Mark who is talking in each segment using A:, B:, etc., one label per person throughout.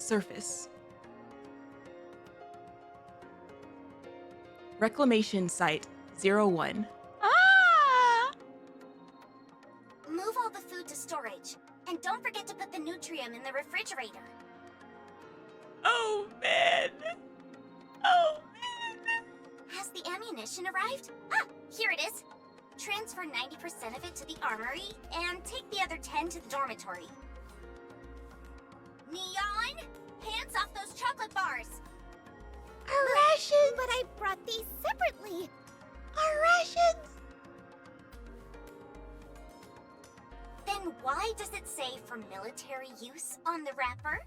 A: Surface. Reclamation Site 01. Ah!
B: Move all the food to storage. And don't forget to put the Nutrium in the refrigerator.
A: Oh, man. Oh, man.
B: Has the ammunition arrived? Ah, here it is. Transfer 90% of it to the armory, and take the other 10 to the dormitory. Neon, hands off those chocolate bars.
C: Our rations! But I brought these separately. Our rations!
B: Then why does it say for military use on the wrapper?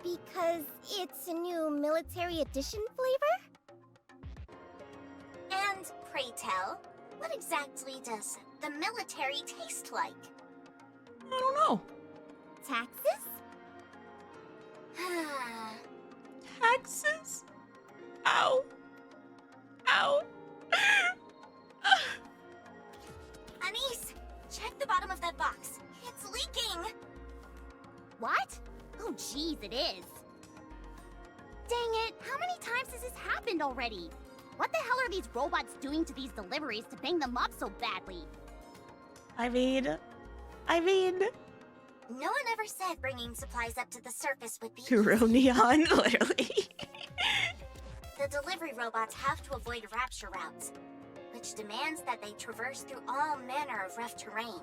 C: Because it's a new military edition flavor?
B: And pray tell, what exactly does the military taste like?
A: I don't know.
C: Taxes?
A: Taxes? Ow. Ow.
B: Anise, check the bottom of that box. It's leaking.
C: What? Oh jeez, it is. Dang it, how many times has this happened already? What the hell are these robots doing to these deliveries to bang them up so badly?
A: I mean...
B: No one ever said bringing supplies up to the surface would be
A: To real Neon, literally.
B: The delivery robots have to avoid rapture routes, which demands that they traverse through all manner of rough terrain.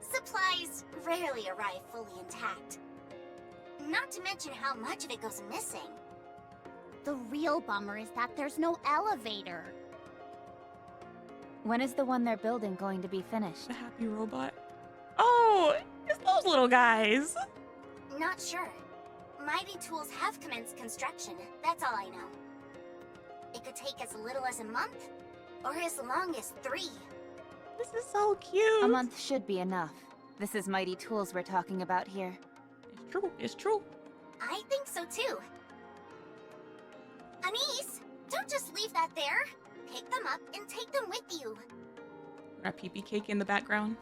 B: Supplies rarely arrive fully intact. Not to mention how much of it goes missing.
C: The real bummer is that there's no elevator.
D: When is the one they're building going to be finished?
A: The happy robot. Oh, it's those little guys.
B: Not sure. Mighty Tools have commenced construction, that's all I know. It could take as little as a month, or as long as 3.
A: This is so cute.
D: A month should be enough. This is Mighty Tools we're talking about here.
A: It's true, it's true.
B: I think so too. Anise, don't just leave that there. Pick them up and take them with you.
A: Got pee-pee cake in the background.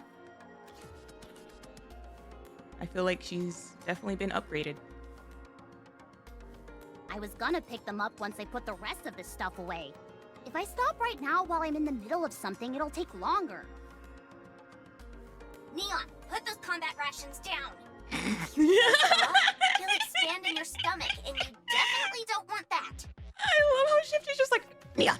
A: I feel like she's definitely been upgraded.
C: I was gonna pick them up once I put the rest of this stuff away. If I stop right now while I'm in the middle of something, it'll take longer.
B: Neon, put those combat rations down. They'll expand in your stomach, and you definitely don't want that.
A: I love how Shifty's just like, yeah.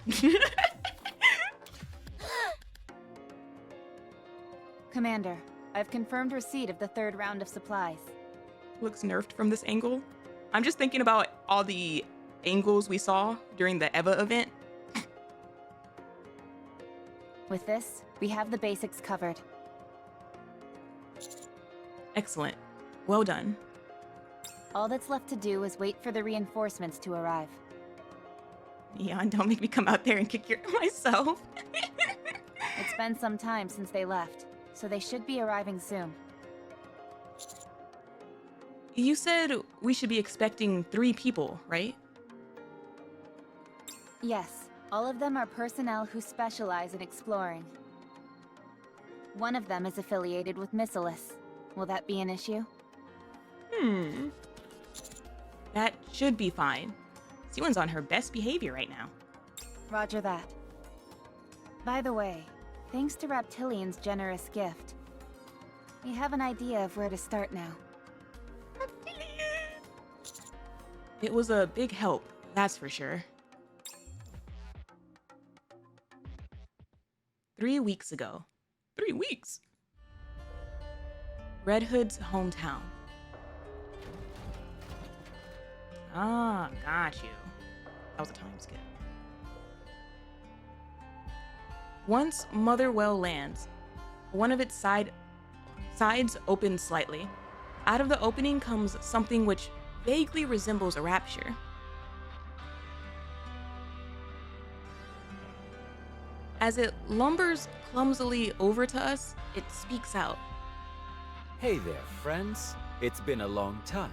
D: Commander, I've confirmed receipt of the 3rd round of supplies.
A: Looks nerfed from this angle. I'm just thinking about all the angles we saw during the Eva event.
D: With this, we have the basics covered.
A: Excellent. Well done.
D: All that's left to do is wait for the reinforcements to arrive.
A: Neon, don't make me come out there and kick myself.
D: It's been some time since they left, so they should be arriving soon.
A: You said we should be expecting 3 people, right?
D: Yes, all of them are personnel who specialize in exploring. One of them is affiliated with Missilis. Will that be an issue?
A: That should be fine. Siwon's on her best behavior right now.
D: Roger that. By the way, thanks to Raptilion's generous gift, we have an idea of where to start now.
A: It was a big help, that's for sure. 3 weeks ago. 3 weeks? Red Hood's hometown. Ah, got you. That was a time skip. Once Motherwell lands, one of its sides opens slightly. Out of the opening comes something which vaguely resembles a rapture. As it lumbers clumsily over to us, it speaks out.
E: Hey there, friends. It's been a long time.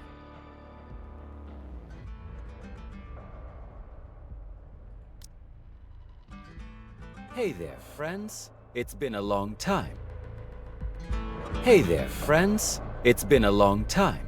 E: Hey there, friends. It's been a long time. Hey there, friends. It's been a long time.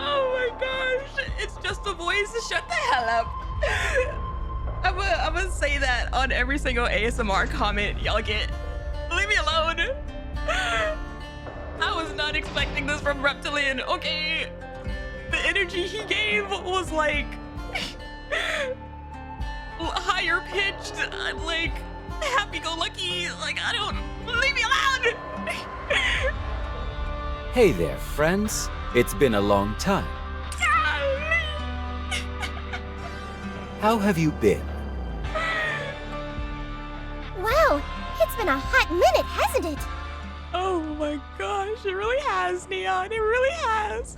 A: Oh my gosh, it's just a voice. Shut the hell up. I'm gonna say that on every single ASMR comment y'all get. Leave me alone. I was not expecting this from Reptilion. Okay, the energy he gave was like higher pitched, like happy-go-lucky. Like I don't. Leave me alone.
E: Hey there, friends. It's been a long time. How have you been?
C: Wow, it's been a hot minute, hasn't it?
A: Oh my gosh, it really has, Neon. It really has.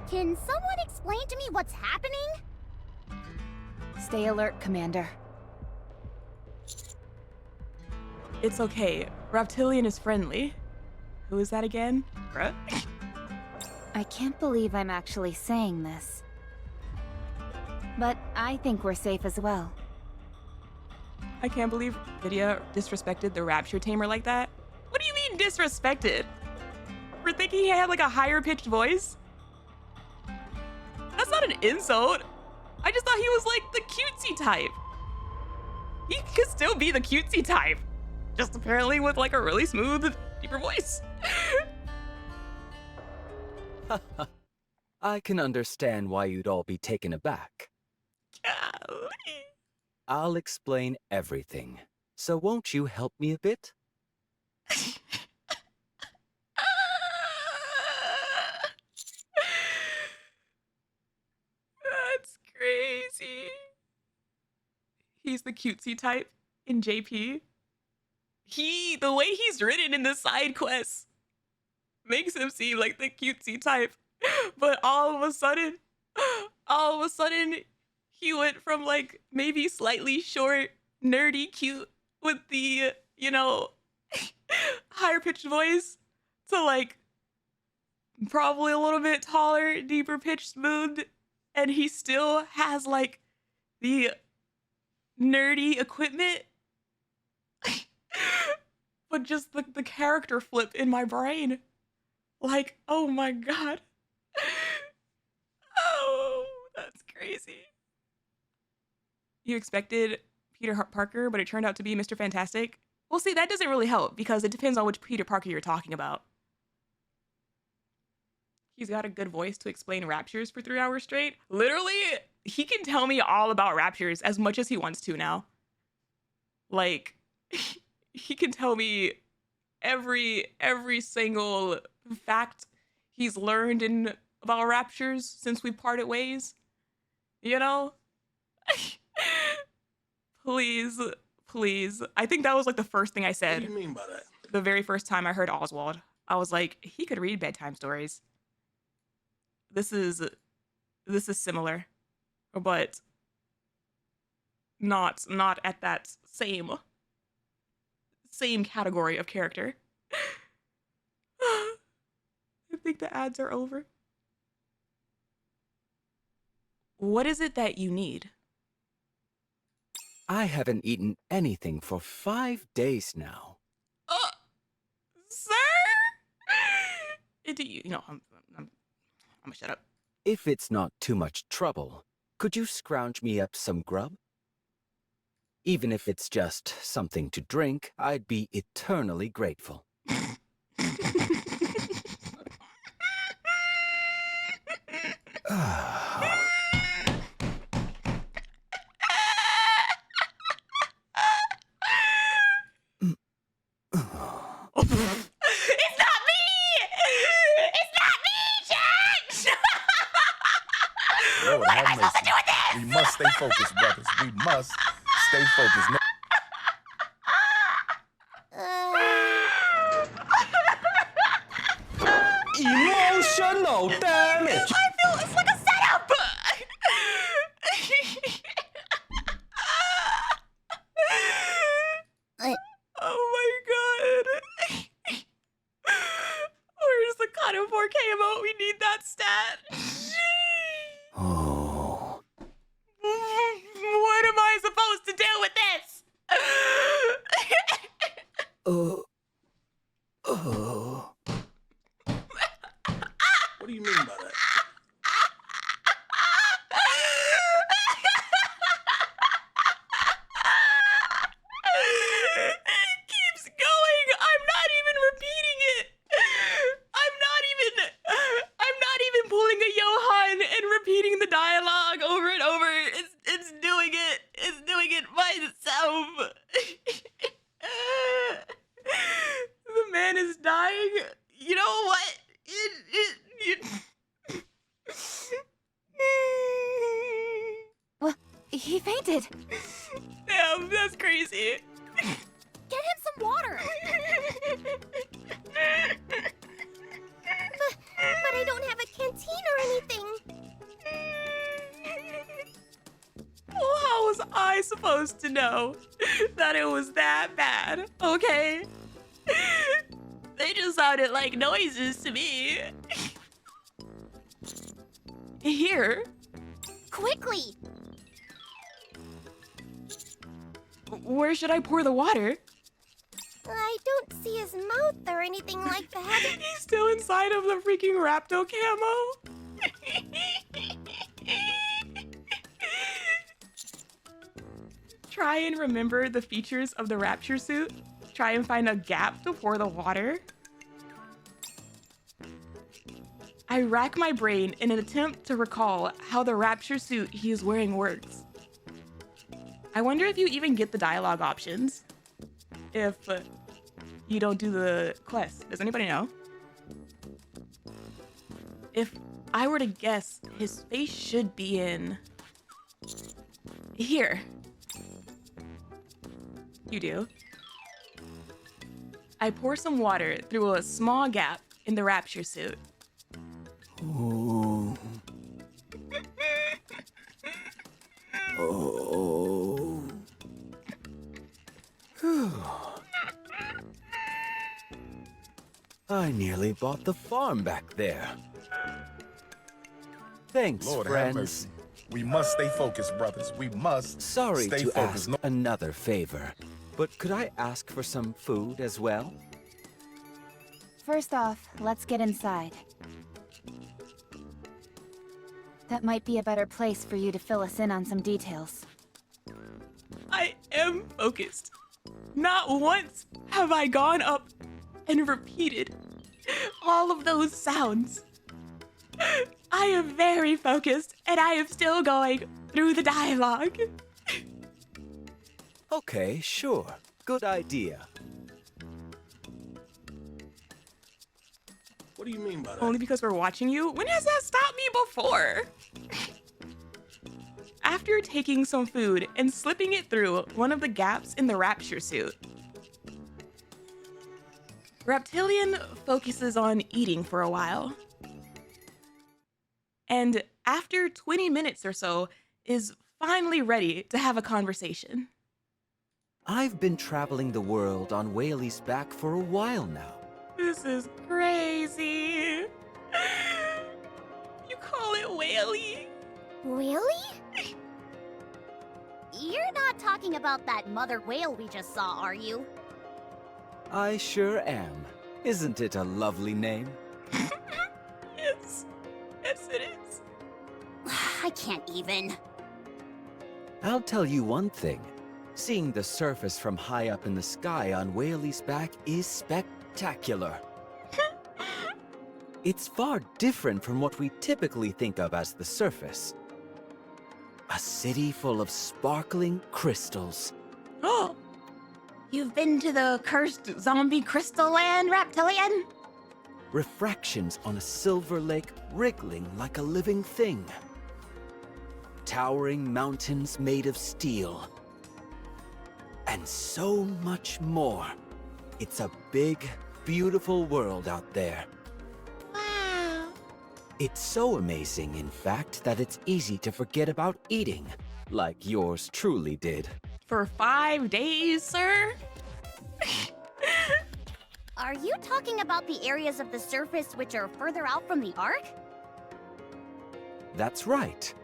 C: Can someone explain to me what's happening?
D: Stay alert, Commander.
A: It's okay. Raptilion is friendly. Who is that again? Bruh?
D: I can't believe I'm actually saying this. But I think we're safe as well.
A: I can't believe Vidia disrespected the Rapture Tamer like that. What do you mean disrespected? For thinking he had like a higher pitched voice? That's not an insult. I just thought he was like the cutesy type. He could still be the cutesy type. Just apparently with like a really smooth, deeper voice.
E: I can understand why you'd all be taken aback.
A: Golly.
E: I'll explain everything. So won't you help me a bit?
A: That's crazy. He's the cutesy type in JP. The way he's written in the side quests makes him seem like the cutesy type. But all of a sudden, he went from like maybe slightly short, nerdy cute with the, higher pitched voice to like probably a little bit taller, deeper pitched, smooth. And he still has like the nerdy equipment. But just the character flip in my brain. Like, oh my god. Oh, that's crazy. You expected Peter Parker, but it turned out to be Mr. Fantastic? Well, see, that doesn't really help because it depends on which Peter Parker you're talking about. He's got a good voice to explain raptures for 3 hours straight. Literally, he can tell me all about raptures as much as he wants to now. Like, he can tell me every single fact he's learned about raptures since we parted ways. You know? Please. I think that was like the first thing I said.
F: What do you mean by that?
A: The very first time I heard Oswald. I was like, he could read bedtime stories. This is similar, but not at that same category of character. I think the ads are over. What is it that you need?
E: I haven't eaten anything for 5 days now.
A: Sir? I'm gonna shut up.
E: If it's not too much trouble, could you scrounge me up some grub? Even if it's just something to drink, I'd be eternally grateful.
A: It's not me! It's not me, Jack!
F: Lord,
A: What am I
F: have
A: supposed to
F: mercy.
A: do with this?
F: We must stay focused, brothers. We must stay focused. No-
G: Emotional damage!
A: I feel it's like a setup!
E: Oh.
G: What do you mean by that?
A: It keeps going. I'm not even repeating it. I'm not even pulling a Johan and repeating the dialogue over and over. It's doing it. It's doing it by itself. The man is dying. You know what?
D: Well, he fainted.
A: Damn, that's crazy.
C: Get him some water! But I don't have a canteen or anything.
A: Well, how was I supposed to know that it was that bad? Okay. They just sounded like noises to me. Here.
C: Quickly!
A: Where should I pour the water?
C: I don't see his mouth or anything like that.
A: He's still inside of the freaking Rapto camo. Try and remember the features of the Rapture suit. Try and find a gap to pour the water. I rack my brain in an attempt to recall how the Rapture suit he is wearing works. I wonder if you even get the dialogue options if you don't do the quest. Does anybody know? If I were to guess, his face should be in here. You do. I pour some water through a small gap in the Rapture suit.
E: Ooh. Oh. I nearly bought the farm back there. Thanks,
F: Lord have
E: friends.
F: mercy. We must stay focused, brothers. We must
E: Sorry
F: stay
E: to
F: focused.
E: ask another favor, but could I ask for some food as well?
D: First off, let's get inside. That might be a better place for you to fill us in on some details.
A: I am focused. Not once have I gone up and repeated all of those sounds. I am very focused, and I am still going through the dialogue.
E: Okay, sure. Good idea.
G: What do you mean by that?
A: Only because we're watching you? When has that stopped me before? After taking some food and slipping it through one of the gaps in the Rapture suit, Reptilion focuses on eating for a while. And after 20 minutes or so, is finally ready to have a conversation.
E: I've been traveling the world on Whaley's back for a while now.
A: This is crazy. You call it whaley?
C: Really? You're not talking about that mother whale we just saw, are you?
E: I sure am. Isn't it a lovely name?
A: Yes. Yes, it is.
C: I can't even.
E: I'll tell you one thing. Seeing the surface from high up in the sky on Whaley's back is spectacular. It's far different from what we typically think of as the surface. A city full of sparkling crystals.
A: Oh, you've been to the cursed zombie crystal land, Raptilion?
E: Refractions on a silver lake wriggling like a living thing. Towering mountains made of steel. And so much more. It's a big, beautiful world out there.
A: Wow.
E: It's so amazing, in fact, that it's easy to forget about eating, like yours truly did.
A: For 5 days, sir?
C: Are you talking about the areas of the surface which are further out from the Ark?
E: That's right.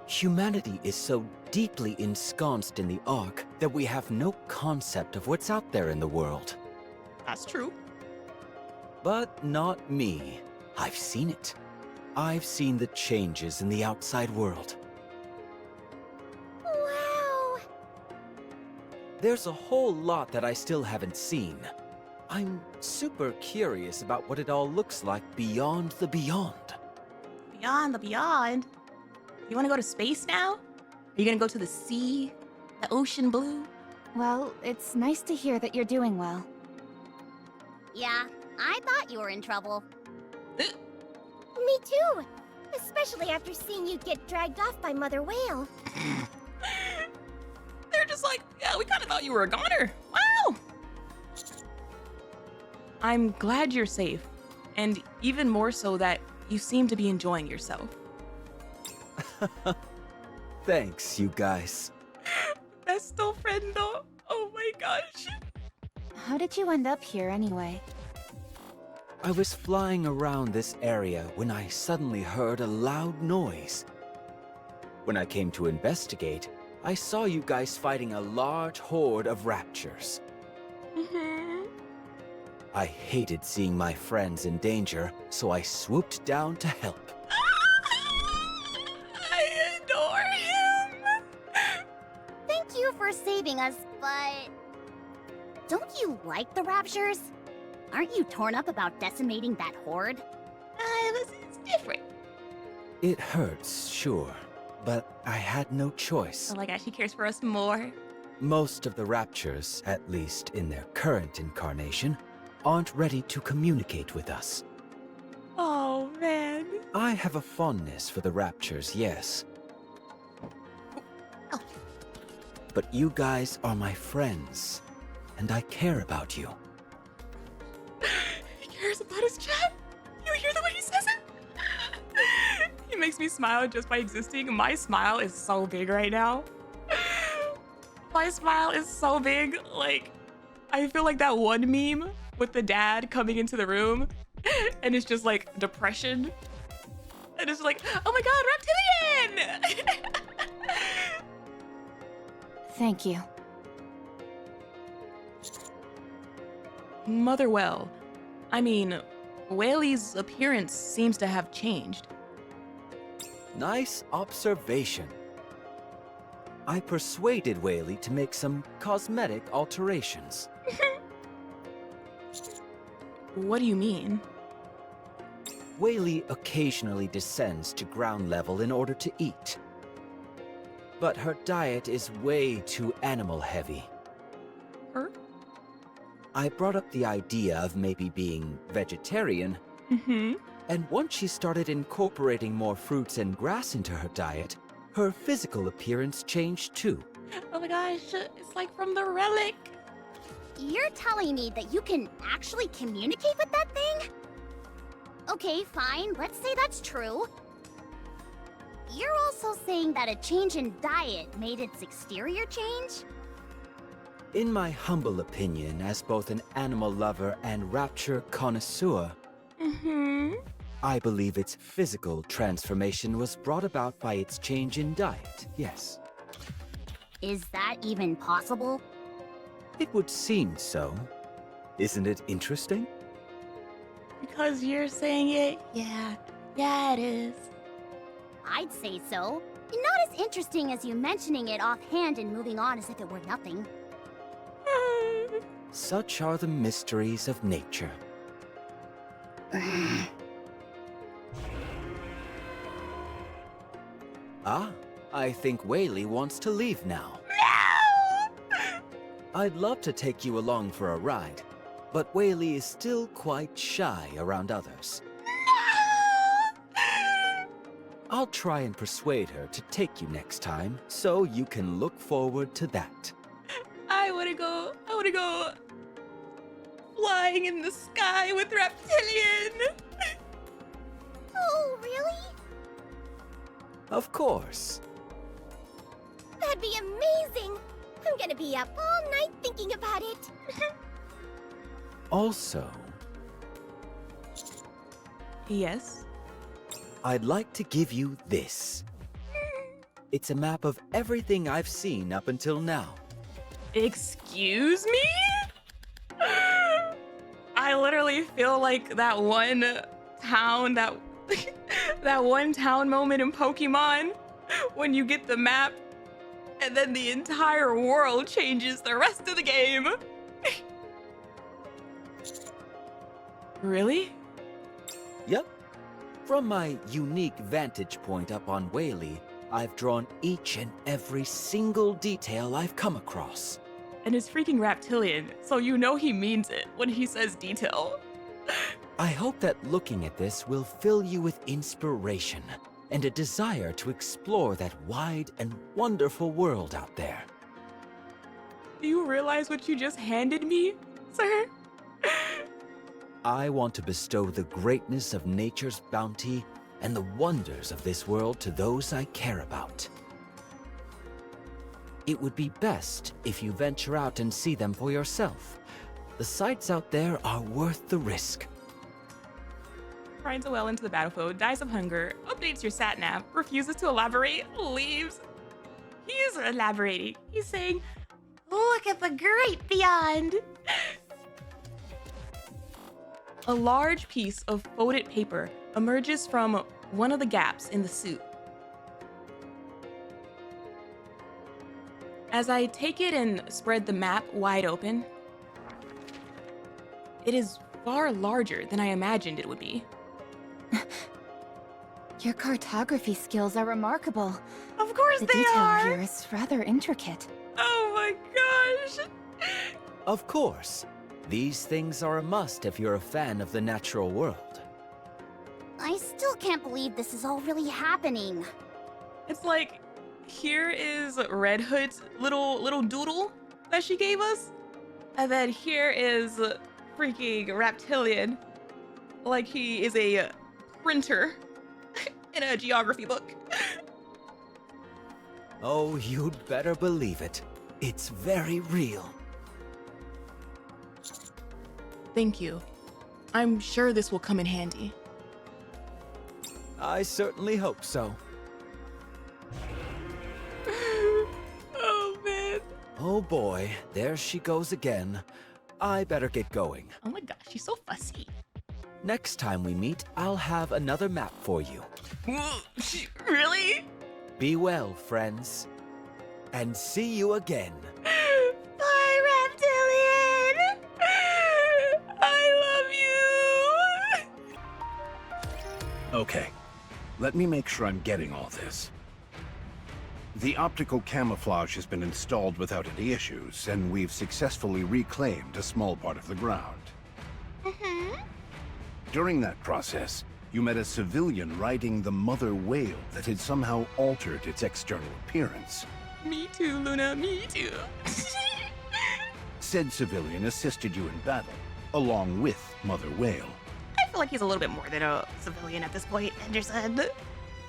E: Humanity is so deeply ensconced in the Ark that we have no concept of what's out there in the world.
A: That's true.
E: But not me. I've seen it. I've seen the changes in the outside world.
C: Wow.
E: There's a whole lot that I still haven't seen. I'm super curious about what it all looks like beyond the beyond.
A: Beyond the beyond. You want to go to space now? Are you gonna go to the sea? The ocean blue?
D: Well, it's nice to hear that you're doing well.
C: Yeah, I thought you were in trouble.
B: Me too. Especially after seeing you get dragged off by Mother Whale.
A: They're just like, yeah, we kind of thought you were a goner. Wow. I'm glad you're safe. And even more so that you seem to be enjoying yourself.
E: Thanks, you guys.
A: Besto friendo. Oh my gosh.
D: How did you end up here anyway?
E: I was flying around this area when I suddenly heard a loud noise. When I came to investigate, I saw you guys fighting a large horde of raptures. I hated seeing my friends in danger, so I swooped down to help.
A: I adore him.
C: Thank you for saving us, but... Don't you like the Raptures? Aren't you torn up about decimating that horde?
A: It's different.
E: It hurts, sure, but I had no choice.
A: Oh my gosh, he cares for us more.
E: Most of the raptures, at least in their current incarnation, aren't ready to communicate with us.
A: Oh man.
E: I have a fondness for the raptures, yes.
A: Oh.
E: But you guys are my friends, and I care about you.
A: He cares about his chat. You hear the way he says it? He makes me smile just by existing. My smile is so big right now. My smile is so big. Like, I feel like that one meme with the dad coming into the room and it's just like depression. And it's like, oh my god, reptilian!
D: Thank you.
A: Motherwell. I mean, Whaley's appearance seems to have changed.
E: Nice observation. I persuaded Whaley to make some cosmetic alterations.
A: What do you mean?
E: Whaley occasionally descends to ground level in order to eat. But her diet is way too animal heavy.
A: Her?
E: I brought up the idea of maybe being vegetarian, and once she started incorporating more fruits and grass into her diet, her physical appearance changed too.
A: Oh my gosh, it's like from the Relic.
C: You're telling me that you can actually communicate with that thing? Okay, fine, let's say that's true. You're also saying that a change in diet made its exterior change?
E: In my humble opinion, as both an animal lover and rapture connoisseur, I believe its physical transformation was brought about by its change in diet, yes.
C: Is that even possible?
E: It would seem so. Isn't it interesting?
A: Because you're saying it? Yeah, it is.
C: I'd say so. Not as interesting as you mentioning it offhand and moving on as if it were nothing.
E: Such are the mysteries of nature. Ah, I think Whaley wants to leave now. I'd love to take you along for a ride, but Whaley is still quite shy around others. I'll try and persuade her to take you next time, so you can look forward to that.
A: I wanna go flying in the sky with Reptilion.
B: Oh, really?
E: Of course.
B: That'd be amazing! I'm gonna be up all night thinking about it.
E: Also,
A: Yes.
E: I'd like to give you this. It's a map of everything I've seen up until now.
A: Excuse me? I literally feel like that one town, that one town moment in Pokemon when you get the map and then the entire world changes the rest of the game. Really?
E: Yep. From my unique vantage point up on Whaley, I've drawn each and every single detail I've come across.
A: And it's freaking Raptilion, so you know he means it when he says detail.
E: I hope that looking at this will fill you with inspiration and a desire to explore that wide and wonderful world out there.
A: Do you realize what you just handed me, sir?
E: I want to bestow the greatness of nature's bounty and the wonders of this world to those I care about. It would be best if you venture out and see them for yourself. The sights out there are worth the risk.
A: Rides well into the battlefield, dies of hunger, updates your sat-nav, refuses to elaborate, leaves. He is elaborating. He's saying, look at the great beyond. A large piece of folded paper emerges from one of the gaps in the suit. As I take it and spread the map wide open, it is far larger than I imagined it would be.
D: Your cartography skills are remarkable.
A: Of course
D: The
A: they
D: detail
A: are!
D: here is rather intricate.
A: Oh my gosh!
E: Of course, these things are a must if you're a fan of the natural world.
C: I still can't believe this is all really happening.
A: It's like, here is Red Hood's little doodle that she gave us, and then here is freaking Raptilion, like he is a printer in a geography book.
E: Oh, you'd better believe it. It's very real.
A: Thank you. I'm sure this will come in handy.
E: I certainly hope so.
A: Oh man.
E: Oh boy, there she goes again. I better get going.
A: Oh my gosh, she's so fussy.
E: Next time we meet, I'll have another map for you.
A: Really?
E: Be well, friends. And see you again.
A: Bye, Raptilion! I love you!
G: Okay, let me make sure I'm getting all this. The optical camouflage has been installed without any issues, and we've successfully reclaimed a small part of the ground. During that process, you met a civilian riding the mother whale that had somehow altered its external appearance.
A: Me too, Luna, me too.
G: Said civilian assisted you in battle, along with Mother Whale.
A: I feel like he's a little bit more than a civilian at this point, Anderson.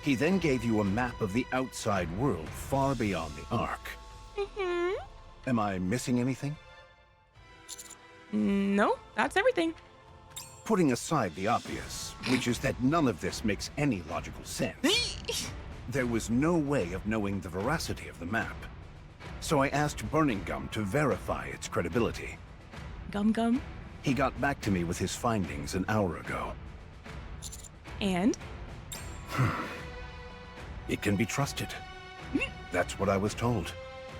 G: He then gave you a map of the outside world far beyond the Ark. Am I missing anything?
A: No, that's everything.
G: Putting aside the obvious, which is that none of this makes any logical sense, there was no way of knowing the veracity of the map. So I asked Burning Gum to verify its credibility.
A: Gum Gum.
G: He got back to me with his findings an hour ago.
A: And?
G: It can be trusted. That's what I was told.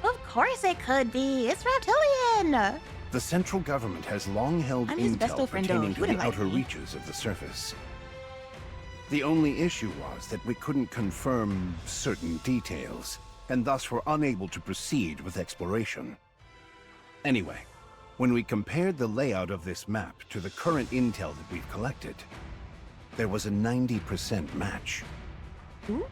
C: Of course it could be. It's Raptilion!
G: The central government has long held
A: I'm his besto
G: intel
A: friendo.
G: pertaining
A: He
G: to
A: wouldn't
G: the
A: like
G: outer
A: me.
G: reaches of the surface. The only issue was that we couldn't confirm certain details, and thus were unable to proceed with exploration. Anyway, when we compared the layout of this map to the current intel that we've collected, there was a 90% match.
A: Ooh.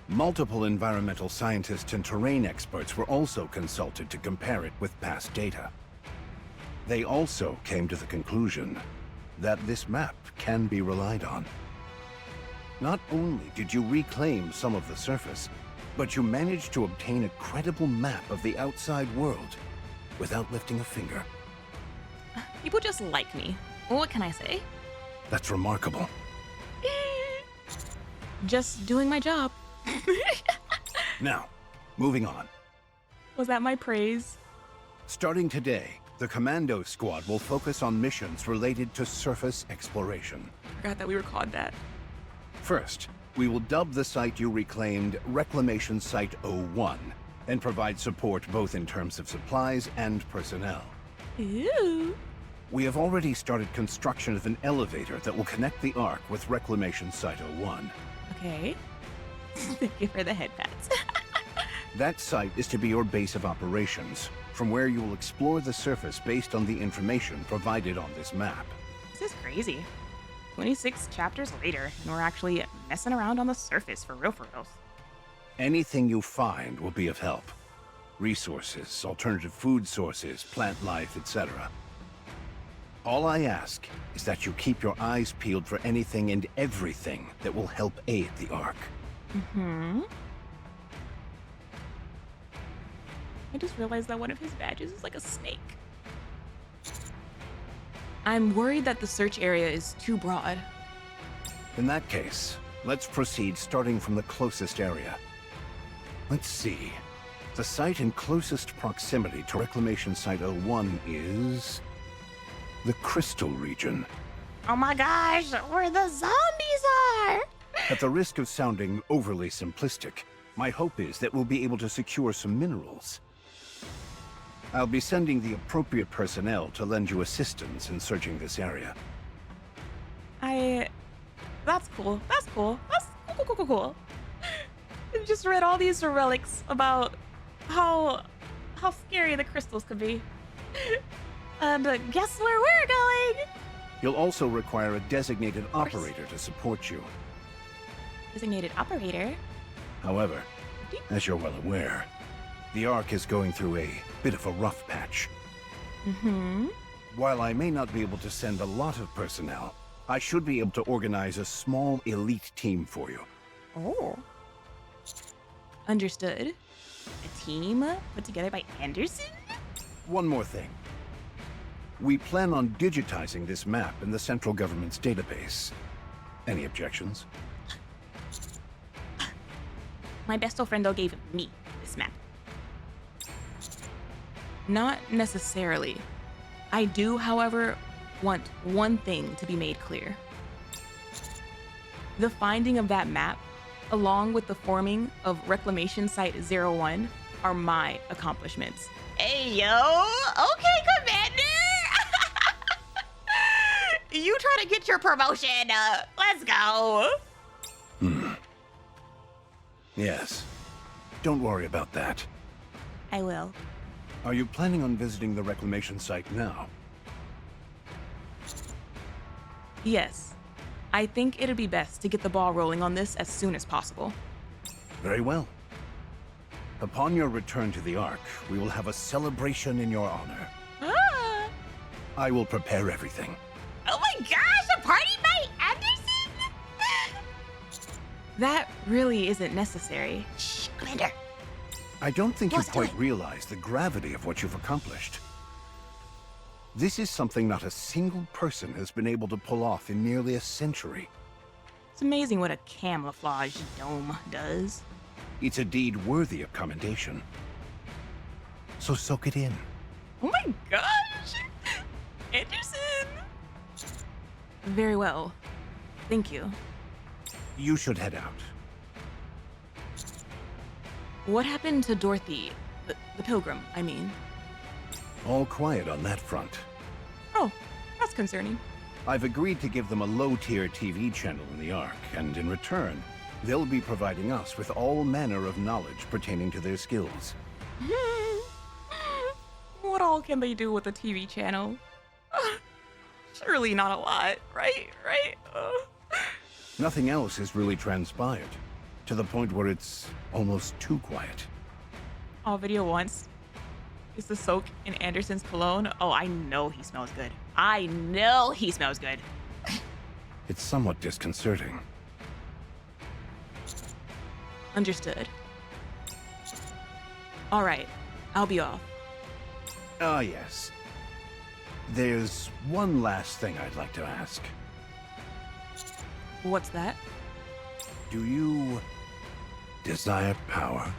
G: Multiple environmental scientists and terrain experts were also consulted to compare it with past data. They also came to the conclusion that this map can be relied on. Not only did you reclaim some of the surface, but you managed to obtain a credible map of the outside world without lifting a finger.
A: People just like me. What can I say?
G: That's remarkable.
A: Just doing my job.
G: Now, Moving on.
A: Was that my praise?
G: Starting today, the Commando Squad will focus on missions related to surface exploration.
A: Forgot that we were called that.
G: First, we will dub the site you reclaimed Reclamation Site 01 and provide support both in terms of supplies and personnel.
A: Ooh.
G: We have already started construction of an elevator that will connect the Ark with Reclamation Site 01.
A: Okay. Thank you for the head pats.
G: That site is to be your base of operations, from where you will explore the surface based on the information provided on this map.
A: This is crazy. 26 chapters later, and we're actually messing around on the surface for reals.
G: Anything you find will be of help. Resources, alternative food sources, plant life, etc. All I ask is that you keep your eyes peeled for anything and everything that will help aid the Ark.
A: Mm-hmm. I just realized that one of his badges is like a snake. I'm worried that the search area is too broad.
G: In that case, let's proceed starting from the closest area. Let's see. The site in closest proximity to Reclamation Site 01 is the Crystal region.
C: Oh my gosh, where the zombies are!
G: At the risk of sounding overly simplistic, my hope is that we'll be able to secure some minerals. I'll be sending the appropriate personnel to lend you assistance in searching this area.
A: That's cool. That's cool. That's cool. I just read all these relics about how scary the crystals could be. And guess where we're going?
G: You'll also require a designated operator to support you.
A: Designated operator?
G: However, as you're well aware, the Ark is going through a bit of a rough patch.
A: Mm-hmm.
G: While I may not be able to send a lot of personnel, I should be able to organize a small elite team for you.
A: Oh. Understood. A team put together by Anderson?
G: One more thing. We plan on digitizing this map in the central government's database. Any objections?
A: My besto friendo gave me this map. Not necessarily. I do, however, want one thing to be made clear. The finding of that map, along with the forming of Reclamation Site 01, are my accomplishments. Hey, yo! Okay, Commander! You try to get your promotion. Let's go.
G: Yes. Don't worry about that.
A: I will.
G: Are you planning on visiting the reclamation site now?
A: Yes. I think it'd be best to get the ball rolling on this as soon as possible.
G: Very well. Upon your return to the Ark, we will have a celebration in your honor.
A: Ah!
G: I will prepare everything.
A: Oh my gosh, a party by Anderson? That really isn't necessary.
C: Shh, Commander.
G: I don't think you
C: Let's do
G: quite
C: it.
G: realize the gravity of what you've accomplished. This is something not a single person has been able to pull off in nearly a century.
A: It's amazing what a camouflage dome does.
G: It's a deed worthy of commendation. So soak it in.
A: Oh my gosh! Anderson! Very well. Thank you.
G: You should head out.
A: What happened to Dorothy? The pilgrim, I mean.
G: All quiet on that front.
A: Oh, that's concerning.
G: I've agreed to give them a low-tier TV channel in the Ark, and in return, they'll be providing us with all manner of knowledge pertaining to their skills.
A: What all can they do with a TV channel? Surely not a lot, right?
G: Nothing else has really transpired, to the point where it's almost too quiet.
A: All video wants is to soak in Anderson's cologne. Oh, I know he smells good. I know he smells good.
G: It's somewhat disconcerting.
A: Understood. All right, I'll be off.
G: Ah, yes. There's one last thing I'd like to ask.
A: What's that?
G: Do you desire power?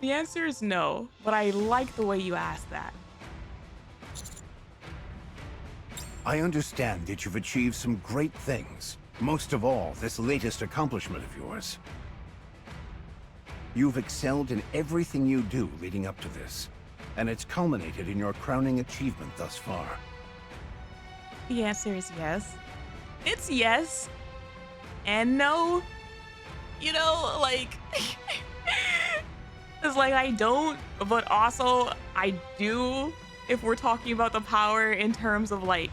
A: The answer is no, but I like the way you asked that.
G: I understand that you've achieved some great things. Most of all, this latest accomplishment of yours. You've excelled in everything you do leading up to this, and it's culminated in your crowning achievement thus far.
A: The answer is yes. It's yes and no. You know, like, it's like I don't, but also I do if we're talking about the power in terms of like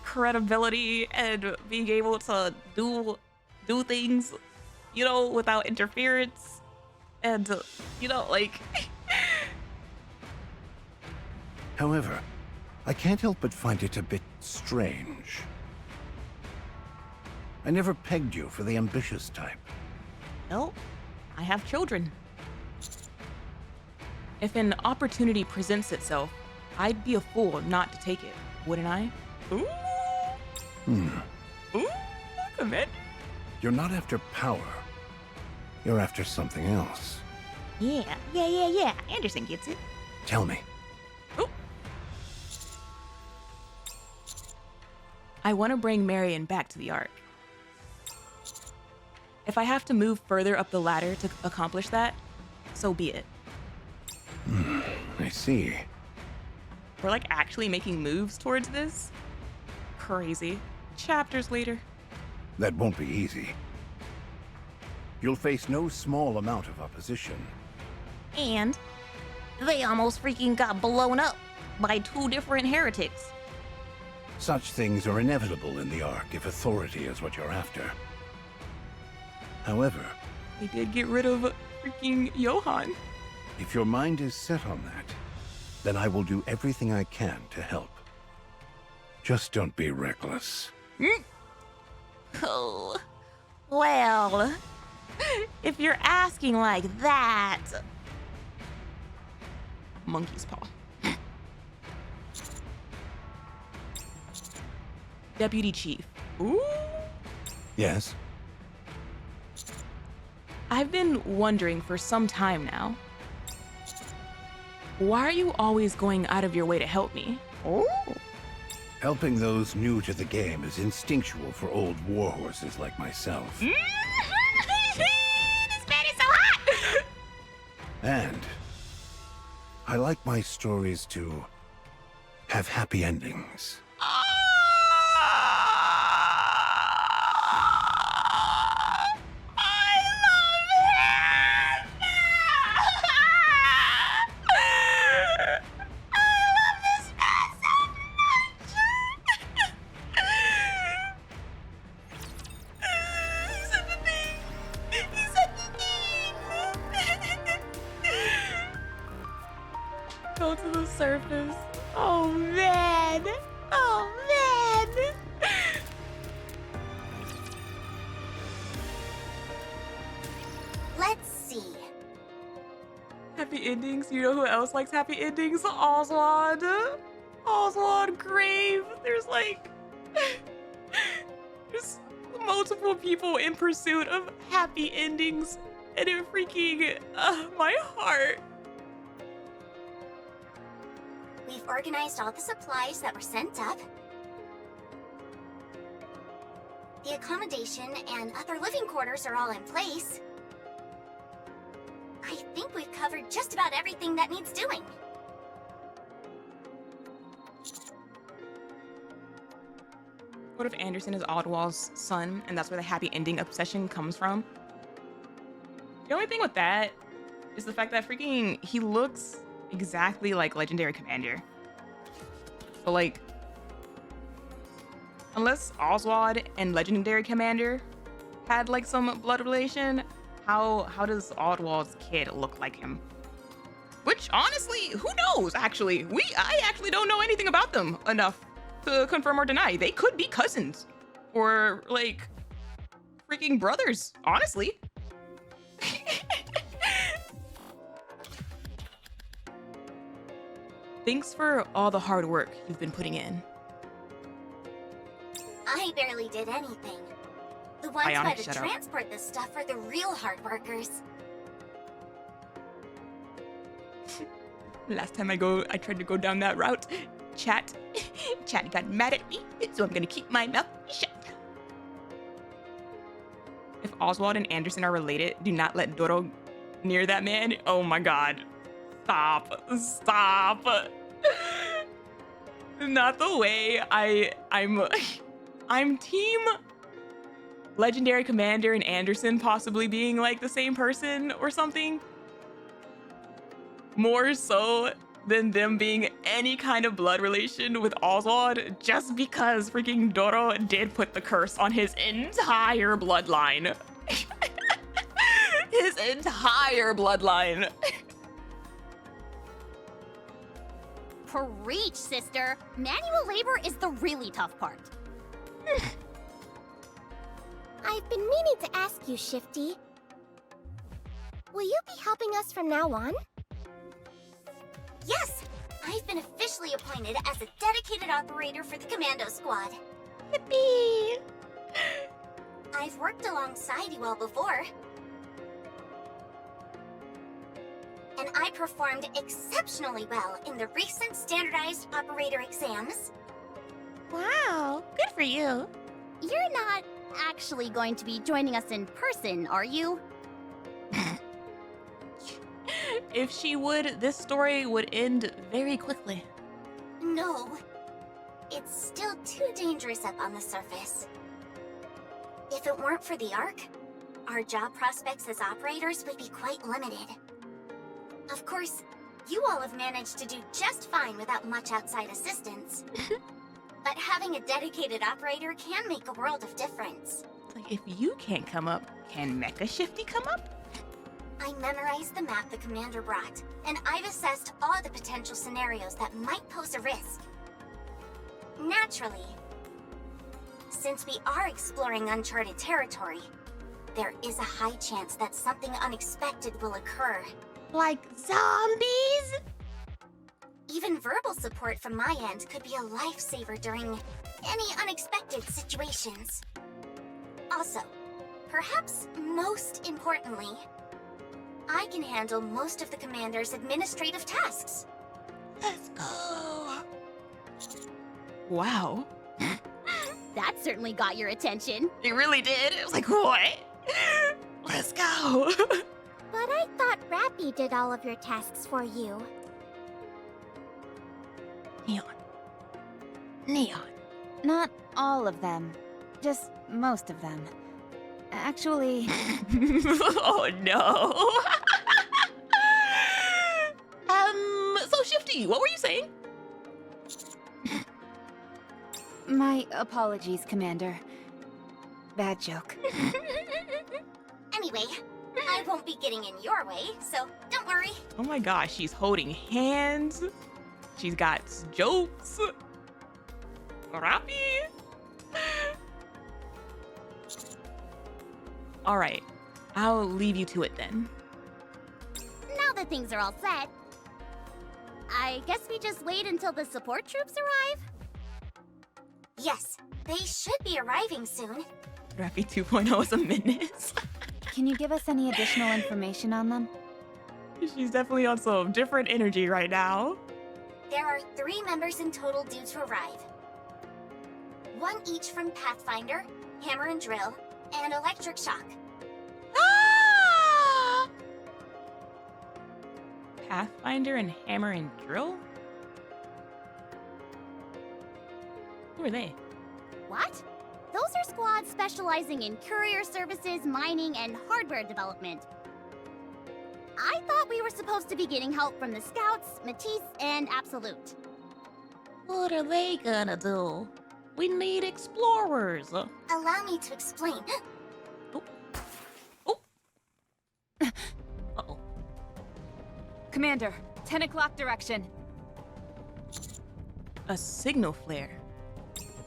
A: credibility and being able to do things, you know, without interference. And, you know, like...
G: However, I can't help but find it a bit strange. I never pegged you for the ambitious type.
A: Well, I have children. If an opportunity presents itself, I'd be a fool not to take it, wouldn't I? Ooh. Ooh, Commander.
G: You're not after power. You're after something else.
A: Yeah. Anderson gets it.
G: Tell me.
A: Ooh. I want to bring Marion back to the Ark. If I have to move further up the ladder to accomplish that, so be it.
G: I see.
A: We're like actually making moves towards this? Crazy. Chapters later.
G: That won't be easy. You'll face no small amount of opposition.
A: And they almost freaking got blown up by 2 different heretics.
G: Such things are inevitable in the Ark if authority is what you're after. However,
A: They did get rid of freaking Johann.
G: if your mind is set on that, then I will do everything I can to help. Just don't be reckless.
A: Oh, well, if you're asking like that. Monkey's paw. Deputy Chief. Ooh.
G: Yes?
A: I've been wondering for some time now. Why are you always going out of your way to help me? Oh.
G: Helping those new to the game is instinctual for old warhorses like myself.
A: This man is so hot!
G: And I like my stories to have happy endings.
A: Go to the surface. Oh man. Oh man.
B: Let's see.
A: Happy endings. You know who else likes happy endings? Oswald. Oswald Grave. There's like there's multiple people in pursuit of happy endings, and it freaking my heart.
B: We've organized all the supplies that were sent up. The accommodation and other living quarters are all in place. I think we've covered just about everything that needs doing.
A: What if Anderson is Aldwall's son, and that's where the happy ending obsession comes from? The only thing with that is the fact that freaking he looks exactly like Legendary Commander. But like, unless Oswald and Legendary Commander had like some blood relation, how does Aldwall's kid look like him? Which honestly, who knows? Actually, I actually don't know anything about them enough to confirm or deny. They could be cousins or like freaking brothers, honestly. Thanks for all the hard work you've been putting in.
B: I barely did anything. The ones who
A: Ionic,
B: had to
A: shut up.
B: transport this stuff are the real hard workers.
A: Last time I tried to go down that route. Chat got mad at me, so I'm gonna keep my mouth shut. If Oswald and Anderson are related, do not let Doro near that man. Oh my god. Stop. Not the way. I'm team Legendary Commander and Anderson possibly being like the same person or something. More so than them being any kind of blood relation with Oswald, just because freaking Doro did put the curse on his entire bloodline. His entire bloodline.
C: Preach, sister. Manual labor is the really tough part.
B: I've been meaning to ask you, Shifty. Will you be helping us from now on? Yes! I've been officially appointed as a dedicated operator for the Commando Squad.
A: Yippee!
B: I've worked alongside you all before. And I performed exceptionally well in the recent standardized operator exams.
C: Wow, good for you. You're not actually going to be joining us in person, are you?
A: If she would, this story would end very quickly.
B: No. It's still too dangerous up on the surface. If it weren't for the Ark, our job prospects as operators would be quite limited. Of course, you all have managed to do just fine without much outside assistance. But having a dedicated operator can make a world of difference.
A: It's like, if you can't come up, can Mecha Shifty come up?
B: I memorized the map the commander brought, and I've assessed all the potential scenarios that might pose a risk. Naturally, since we are exploring uncharted territory, there is a high chance that something unexpected will occur.
A: Like zombies?
B: Even verbal support from my end could be a lifesaver during any unexpected situations. Also, perhaps most importantly, I can handle most of the commander's administrative tasks.
A: Let's go. Wow.
C: That certainly got your attention.
A: It really did. It was like, what? Let's go.
B: But I thought Rappy did all of your tasks for you.
A: Neon.
D: Not all of them. Just most of them. Actually...
A: Oh no. So Shifty, what were you saying?
D: My apologies, Commander. Bad joke.
B: Anyway, I won't be getting in your way, so don't worry.
A: Oh my gosh, she's holding hands. She's got jokes. Rappy. All right, I'll leave you to it then.
C: Now that things are all set, I guess we just wait until the support troops arrive?
B: Yes, they should be arriving soon.
A: Rappy 2.0 is a menace.
D: Can you give us any additional information on them?
A: She's definitely on some different energy right now.
B: There are 3 members in total due to arrive. 1 each from Pathfinder, Hammer and Drill, and Electric Shock.
A: Ah! Pathfinder and Hammer and Drill? Who are they?
C: What? Those are squads specializing in courier services, mining, and hardware development. I thought we were supposed to be getting help from the Scouts, Matisse, and Absolute.
A: What are they gonna do? We need explorers.
B: Allow me to explain.
A: Oh. Uh-oh.
D: Commander, 10 o'clock direction.
A: A signal flare.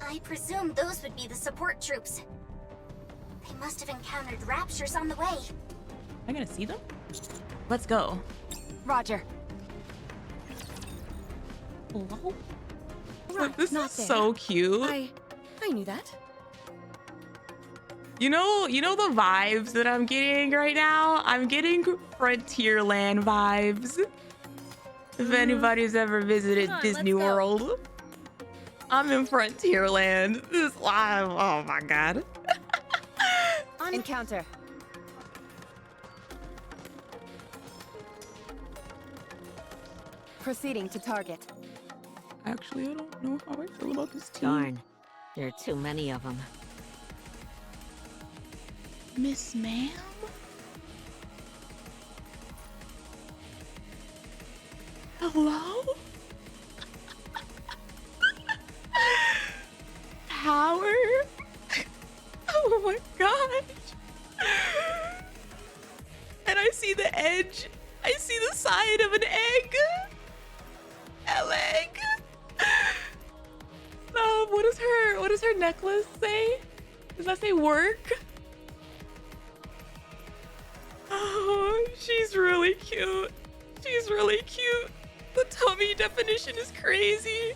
B: I presume those would be the support troops. They must have encountered raptures on the way.
A: Am I gonna see them? Let's go.
D: Roger.
A: Hello?
H: Right,
A: This
H: not
A: is
H: there.
A: so cute.
H: I knew that.
A: You know the vibes that I'm getting right now? I'm getting Frontierland vibes. If anybody's ever visited
H: Come on,
A: Disney
H: let's go.
A: World, I'm in Frontierland. This live. Oh my god.
D: Encounter. Proceeding to target.
A: Actually, I don't know how I feel about this team.
I: Darn. There are too many of them.
A: Miss Ma'am? Hello? Power? Oh my gosh. And I see the edge. I see the side of an egg. A leg. What does her necklace say? Does that say work? Oh, she's really cute. She's really cute. The tummy definition is crazy.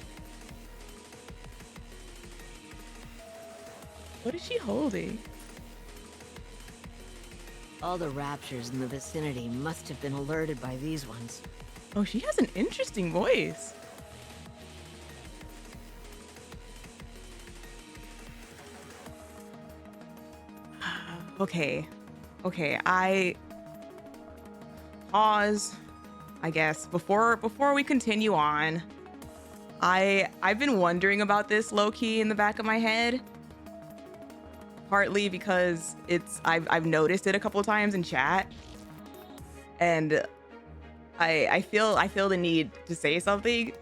A: What is she holding?
I: All the raptures in the vicinity must have been alerted by these ones.
A: Oh, she has an interesting voice. Okay. I pause, I guess, before we continue on. I've been wondering about this low-key in the back of my head. Partly because I've noticed it a couple of times in chat. And I feel the need to say something.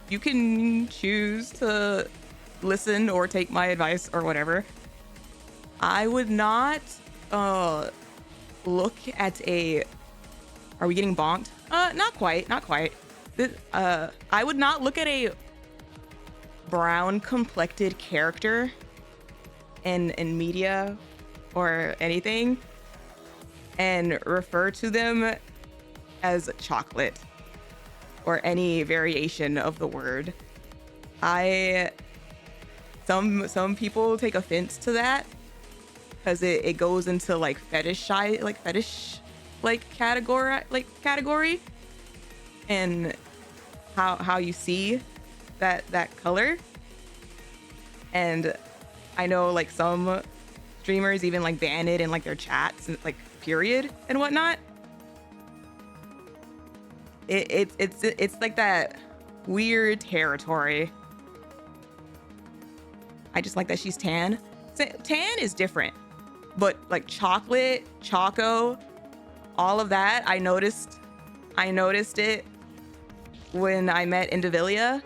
A: You can choose to listen or take my advice or whatever. I would not look at a... Are we getting bonked? Not quite. I would not look at a brown complected character in media or anything and refer to them as chocolate or any variation of the word. Some people take offense to that because it goes into like fetish category and how you see that color. And I know like some streamers even like ban it in like their chats and like period and whatnot. It's like that weird territory. I just like that she's tan. Tan is different, but like chocolate, choco, all of that, I noticed it when I met Indivilia.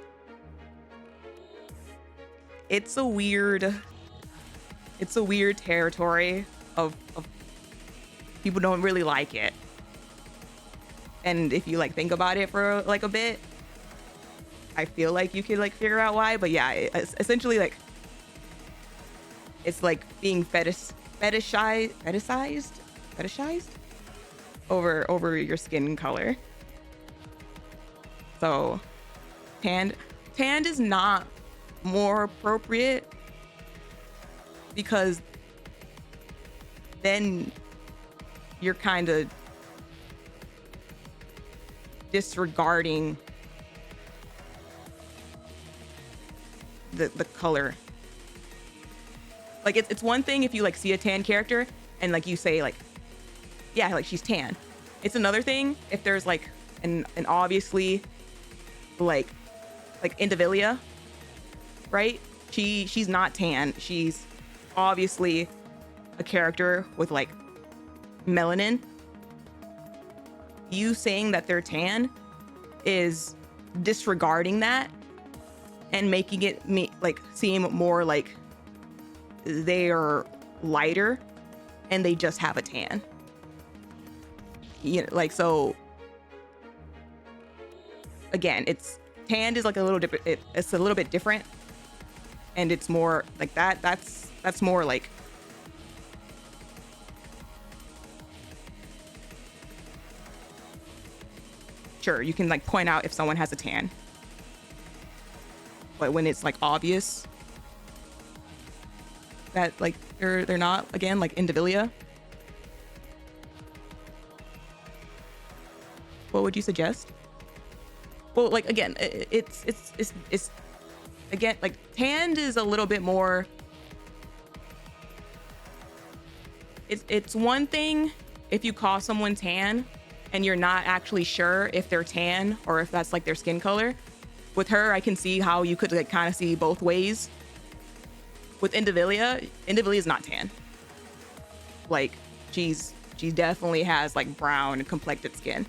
A: It's a weird territory of people don't really like it. And if you like think about it for like a bit, I feel like you could like figure out why. But yeah, it's essentially like it's like being fetishized over your skin color. So tanned is not more appropriate because then you're kind of disregarding the color. Like it's one thing if you like see a tan character and like you say like, yeah, like she's tan. It's another thing if there's like an obviously like Indivilia, right? She's not tan. She's obviously a character with like melanin. You saying that they're tan is disregarding that and making it like seem more like they are lighter and they just have a tan. You know, like, so again, it's tanned is like a little different. It's a little bit different, and it's more like that. That's more like sure you can like point out if someone has a tan, but when it's like obvious that like they're not, again, like Indivilia? What would you suggest? Well, like, again, it's again, like, tanned is a little bit more. It's one thing if you call someone tan and you're not actually sure if they're tan or if that's like their skin color. With her, I can see how you could like kind of see both ways. With Indivilia is not tan. Like, she definitely has like brown complected skin.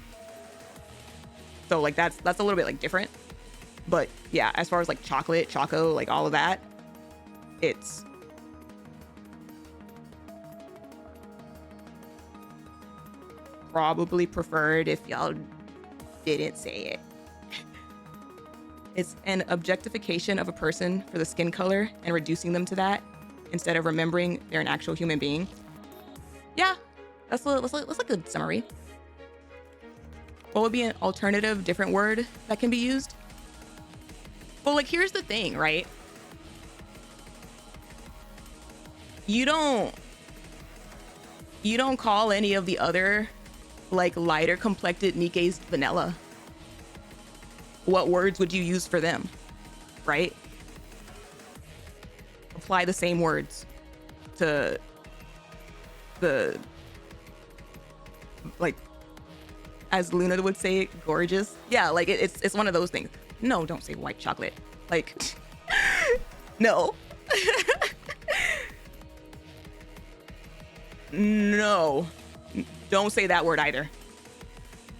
A: So like that's a little bit like different. But yeah, as far as like chocolate, choco, like all of that, it's probably preferred if y'all didn't say it. It's an objectification of a person for the skin color and reducing them to that instead of remembering they're an actual human being. Yeah, that's a good summary. What would be an alternative, different word that can be used? Well, like, here's the thing, right? You don't call any of the other, like, lighter complected Nikkes vanilla. What words would you use for them, right? Apply the same words to the, like, as Luna would say, gorgeous. Yeah, like it's one of those things. No, don't say white chocolate. Like, no. No, don't say that word either.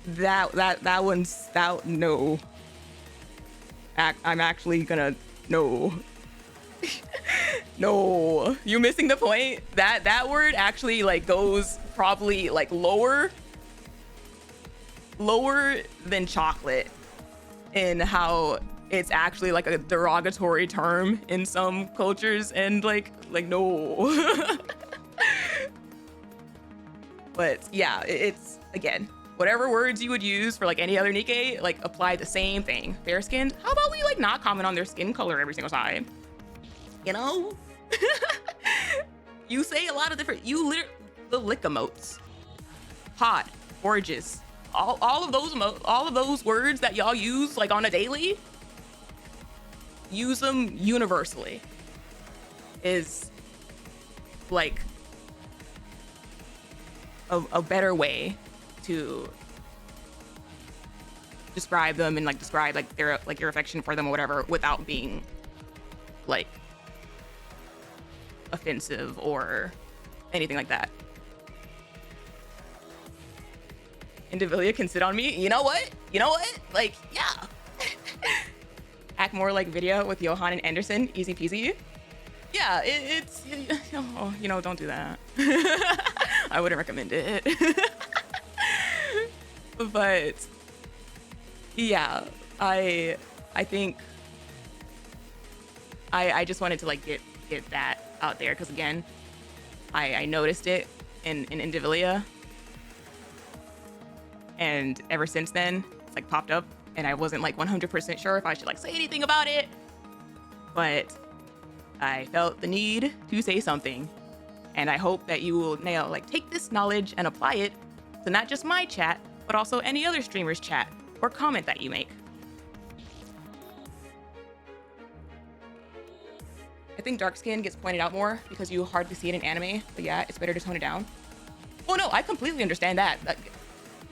A: That one's that. No. I'm actually gonna no. No, you're missing the point. That word actually like goes probably like lower than chocolate in how it's actually like a derogatory term in some cultures, and like no. But yeah, it's, again, whatever words you would use for like any other Nikke, like apply the same thing. Fair skinned, how about we like not comment on their skin color every single time? You know? You say a lot of different, the lick emotes. Hot, gorgeous. All of those words that y'all use like on a daily, use them universally. Is like a better way to describe them and like describe like their like your affection for them or whatever without being like offensive or anything like that. Indivilia can sit on me. You know what? Like, yeah. Act more like Vidia with Johan and Anderson. Easy peasy. Yeah, it's don't do that. I wouldn't recommend it. But yeah, I think I just wanted to like get that out there because again, I noticed it in Indivilia, and ever since then it's like popped up, and I wasn't like 100% sure if I should like say anything about it, but I felt the need to say something, and I hope that you will now like take this knowledge and apply it to not just my chat, but also any other streamer's chat or comment that you make. I think dark skin gets pointed out more because you hardly see it in anime, but yeah, it's better to tone it down. Oh no, I completely understand that. Like,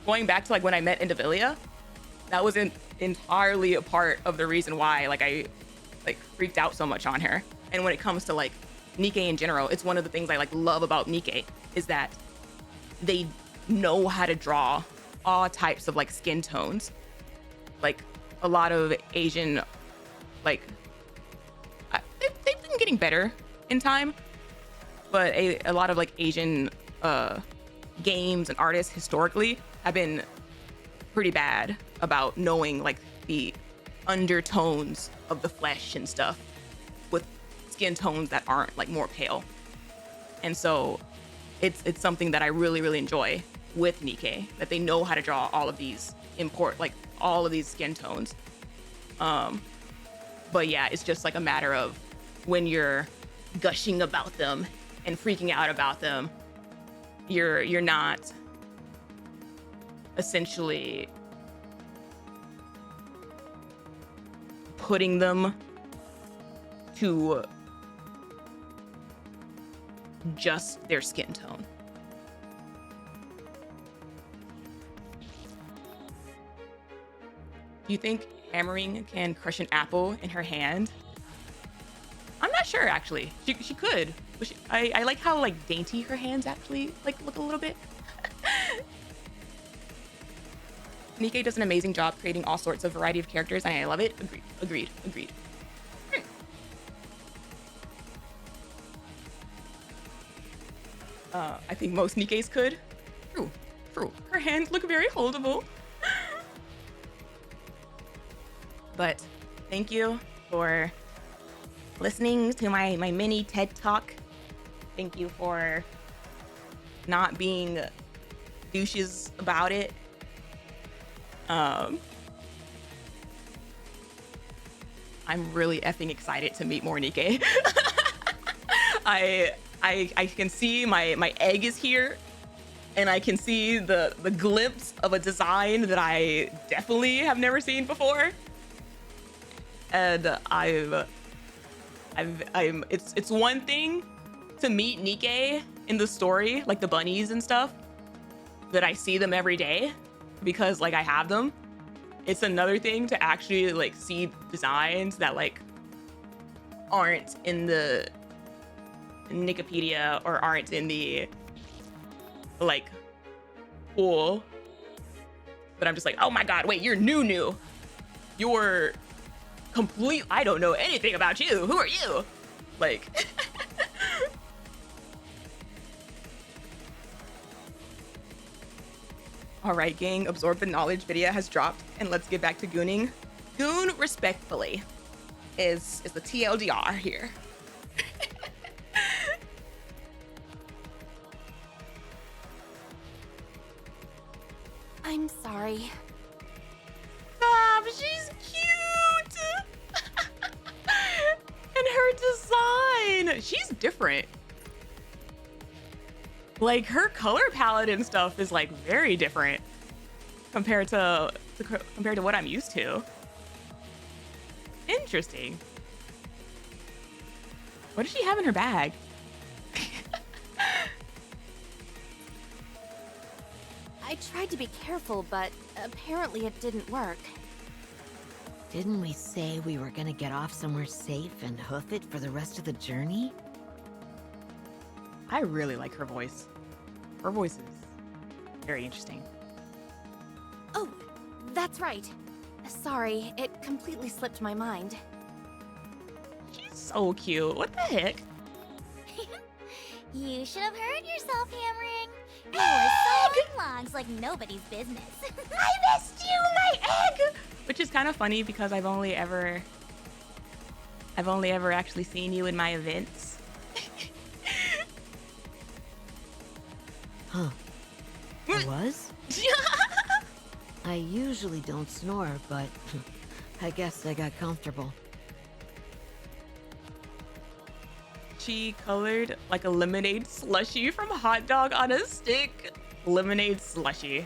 A: going back to like when I met Indivilia, that wasn't entirely a part of the reason why like I like freaked out so much on her. And when it comes to like Nikke in general, it's one of the things I like love about Nikke is that they know how to draw all types of like skin tones. Like a lot of Asian, like they've been getting better in time, but a lot of like Asian games and artists historically have been pretty bad about knowing like the undertones of the flesh and stuff with skin tones that aren't like more pale. And so it's something that I really, really enjoy with Nikke, that they know how to draw all of these all of these skin tones. But yeah, it's just like a matter of when you're gushing about them and freaking out about them. You're not essentially putting them to just their skin tone. Do you think hammering can crush an apple in her hand? I'm not sure, actually. She could. But I like how like dainty her hands actually like look a little bit. Nikke does an amazing job creating all sorts of variety of characters, and I love it. Agreed. I think most Nikkes could. True. Her hands look very holdable. But thank you for listening to my mini TED Talk. Thank you for not being douches about it. I'm really effing excited to meet more Nikke. I can see my egg is here, and I can see the glimpse of a design that I definitely have never seen before. And it's one thing to meet Nikke in the story, like the bunnies and stuff, that I see them every day because like I have them. It's another thing to actually like see designs that like aren't in the Nikkepedia or aren't in the like pool. But I'm just like, oh my god, wait, you're new. You're complete. I don't know anything about you. Who are you? Like all right, gang, absorb the knowledge. Vidia has dropped, and let's get back to gooning. Goon respectfully is the TLDR here.
H: I'm sorry.
A: Stop, she's cute. And her design, she's different. Like her color palette and stuff is like very different compared to what I'm used to. Interesting. What does she have in her bag?
H: I tried to be careful, but apparently it didn't work.
I: Didn't we say we were gonna get off somewhere safe and hoof it for the rest of the journey?
A: I really like her voice. Her voice is very interesting.
H: Oh, that's right. Sorry, it completely slipped my mind.
A: She's so cute. What the heck?
B: You should have heard yourself hammering. You were sewing logs like nobody's business.
A: I missed you, my egg! Which is kind of funny because I've only ever actually seen you in my events.
I: Huh. I was? I usually don't snore, but I guess I got comfortable.
A: She colored like a lemonade slushie from Hot Dog on a Stick. Lemonade slushie.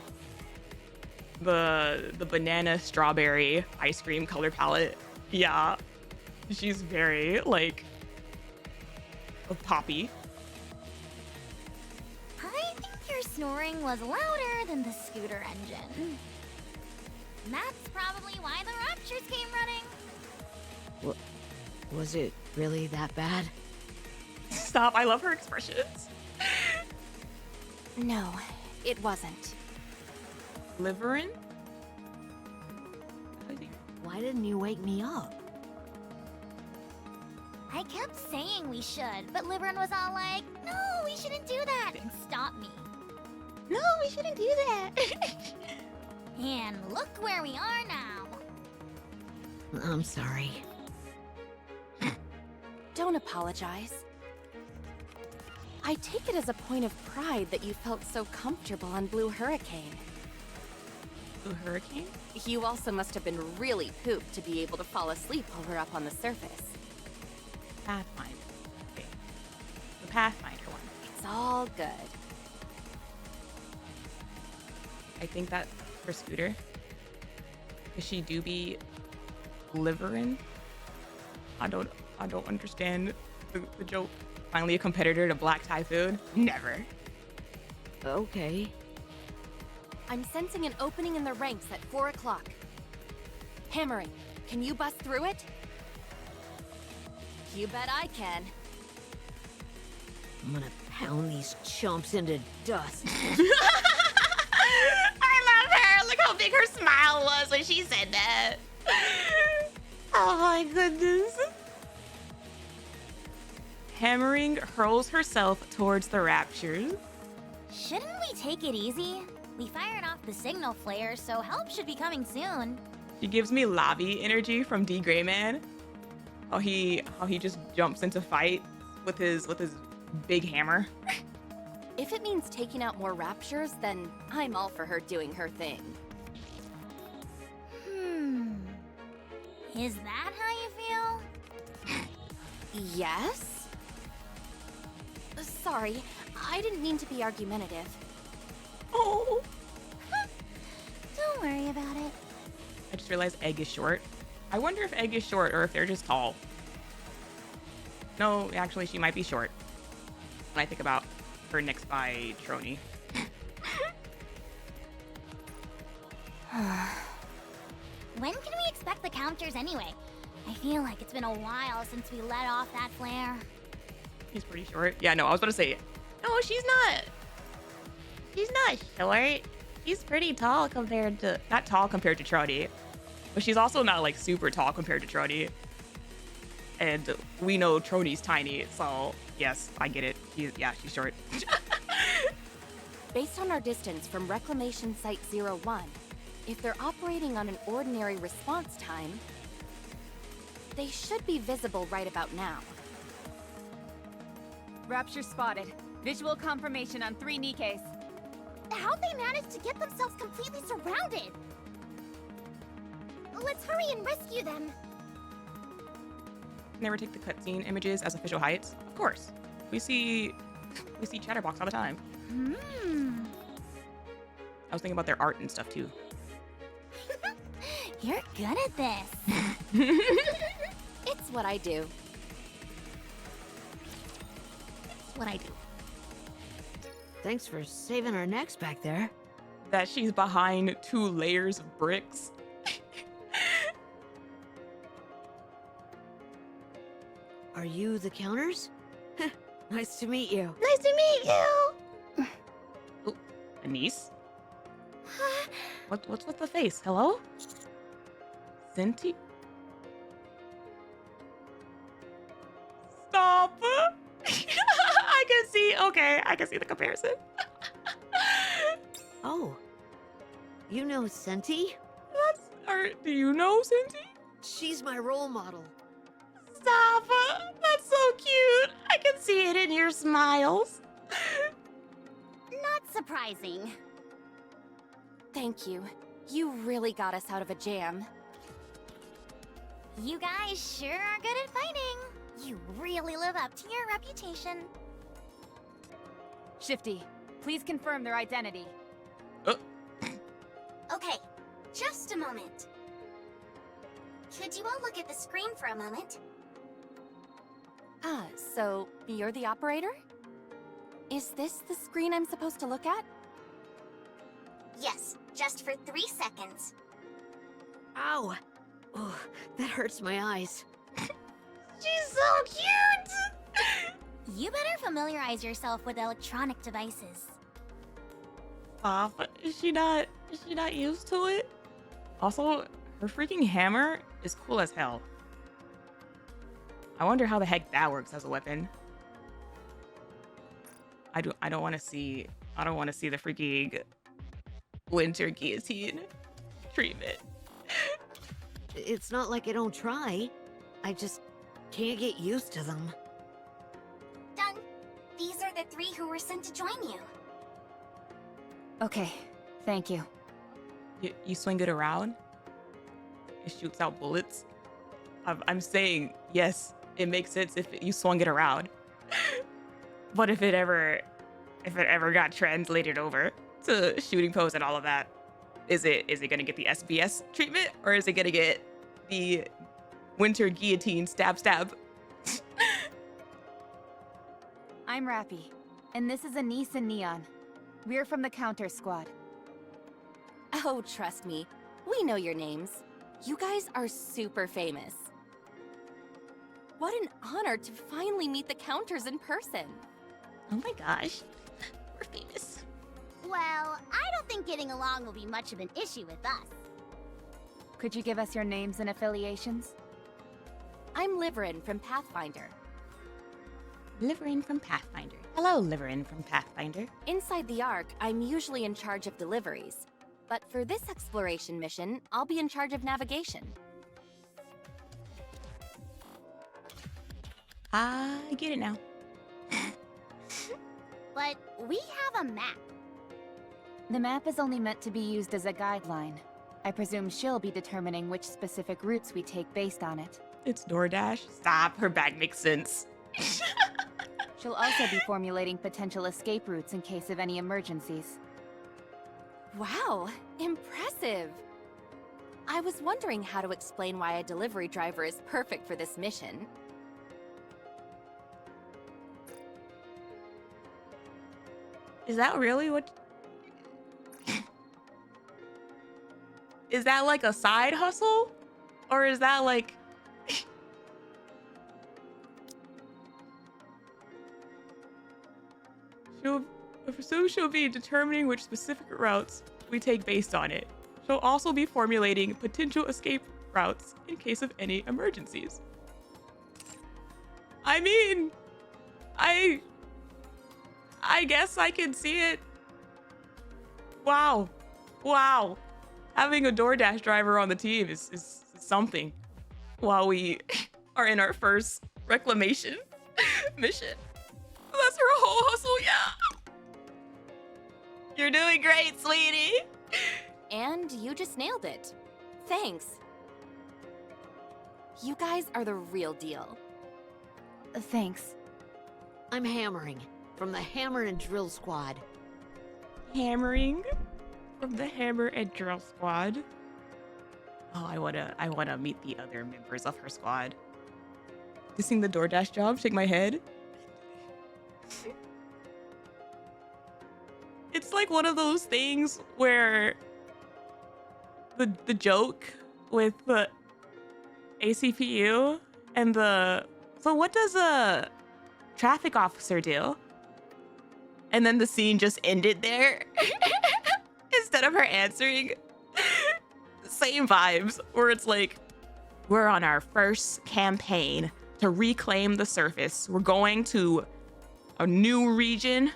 A: The banana strawberry ice cream color palette. Yeah. She's very like poppy.
B: I think your snoring was louder than the scooter engine. And that's probably why the Raptures came running.
I: Was it really that bad?
A: Stop, I love her expressions.
H: No, it wasn't.
A: Liveryn?
I: Why didn't you wake me up?
B: I kept saying we should, but Liveryn was all like, no, we shouldn't do that, and stop me.
A: No, we shouldn't do that.
B: And look where we are now.
I: I'm sorry.
H: Don't apologize. I take it as a point of pride that you felt so comfortable on Blue Hurricane.
A: Blue Hurricane?
H: You also must have been really pooped to be able to fall asleep while we're up on the surface.
A: Pathfinder. Okay. Pathfinder one.
H: It's all good.
A: I think that for Scooter, because she do be Liveryn. I don't understand the joke. Finally a competitor to Black Typhoon? Never.
I: Okay.
H: I'm sensing an opening in the ranks at 4 o'clock. Hammering, can you bust through it? You bet I can.
I: I'm gonna pound these chumps into dust.
A: I love her. Look how big her smile was when she said that. Oh my goodness. Hammering hurls herself towards the raptures.
B: Shouldn't we take it easy? We fired off the signal flare, so help should be coming soon.
A: She gives me Lavi energy from D. Greyman. How he just jumps into fight with his big hammer.
H: If it means taking out more raptures, then I'm all for her doing her thing.
B: Is that how you feel?
H: Yes? Sorry, I didn't mean to be argumentative.
A: Oh.
B: Don't worry about it.
A: I just realized Egg is short. I wonder if Egg is short or if they're just tall. No, actually, she might be short. When I think about her next by Trony.
B: When can we expect the counters anyway? I feel like it's been a while since we let off that flare.
A: He's pretty short. Yeah, no, I was about to say, no, she's not. She's not short. She's pretty tall compared to, not tall compared to Trony, but she's also not like super tall compared to Trony. And we know Trony's tiny, so yes, I get it. She's short.
H: Based on our distance from Reclamation Site 01, if they're operating on an ordinary response time, they should be visible right about now.
D: Rapture spotted. Visual confirmation on 3 Nikkes.
C: How'd they manage to get themselves completely surrounded? Let's hurry and rescue them.
A: Never take the cutscene images as official heights. Of course. We see Chatterbox all the time. I was thinking about their art and stuff too.
B: You're good at this.
H: It's what I do.
B: It's what I do.
I: Thanks for saving our necks back there.
A: That she's behind 2 layers of bricks.
I: Are you the counters? Nice to meet you.
B: Nice to meet you.
A: Ooh, a niece? What's with the face? Hello? Senti? Stop! I can see the comparison.
I: Oh. You know Senti?
A: Do you know Senti?
I: She's my role model.
A: Stop! That's so cute. I can see it in your smiles.
C: Not surprising.
H: Thank you. You really got us out of a jam.
B: You guys sure are good at fighting. You really live up to your reputation.
D: Shifty, please confirm their identity.
B: Okay, just a moment. Could you all look at the screen for a moment?
H: Ah, so you're the operator? Is this the screen I'm supposed to look at?
B: Yes, just for 3 seconds.
I: Ow. Oh, that hurts my eyes.
B: She's so cute! You better familiarize yourself with electronic devices.
A: Is she not used to it? Also, her freaking hammer is cool as hell. I wonder how the heck that works as a weapon. I don't want to see the freaking winter guillotine treatment.
I: It's not like I don't try. I just can't get used to them.
B: Done. These are the 3 who were sent to join you.
D: Okay, thank you.
A: You swing it around, it shoots out bullets. I'm saying yes, it makes sense if you swung it around. But if it ever got translated over to shooting pose and all of that, is it gonna get the SBS treatment, or is it gonna get the winter guillotine stab?
D: I'm Rappy, and this is Anise and Neon. We're from the Counter Squad.
H: Oh, trust me. We know your names. You guys are super famous. What an honor to finally meet the Counters in person.
A: Oh my gosh, we're famous.
C: Well, I don't think getting along will be much of an issue with us.
D: Could you give us your names and affiliations?
H: I'm Liveryn from Pathfinder.
A: Liveryn from Pathfinder. Hello, Liveryn from Pathfinder.
H: Inside the Ark, I'm usually in charge of deliveries. But for this exploration mission, I'll be in charge of navigation.
A: I get it now.
C: But we have a map.
D: The map is only meant to be used as a guideline. I presume she'll be determining which specific routes we take based on it.
A: It's DoorDash. Stop, her bag makes sense.
D: She'll also be formulating potential escape routes in case of any emergencies.
H: Wow, impressive! I was wondering how to explain why a delivery driver is perfect for this mission.
A: Is that really what... Is that like a side hustle? Or is that like... she'll be determining which specific routes we take based on it. She'll also be formulating potential escape routes in case of any emergencies. I mean, I guess I can see it. Wow. Having a DoorDash driver on the team is something while we are in our first reclamation mission. That's her whole hustle, yeah. You're doing great, sweetie.
H: And you just nailed it. Thanks. You guys are the real deal.
D: Thanks.
I: I'm Hammering, from the Hammer and Drill Squad.
A: Hammering from the Hammer and Drill Squad. Oh, I wanna meet the other members of her squad. You seen the DoorDash job? Shake my head. It's like one of those things where the joke with the ACPU and so what does a traffic officer do? And then the scene just ended there instead of her answering. Same vibes, where it's like, we're on our first campaign to reclaim the surface. We're going to a new region,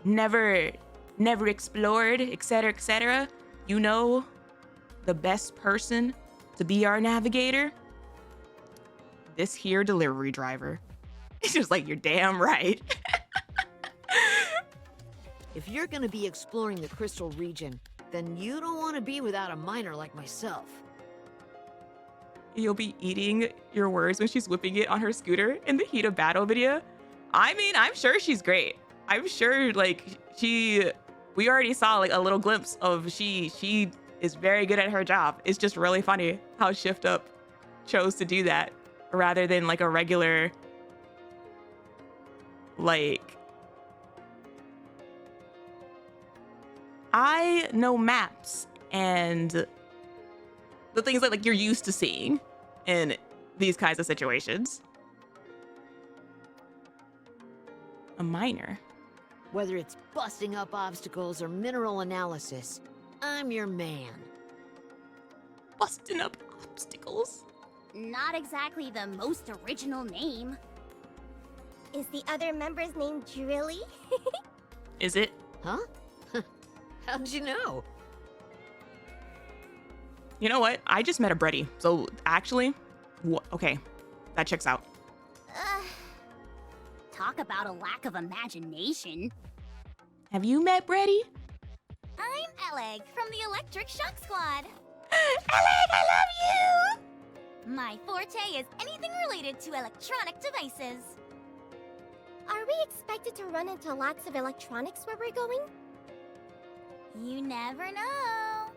A: never explored, etc., etc. You know, the best person to be our navigator? This here delivery driver. It's just like, you're damn right.
I: If you're gonna be exploring the Crystal region, then you don't want to be without a miner like myself.
A: You'll be eating your words when she's whipping it on her scooter in the heat of battle video. I mean, I'm sure she's great. I'm sure, like, we already saw, like, a little glimpse of she is very good at her job. It's just really funny how Shift Up chose to do that rather than, like, a regular, like... I know maps and the things that, like, you're used to seeing in these kinds of situations. A miner.
I: Whether it's busting up obstacles or mineral analysis, I'm your man.
A: Busting up obstacles?
C: Not exactly the most original name.
B: Is the other member's name Drilly?
A: Is it?
I: Huh? How'd you know?
A: You know what? I just met a Breddy. So actually, okay, that checks out.
C: Talk about a lack of imagination.
A: Have you met Breddy?
B: I'm Eleg from the Electric Shock Squad.
A: Eleg, I love
B: My forte is anything related to electronic devices.
J: Are we expected to run into lots of electronics where we're going?
C: You never know.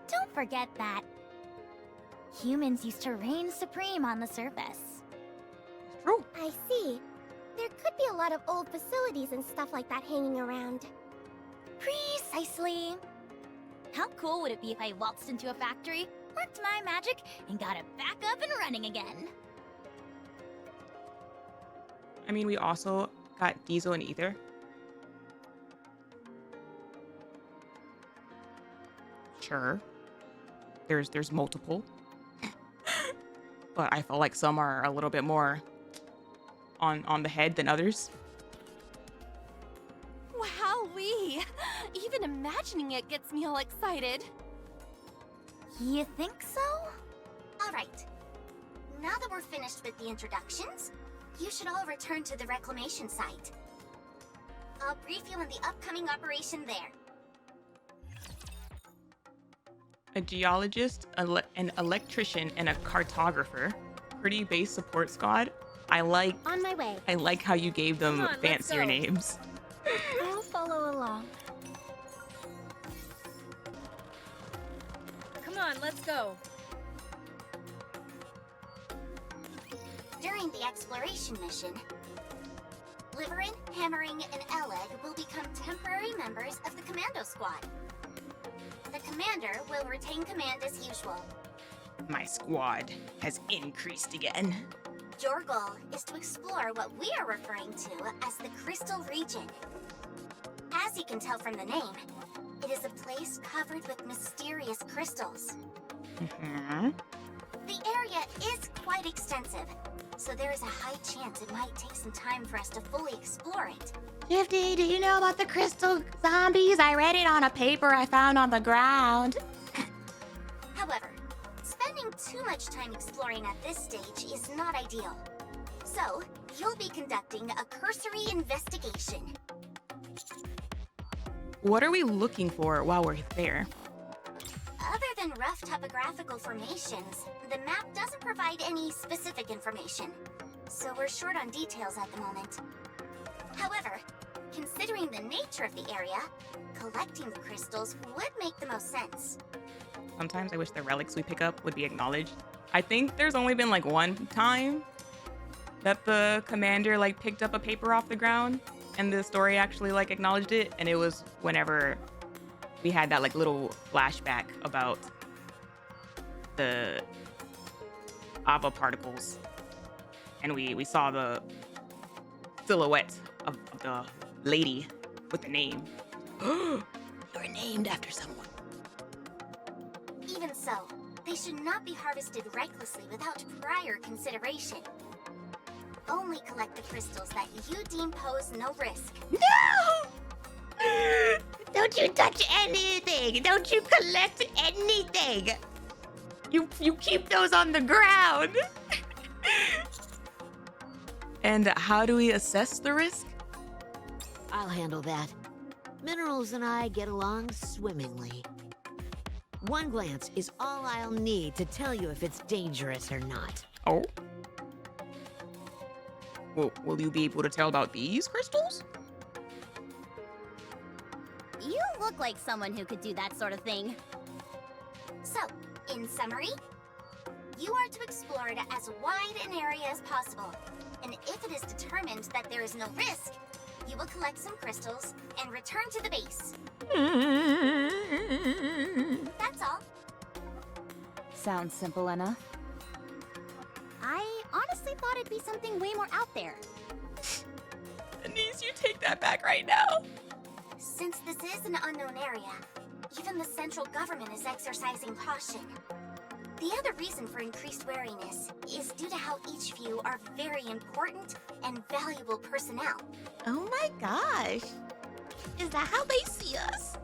C: Don't forget that humans used to reign supreme on the surface.
A: True.
J: I see. There could be a lot of old facilities and stuff like that hanging around.
C: Precisely. How cool would it be if I waltzed into a factory, worked my magic, and got it back up and running again?
A: I mean, we also got Diesel and Ether. Sure. There's multiple. But I feel like some are a little bit more on the head than others.
H: Wowee! Even imagining it gets me all excited.
C: You think so?
B: Alright. Now that we're finished with the introductions, you should all return to the reclamation site. I'll brief you on the upcoming operation there.
A: A geologist, an electrician, and a cartographer. Pretty base support squad.
J: On my way.
A: I like how you gave them
J: Come on, let's
A: fancier
J: go.
A: names.
J: I'll follow along.
K: Come on, let's go.
B: During the exploration mission, Liveryn, Hammering, and Eleg will become temporary members of the Commando Squad. The Commander will retain command as usual.
A: My squad has increased again.
B: Your goal is to explore what we are referring to as the Crystal Region. As you can tell from the name, it is a place covered with mysterious crystals.
A: Mm-hmm.
B: The area is quite extensive, so there is a high chance it might take some time for us to fully explore it.
A: Shifty, do you know about the crystal zombies? I read it on a paper I found on the ground.
B: However, spending too much time exploring at this stage is not ideal. So, you'll be conducting a cursory investigation.
A: What are we looking for while we're there?
B: Other than rough topographical formations, the map doesn't provide any specific information, so we're short on details at the moment. However, considering the nature of the area, collecting the crystals would make the most sense.
A: Sometimes I wish the relics we pick up would be acknowledged. I think there's only been like one time that the commander like picked up a paper off the ground and the story actually like acknowledged it, and it was whenever we had that like little flashback about the lava particles and we saw the silhouette of the lady with the name. You're named after someone.
B: Even so, they should not be harvested recklessly without prior consideration. Only collect the crystals that you deem pose no risk.
A: No! Don't you touch anything! Don't you collect anything! You keep those on the ground! And how do we assess the risk?
I: I'll handle that. Minerals and I get along swimmingly. One glance is all I'll need to tell you if it's dangerous or not.
A: Oh? Well, will you be able to tell about these crystals?
C: You look like someone who could do that sort of thing.
B: So, in summary, you are to explore it as wide an area as possible. And if it is determined that there is no risk, you will collect some crystals and return to the base. That's all.
D: Sounds simple enough.
C: I honestly thought it'd be something way more out there.
A: Denise, you take that back right now.
B: Since this is an unknown area, even the central government is exercising caution. The other reason for increased wariness is due to how each of you are very important and valuable personnel.
A: Oh my gosh. Is that how they see us?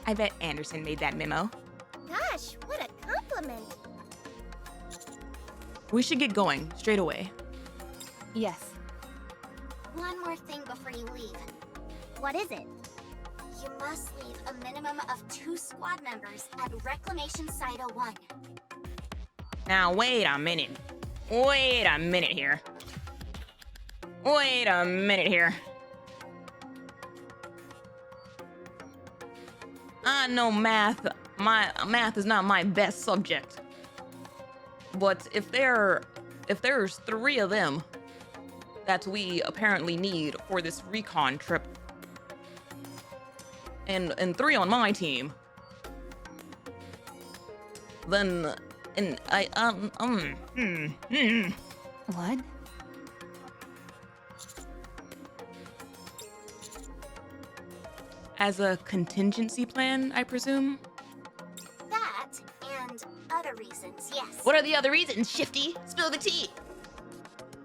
A: I bet Anderson made that memo.
J: Gosh, what a compliment.
A: We should get going straight away.
D: Yes.
B: One more thing before you leave.
C: What is it?
B: You must leave a minimum of 2 squad members at Reclamation Site 01.
A: Now, wait a minute. Wait a minute here. Wait a minute here. I know math. Math is not my best subject. But if there's 3 of them that we apparently need for this recon trip, and 3 on my team, then
D: What?
A: as a contingency plan, I presume.
B: That and other reasons, yes.
A: What are the other reasons, Shifty? Spill the tea.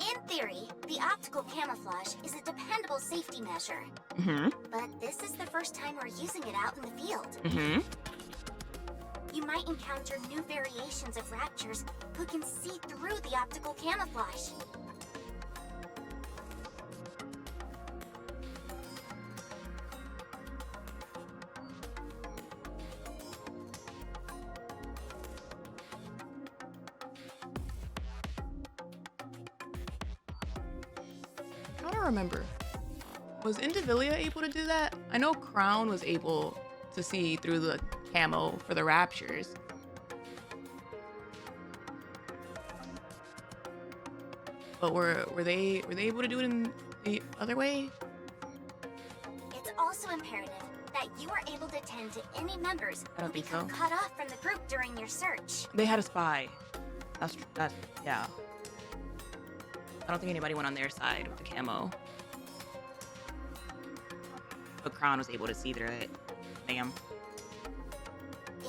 B: In theory, the optical camouflage is a dependable safety measure.
A: Mm-hmm.
B: But this is the first time we're using it out in the field.
A: Mm-hmm.
B: You might encounter new variations of raptures who can see through the optical camouflage.
A: I don't remember. Was Vidia able to do that? I know Crown was able to see through the camo for the raptures. But were they able to do it in the other way?
B: It's also imperative that you are able to tend to any members
A: I don't
B: who
A: think
B: become
A: so.
B: cut off from the group during your search.
A: They had a spy. That's yeah. I don't think anybody went on their side with the camo. But Crown was able to see through it. Damn.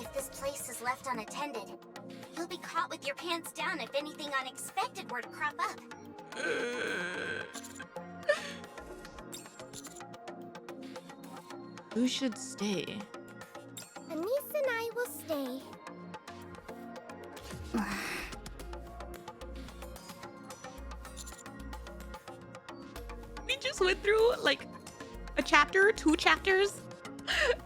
B: If this place is left unattended, you'll be caught with your pants down if anything unexpected were to crop up.
A: Who should stay?
J: Anise and I will stay.
A: We just went through like a chapter, 2 chapters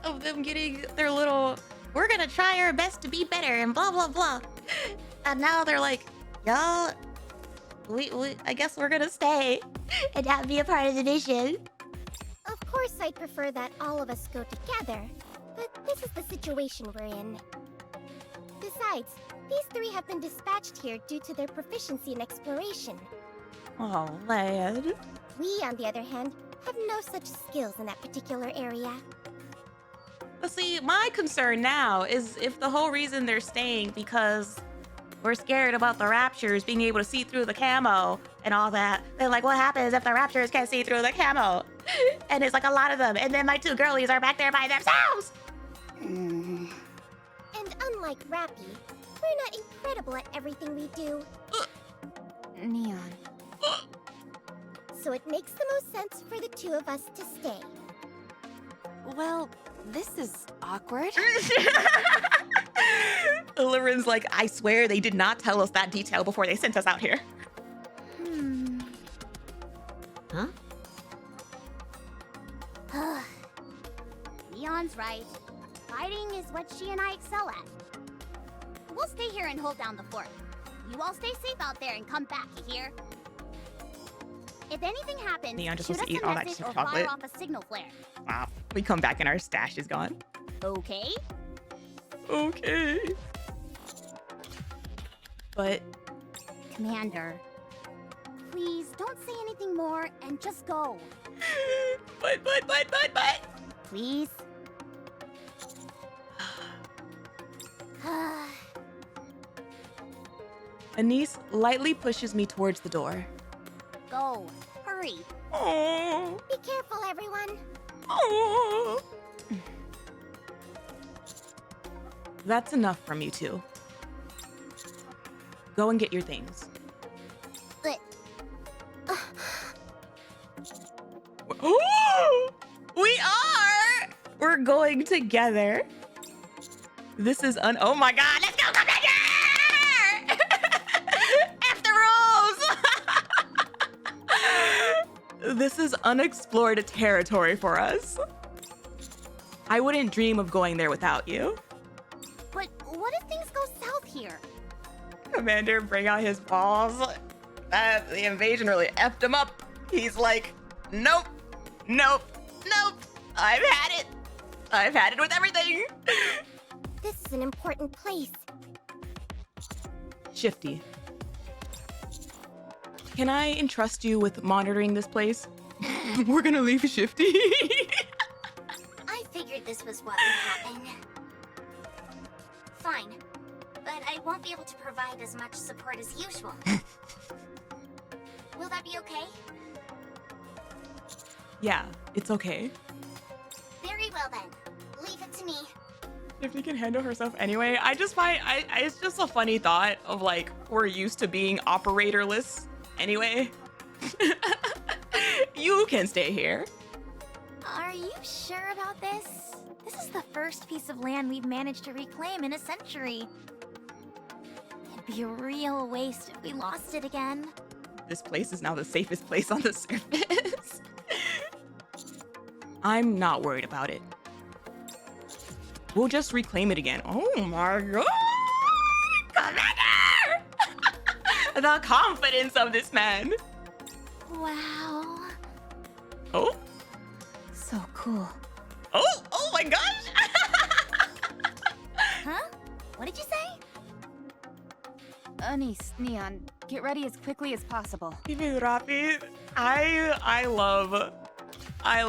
A: of them getting their little, we're gonna try our best to be better and blah blah blah. And now they're like, y'all, we I guess we're gonna stay and not be a part of the mission.
J: Of course, I'd prefer that all of us go together, but this is the situation we're in. Besides, these 3 have been dispatched here due to their proficiency in exploration.
A: Oh man.
J: We, on the other hand, have no such skills in that particular area.
A: But see, my concern now is if the whole reason they're staying because we're scared about the raptures being able to see through the camo and all that, then like what happens if the raptures can't see through the camo? And it's like a lot of them, and then my 2 girlies are back there by themselves!
J: And unlike Rappy, we're not incredible at everything we do.
D: Neon.
J: So it makes the most sense for the 2 of us to stay.
H: Well, this is awkward.
A: Liveryn's like, I swear they did not tell us that detail before they sent us out here.
I: Huh?
C: Leon's right. Fighting is what she and I excel at. We'll stay here and hold down the fort. You all stay safe out there and come back, you hear? If anything happens,
A: Neon just
C: shoot
A: wants
C: us
A: to eat
C: a
A: all that
C: message or
A: chocolate.
C: fire off a signal flare.
A: Wow. We come back and our stash is gone.
C: Okay?
A: Okay. But
C: Commander, please don't say anything more and just go.
A: but.
C: Please?
A: Anise lightly pushes me towards the door.
C: Go. Hurry.
A: Oh.
J: Be careful, everyone.
A: Oh. That's enough from you 2. Go and get your things.
C: But
A: We are! We're going together. This is oh my god, let's go, Commander! F the rules! This is unexplored territory for us. I wouldn't dream of going there without you.
C: what if things go south here?
A: Commander, bring out his balls. The invasion really effed him up. He's like, nope, nope, nope. I've had it. I've had it with everything.
J: This is an important place.
A: Shifty. Can I entrust you with monitoring this place? We're gonna leave Shifty.
B: I figured this was what would happen. Fine. But I won't be able to provide as much support as usual. Will that be okay?
A: Yeah, it's okay.
B: Very well then. Leave it to me.
A: Shifty can handle herself anyway. I just find it's just a funny thought of like we're used to being operatorless anyway. You can stay here.
C: Are you sure about this? This is the first piece of land we've managed to reclaim in a century. It'd be a real waste if we lost it again.
A: This place is now the safest place on the surface. I'm not worried about it. We'll just reclaim it again. Oh my god! Commander! The confidence of this man.
C: Wow.
A: Oh?
C: So cool.
A: Oh my gosh!
C: Huh? What did you say?
D: Anise, Neon, get ready as quickly as possible.
A: Even Rafi, I love I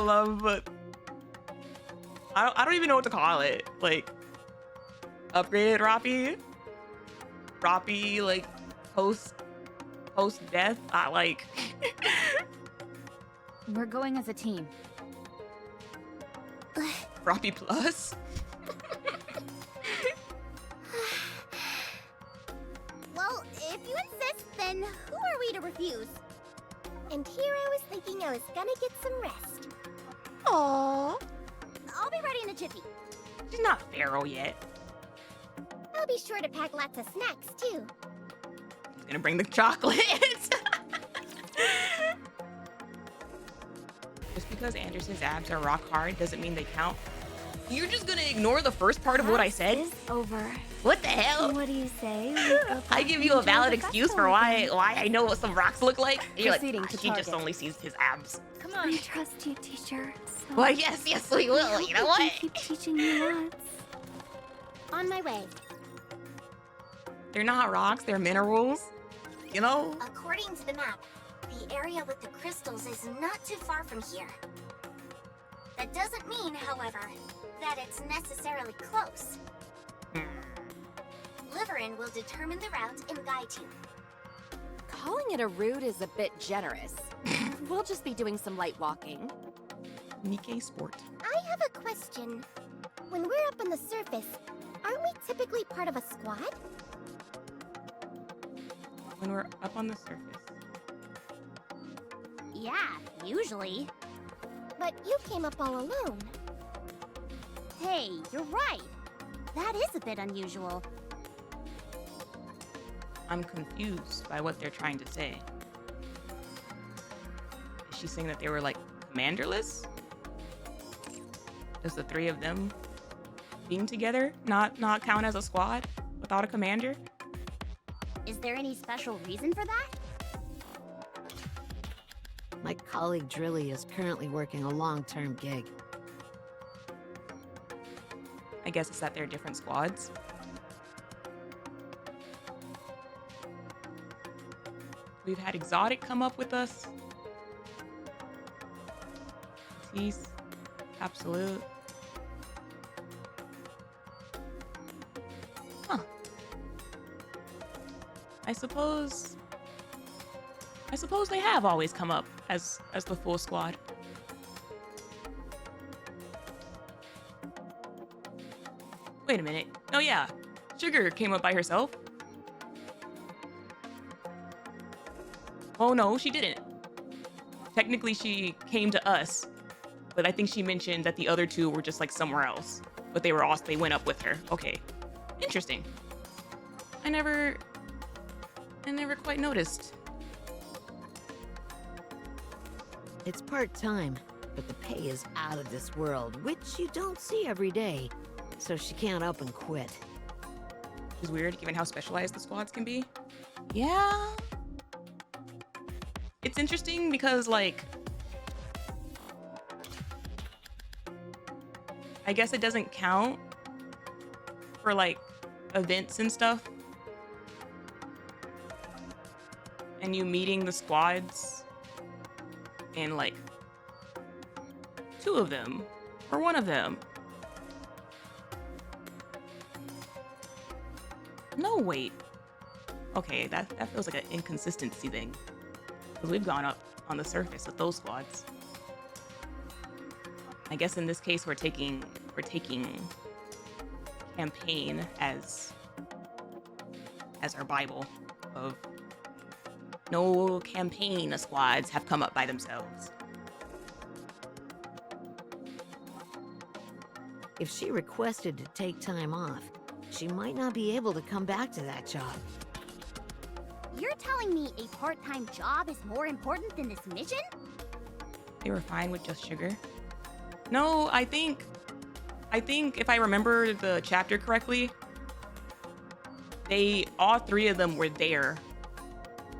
A: don't even know what to call it. Like upgraded Rafi, like post death. I like.
D: We're going as a team.
A: Rafi plus.
C: Well, if you insist, then who are we to refuse?
J: And here I was thinking I was gonna get some rest.
C: Aww. I'll be ready in a jiffy.
A: She's not Pharaoh yet.
J: I'll be sure to pack lots of snacks, too.
A: She's gonna bring the chocolates. Just because Anderson's abs are rock hard doesn't mean they count. You're just gonna ignore the first part of what I said?
C: It's over.
A: What the hell?
C: What do you say?
A: I give you a valid excuse for why I know what some rocks look like. You're like,
D: Proceeding to
A: she just
D: target.
A: only sees his abs.
C: Come on. We trust you, teacher. So
A: Well, yes, we will. You know
C: I
A: what?
C: keep teaching you lots.
J: On my way.
A: They're not rocks, they're minerals. You know?
B: According to the map, the area with the crystals is not too far from here. That doesn't mean, however, that it's necessarily close. Liveryn will determine the route and guide you.
H: Calling it a route is a bit generous. We'll just be doing some light walking.
A: Nikkei sport.
J: I have a question. When we're up on the surface, aren't we typically part of a squad?
A: When we're up on the surface.
C: Yeah, usually.
J: But you came up all alone.
C: Hey, you're right. That is a bit unusual.
A: I'm confused by what they're trying to say. Is she saying that they were like commanderless? Does the three of them being together not count as a squad without a commander?
C: Is there any special reason for that?
I: My colleague Drilly is currently working a long-term gig.
A: I guess it's that they're different squads. We've had Exotic come up with us. Matisse, Absolute. Huh. I suppose they have always come up as the full squad. Wait a minute. Oh yeah, Sugar came up by herself. Oh no, she didn't. Technically, she came to us, but I think she mentioned that the other two were just like somewhere else. But they went up with her. Okay, interesting. I never quite noticed.
I: It's part-time, but the pay is out of this world, which you don't see every day. So she can't up and quit.
A: It's weird given how specialized the squads can be. Yeah. it's interesting because, like, I guess it doesn't count for, like, events and stuff. And you meeting the squads and, like, 2 of them or 1 of them. No, wait. Okay, that feels like an inconsistency thing. Because we've gone up on the surface with those squads. I guess in this case we're taking campaign as our Bible of no campaign squads have come up by themselves.
I: If she requested to take time off, she might not be able to come back to that job.
C: You're telling me a part-time job is more important than this mission?
A: They were fine with just sugar. No, I think if I remember the chapter correctly, all 3 of them were there,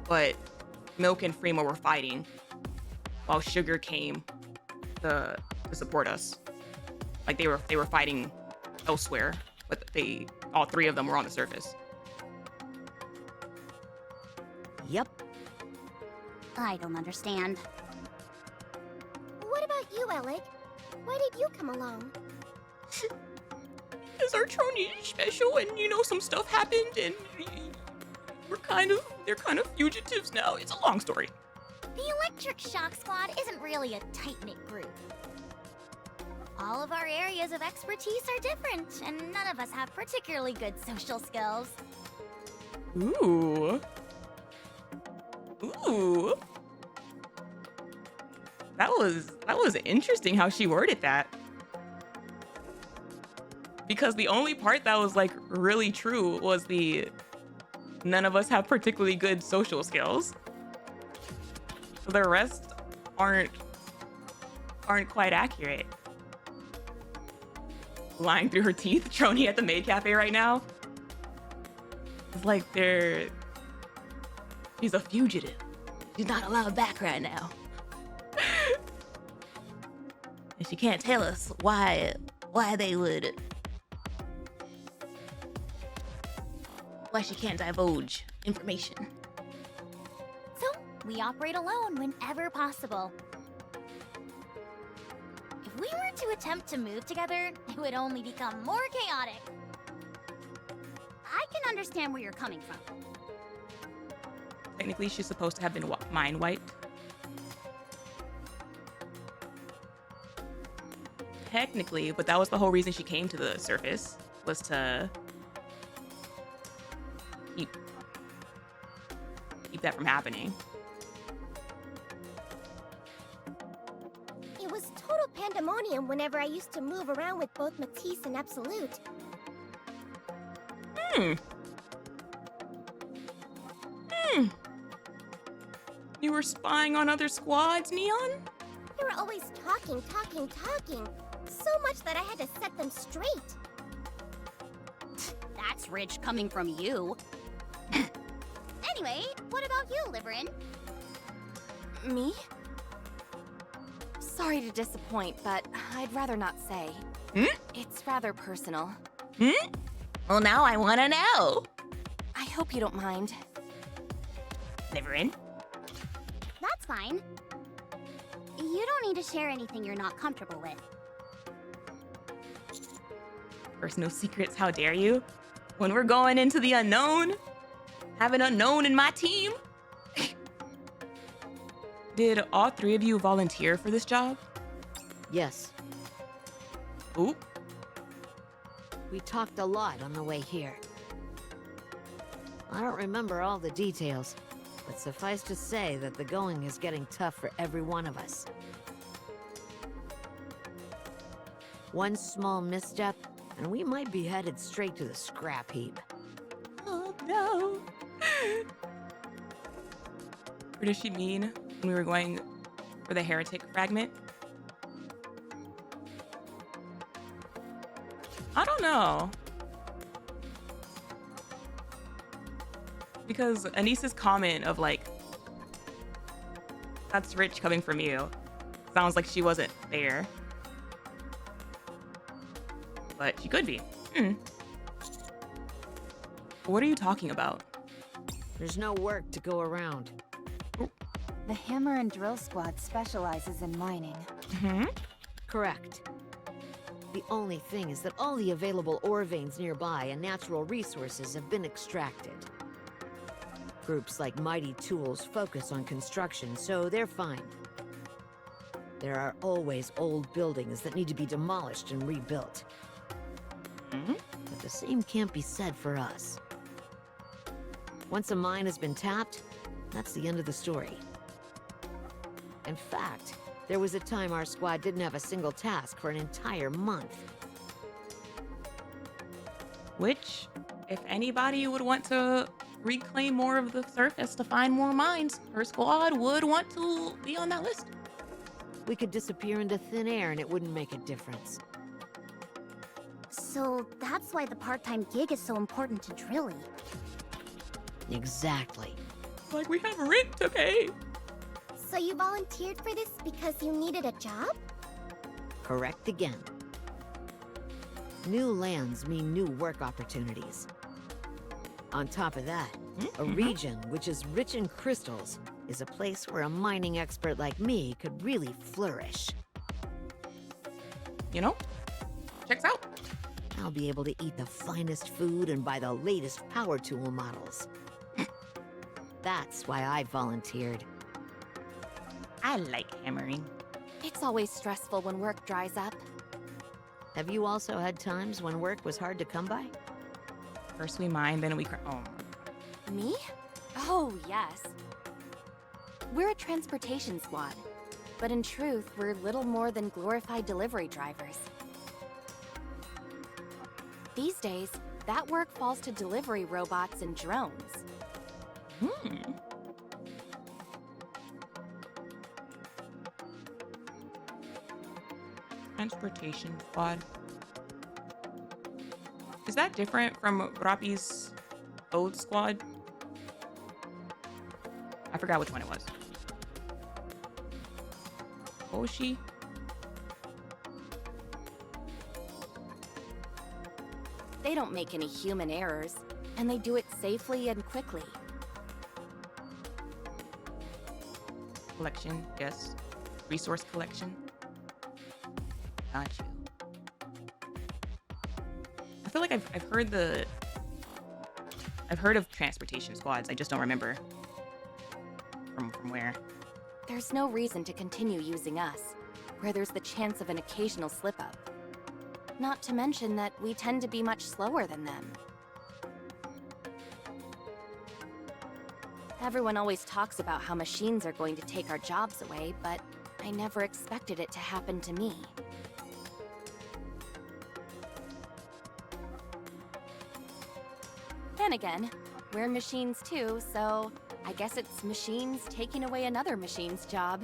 A: but Milk and Freema were fighting while Sugar came to support us. Like they were fighting elsewhere, but all 3 of them were on the surface.
I: Yep.
C: I don't understand.
J: What about you, Relic? Why did you come along?
A: Because our Trony is special, and some stuff happened, and they're kind of fugitives now. It's a long story.
C: The Electric Shock Squad isn't really a tight-knit group. All of our areas of expertise are different, and none of us have particularly good social skills.
A: Ooh. That was interesting how she worded that. Because the only part that was like really true was none of us have particularly good social skills. The rest aren't quite accurate. Lying through her teeth, Trony at the maid cafe right now. It's like she's a fugitive. She's not allowed back right now. And she can't tell us why she can't divulge information.
C: So, we operate alone whenever possible. If we were to attempt to move together, it would only become more chaotic. I can understand where you're coming from.
A: Technically, she's supposed to have been mind wiped. Technically, but that was the whole reason she came to the surface, was to keep that from happening.
J: It was total pandemonium whenever I used to move around with both Matisse and Absolute.
A: You were spying on other squads, Neon?
J: They were always talking. So much that I had to set them straight.
C: That's rich coming from you. Anyway, what about you, Liveryn?
H: Me? Sorry to disappoint, but I'd rather not say. It's rather personal.
A: Well, now I want to know.
H: I hope you don't mind.
A: Liveryn?
C: That's fine. You don't need to share anything you're not comfortable with.
A: Personal secrets, how dare you? When we're going into the unknown, have an unknown in my team. Did all 3 of you volunteer for this job?
I: Yes.
A: Ooh.
I: We talked a lot on the way here. I don't remember all the details, but suffice to say that the going is getting tough for every one of us. One small misstep, and we might be headed straight to the scrap heap.
A: Oh no. What does she mean when we were going for the heretic fragment? I don't know. Because Anissa's comment of like, That's rich coming from you. Sounds like she wasn't there. But she could be. What are you talking about?
I: There's no work to go around.
D: The Hammer and Drill Squad specializes in mining.
I: Correct. The only thing is that all the available ore veins nearby and natural resources have been extracted. Groups like Mighty Tools focus on construction, so they're fine. There are always old buildings that need to be demolished and rebuilt. But the same can't be said for us. Once a mine has been tapped, that's the end of the story. In fact, there was a time our squad didn't have a single task for an entire month.
A: Which, if anybody would want to reclaim more of the surface to find more mines, her squad would want to be on that list.
I: We could disappear into thin air and it wouldn't make a difference.
C: So that's why the part-time gig is so important to Drilly.
I: Exactly.
A: Like, we have rent to pay.
J: So you volunteered for this because you needed a job?
I: Correct again. New lands mean new work opportunities. On top of that, a region which is rich in crystals is a place where a mining expert like me could really flourish.
A: You know? Checks out.
I: I'll be able to eat the finest food and buy the latest power tool models. That's why I volunteered.
A: I like hammering.
H: It's always stressful when work dries up.
I: Have you also had times when work was hard to come by?
A: First we mine, then we
H: Me? Oh, yes. We're a transportation squad, but in truth, we're little more than glorified delivery drivers. These days, that work falls to delivery robots and drones.
A: Transportation squad. Is that different from Rappi's old squad? I forgot which one it was. Oshi?
H: They don't make any human errors, and they do it safely and quickly.
A: Collection, yes. Resource collection. Got you. I feel like I've heard of transportation squads. I just don't remember from where.
H: There's no reason to continue using us, where there's the chance of an occasional slip-up. Not to mention that we tend to be much slower than them. Everyone always talks about how machines are going to take our jobs away, but I never expected it to happen to me. Then again, we're machines too, so I guess it's machines taking away another machine's job.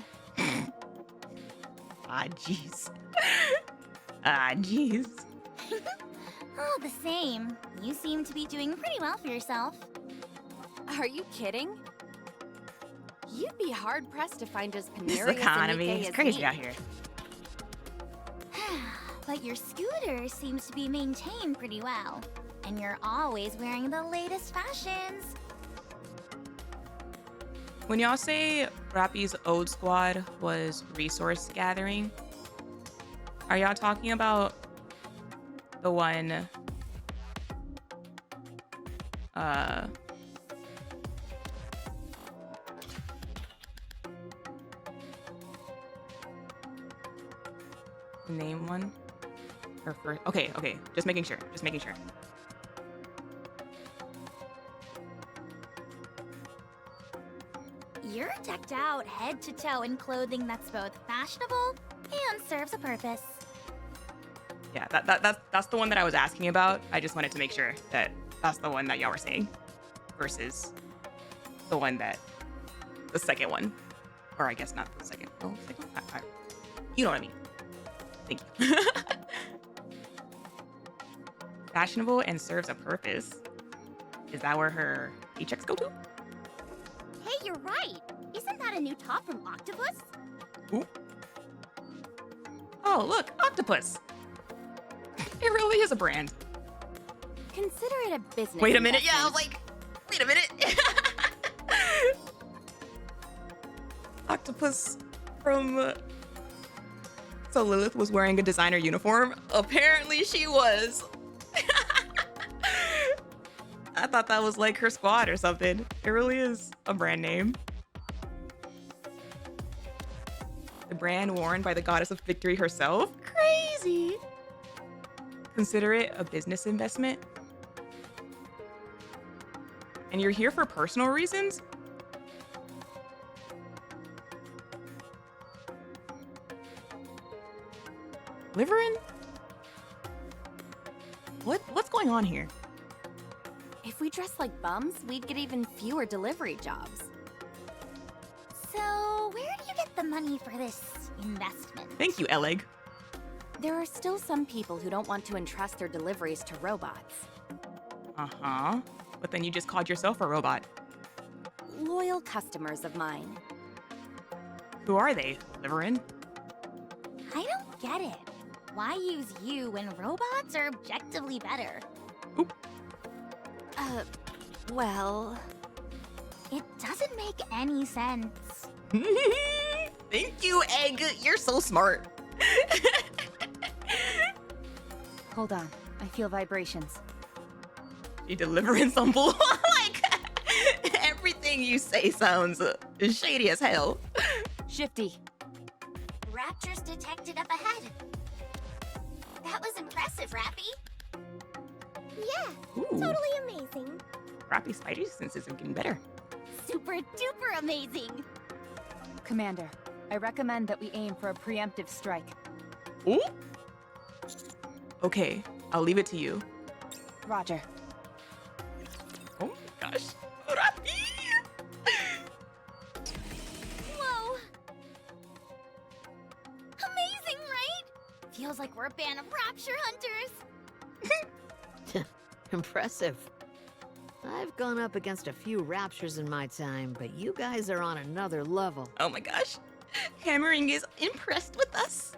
A: Ah, jeez. Ah, jeez.
C: Oh, the same. You seem to be doing pretty well for yourself.
H: Are you kidding? You'd be hard-pressed to find as
A: This
H: canary
A: economy
H: as
A: is
H: me.
A: crazy out here.
C: But your scooter seems to be maintained pretty well. And you're always wearing the latest fashions.
A: When y'all say Rappi's old squad was resource gathering, are y'all talking about the one name one? Or first? Okay, just making sure.
C: You're decked out head to toe in clothing that's both fashionable and serves a purpose.
A: Yeah, that's the one that I was asking about. I just wanted to make sure that that's the one that y'all were saying versus the one that the second one, or I guess not the second. Oh, second one? You know what I mean. Thank you. Fashionable and serves a purpose. Is that where her paychecks go to?
C: Hey, you're right. Isn't that a new top from Octopus?
A: Ooh. Oh, look, Octopus. It really is a brand.
H: Consider it a business.
A: Wait a minute. Yeah, I was
H: investment.
A: like, wait a minute. Octopus from... So Lilith was wearing a designer uniform? Apparently she was. I thought that was like her squad or something. It really is a brand name. The brand worn by the goddess of victory herself? Crazy. Consider it a business investment? And you're here for personal reasons? Liveryn? What's going on here?
H: If we dress like bums, we'd get even fewer delivery jobs.
C: So, where do you get the money for this investment?
A: Thank you, Eleg.
H: There are still some people who don't want to entrust their deliveries to robots.
A: Uh-huh. But then you just called yourself a robot.
H: Loyal customers of mine.
A: Who are they, Liveryn?
C: I don't get it. Why use you when robots are objectively better?
A: Oop.
H: Well...
C: It doesn't make any sense.
A: Thank you, Egg. You're so smart.
D: Hold on. I feel vibrations.
A: You delivering some bull? Like, everything you say sounds shady as hell.
D: Shifty.
B: Raptors detected up ahead. That was impressive, Rappy.
J: Yeah,
A: Ooh.
J: totally amazing.
A: Rappy Spidey senses are getting better.
C: Super duper amazing.
D: Commander, I recommend that we aim for a preemptive strike.
A: Ooh. Okay, I'll leave it to you.
D: Roger.
A: Oh my gosh. Rappy!
C: Whoa. Amazing, right? Feels like we're a band of rapture hunters.
I: Impressive. I've gone up against a few raptures in my time, but you guys are on another level.
A: Oh my gosh. Hammering is impressed with us.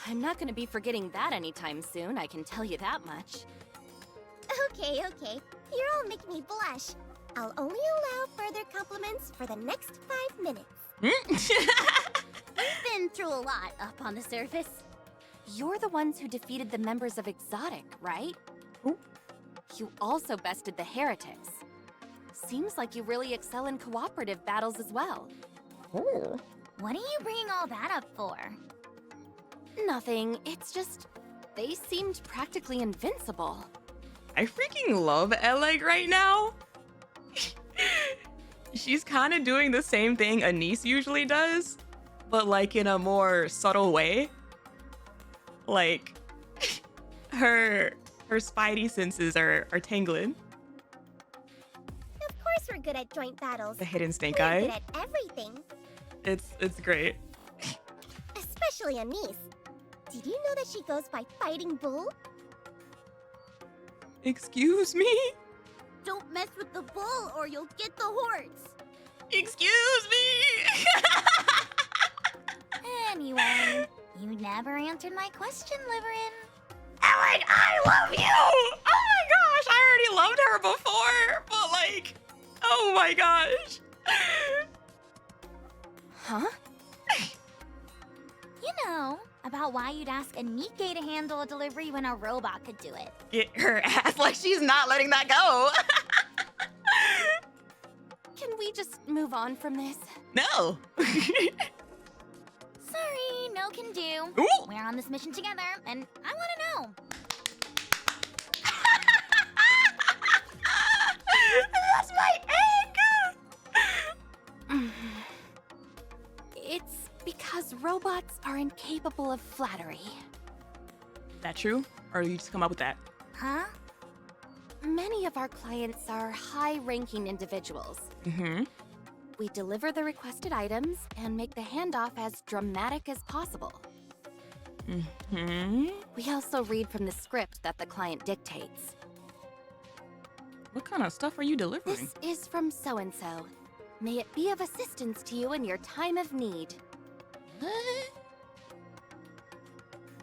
H: I'm not gonna be forgetting that anytime soon, I can tell you that much.
J: Okay. You're all making me blush. I'll only allow further compliments for the next 5 minutes.
C: We've been through a lot up on the surface.
H: You're the ones who defeated the members of Exotic, right?
A: Ooh.
H: You also bested the Heretics. Seems like you really excel in cooperative battles as well.
A: Oh.
C: What are you bringing all that up for?
H: Nothing, it's just... they seemed practically invincible.
A: I freaking love Eleg right now. She's kind of doing the same thing Anise usually does, but like in a more subtle way. Like, her spidey senses are tingling.
J: Of course we're good at joint battles.
A: The hidden snake
J: We're
A: eye.
J: good at everything.
A: It's great.
J: Especially Anise. Did you know that she goes by Fighting Bull?
A: Excuse me?
C: Don't mess with the bull or you'll get the hordes.
A: Excuse me?
C: Anyway, you never answered my question, Liveryn.
A: Eleg, I love you! Oh my gosh, I already loved her before, but like, oh my gosh.
H: Huh?
C: You know, about why you'd ask a Nikkei to handle a delivery when a robot could do it.
A: Get her ass, like she's not letting that go.
H: Can we just move on from this?
A: No.
C: Sorry, no can do.
A: Ooh.
C: We're on this mission together, and I want to know.
A: That's my egg.
H: It's because robots are incapable of flattery.
A: That true? Or you just come up with that?
C: Huh?
H: Many of our clients are high-ranking individuals.
A: Mm-hmm.
H: We deliver the requested items and make the handoff as dramatic as possible.
A: Mm-hmm.
H: We also read from the script that the client dictates.
A: What kind of stuff are you delivering?
H: This is from so-and-so. May it be of assistance to you in your time of need.
A: What?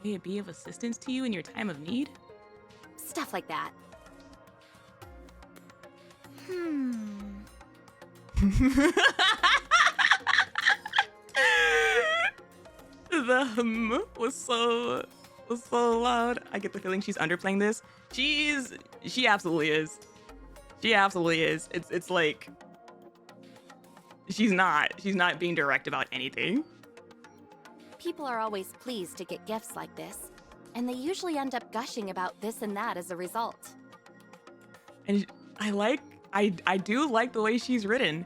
A: May it be of assistance to you in your time of need?
H: Stuff like that.
A: The was so loud. I get the feeling she's underplaying this. She absolutely is. She absolutely is. It's like she's not being direct about anything.
H: People are always pleased to get gifts like this, and they usually end up gushing about this and that as a result.
A: And I do like the way she's written.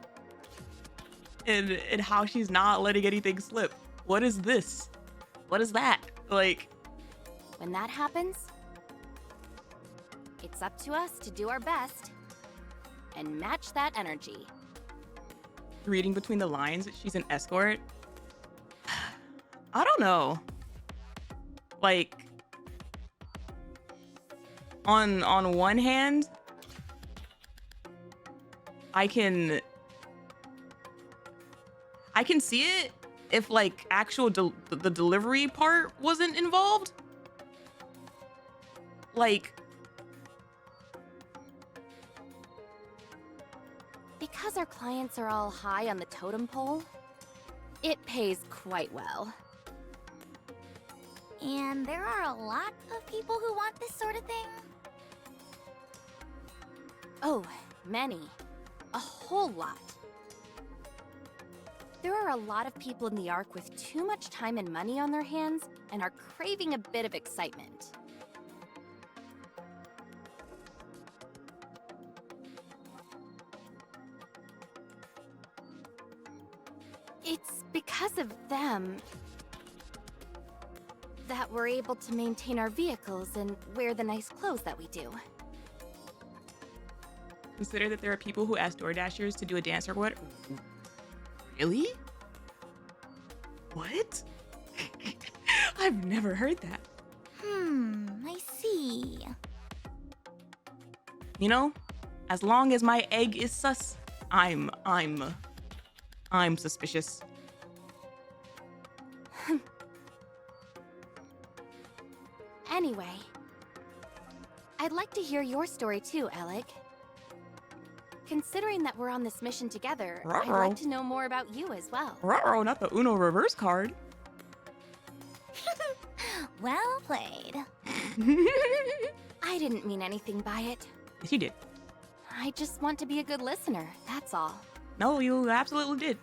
A: And how she's not letting anything slip. What is this? What is that? Like,
H: when that happens, it's up to us to do our best and match that energy.
A: Reading between the lines, she's an escort. I don't know. Like, on one hand, I can see it if like actual the delivery part wasn't involved. Like,
H: because our clients are all high on the totem pole, it pays quite well.
C: And there are a lot of people who want this sort of thing?
H: Oh, many. A whole lot. There are a lot of people in the Ark with too much time and money on their hands and are craving a bit of excitement. It's because of them that we're able to maintain our vehicles and wear the nice clothes that we do.
A: Consider that there are people who ask DoorDashers to do a dance or what? Really? What? I've never heard that.
C: I see.
A: You know, as long as my egg is sus, I'm suspicious.
H: Anyway, I'd like to hear your story too, Alec. Considering that we're on this mission together, I'd like to know more about you as well.
A: Ruh-roh, not the Uno reverse card.
C: Well played.
H: I didn't mean anything by it.
A: Yes, you did.
H: I just want to be a good listener, that's all.
A: No, you absolutely did.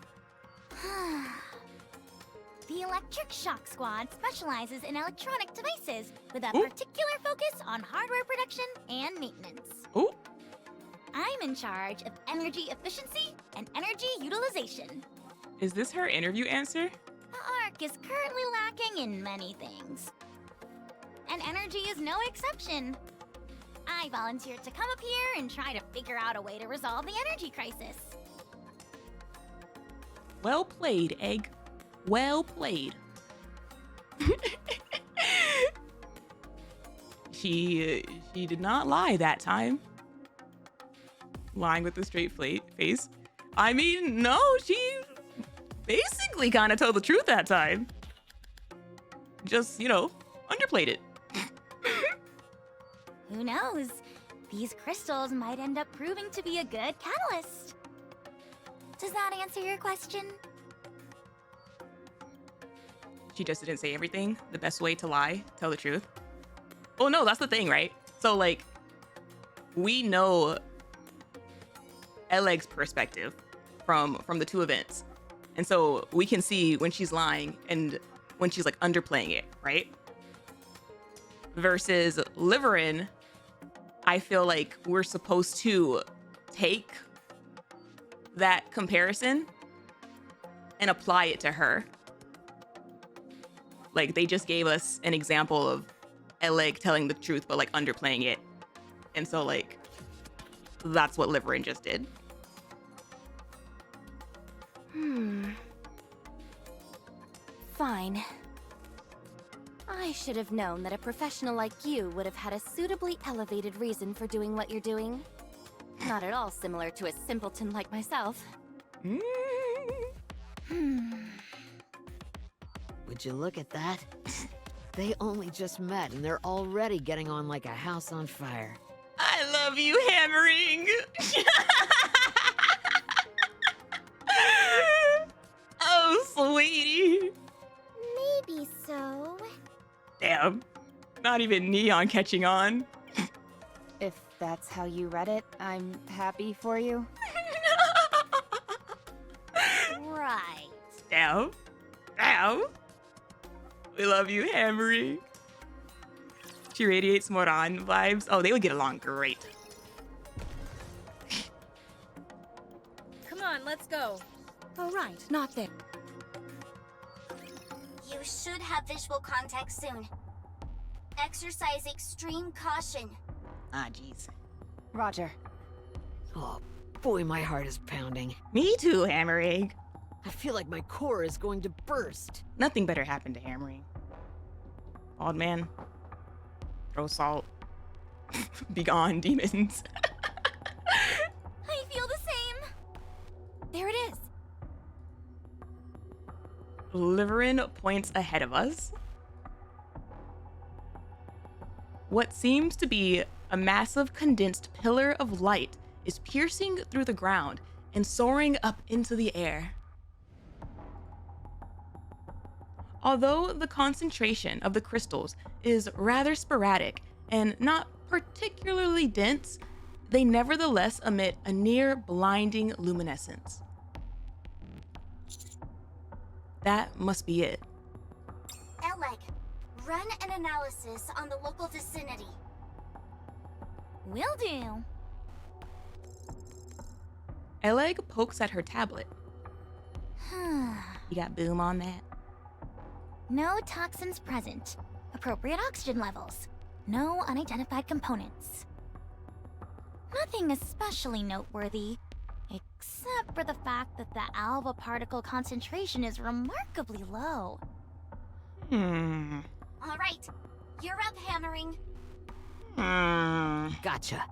C: The Electric Shock Squad specializes in electronic devices with a
A: Ooh.
C: particular focus on hardware production and maintenance.
A: Ooh.
C: I'm in charge of energy efficiency and energy utilization.
A: Is this her interview answer?
C: The Ark is currently lacking in many things. And energy is no exception. I volunteered to come up here and try to figure out a way to resolve the energy crisis.
A: Well played, Egg. Well played. She did not lie that time. Lying with a straight face. I mean, no, she basically kind of told the truth that time. Just, underplayed it.
C: Who knows? These crystals might end up proving to be a good catalyst. Does that answer your question?
A: She just didn't say everything. The best way to lie, tell the truth. Oh no, that's the thing, right? So like, we know Eleg's perspective from the two events. And so we can see when she's lying and when she's like underplaying it, right? Versus Liveryn, I feel like we're supposed to take that comparison and apply it to her. Like, they just gave us an example of Eleg telling the truth, but like underplaying it. And so like, that's what Liveryn just did.
H: Fine. I should have known that a professional like you would have had a suitably elevated reason for doing what you're doing. Not at all similar to a simpleton like myself.
I: Would you look at that? They only just met and they're already getting on like a house on fire.
A: I love you, Hammering. Oh, sweetie.
J: Maybe so.
A: Damn. Not even Neon catching on.
D: If that's how you read it, I'm happy for you.
C: Right.
A: Damn. Damn. We love you, Hammering. She radiates Moran vibes. Oh, they would get along great.
K: Come on, let's go. Oh, right, not there.
B: You should have visual contact soon. Exercise extreme caution.
A: Ah, jeez.
D: Roger.
I: Oh, boy, my heart is pounding.
A: Me too, Hammering.
I: I feel like my core is going to burst.
A: Nothing better happened to Hammering. Bald man. Throw salt. Be gone, demons.
C: I feel the same. There it is.
A: Liveryn points ahead of us. What seems to be a massive condensed pillar of light is piercing through the ground and soaring up into the air. Although the concentration of the crystals is rather sporadic and not particularly dense, they nevertheless emit a near blinding luminescence. That must be it.
B: Eleg, run an analysis on the local vicinity.
C: Will do.
A: Eleg pokes at her tablet. You got boom on that?
C: No toxins present. Appropriate oxygen levels. No unidentified components. Nothing especially noteworthy, except for the fact that the alpha particle concentration is remarkably low.
B: All right, you're up, Hammering.
I: Gotcha.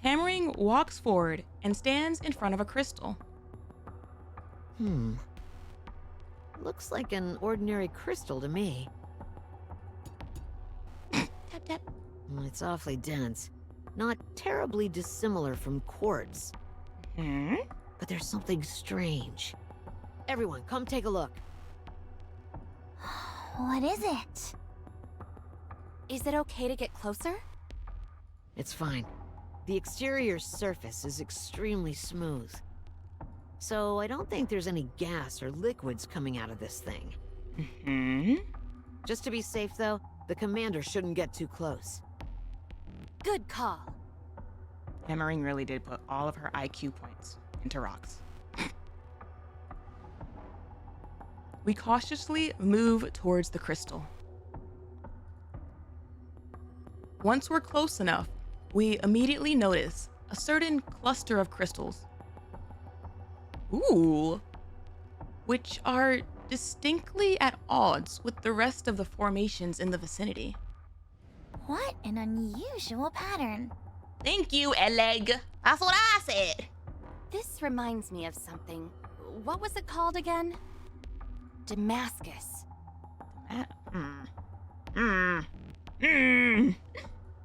A: Hammering walks forward and stands in front of a crystal.
I: Looks like an ordinary crystal to me.
A: Tap, tap.
I: It's awfully dense. Not terribly dissimilar from quartz. But there's something strange. Everyone, come take a look.
C: What is it?
H: Is it okay to get closer?
I: It's fine. The exterior surface is extremely smooth. So I don't think there's any gas or liquids coming out of this thing. Just to be safe, though, the commander shouldn't get too close.
H: Good call.
A: Hammering really did put all of her IQ points into rocks. We cautiously move towards the crystal. Once we're close enough, we immediately notice a certain cluster of crystals. Ooh. Which are distinctly at odds with the rest of the formations in the vicinity.
C: What an unusual pattern.
A: Thank you, Eleg. That's what I said.
H: This reminds me of something. What was it called again? Damascus.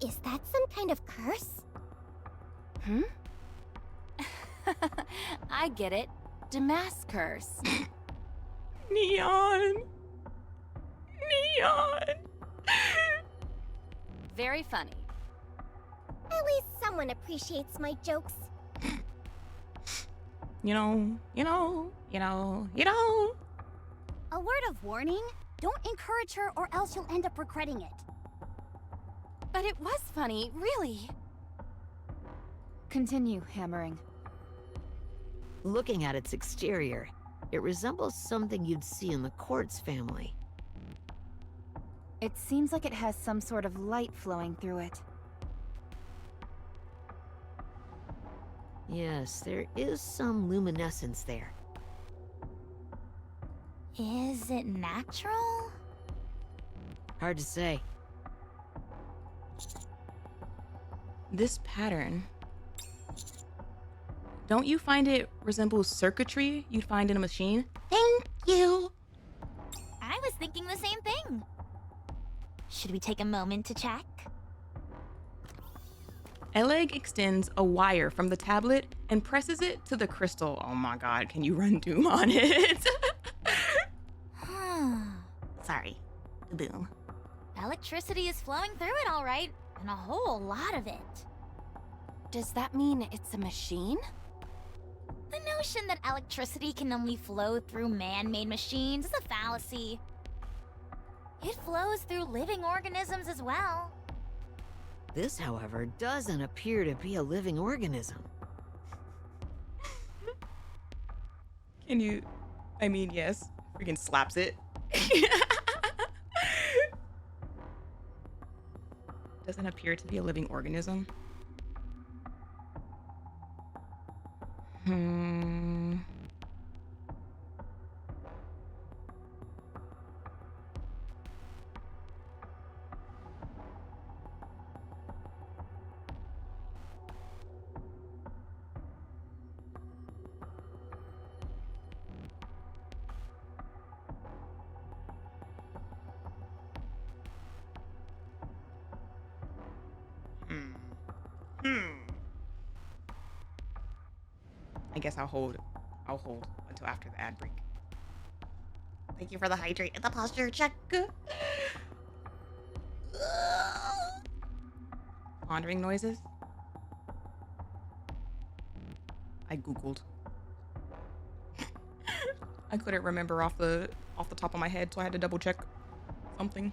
J: Is that some kind of curse?
H: I get it. Damascus.
A: Neon. Neon.
H: Very funny.
J: At least someone appreciates my jokes.
A: You know.
C: A word of warning, don't encourage her or else you'll end up regretting it.
H: But it was funny, really.
D: Continue, Hammering.
I: Looking at its exterior, it resembles something you'd see in the quartz family.
D: It seems like it has some sort of light flowing through it.
I: Yes, there is some luminescence there.
C: Is it natural?
I: Hard to say.
A: This pattern Don't you find it resembles circuitry you'd find in a machine? Thank you.
L: I was thinking the same thing. Should we take a moment to check?
A: Eleg extends a wire from the tablet and presses it to the crystal. Oh my god, can you run Doom on it? Sorry. Boom.
L: Electricity is flowing through it all right, and a whole lot of it.
H: Does that mean it's a machine?
L: The notion that electricity can only flow through man-made machines is a fallacy. It flows through living organisms as well.
I: This, however, doesn't appear to be a living organism.
A: Can you... I mean, yes. Freaking slaps it. Doesn't appear to be a living organism. I guess I'll hold until after the ad break. Thank you for the hydrate and the posture check. Pondering noises. I googled. I couldn't remember off the top of my head, so I had to double check something.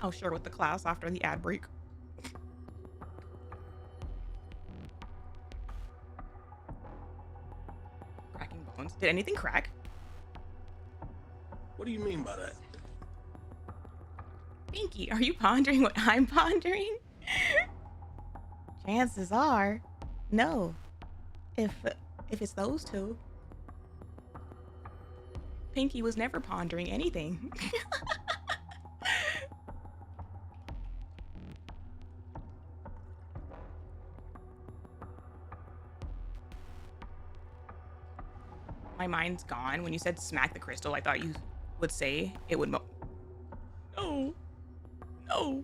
A: I'll share with the class after the ad break. Cracking bones. Did anything crack?
F: What do you mean by that?
A: Pinky, are you pondering what I'm pondering? Chances are, no. If it's those two. Pinky was never pondering anything. My mind's gone. When you said smack the crystal, I thought you would say it would No. No.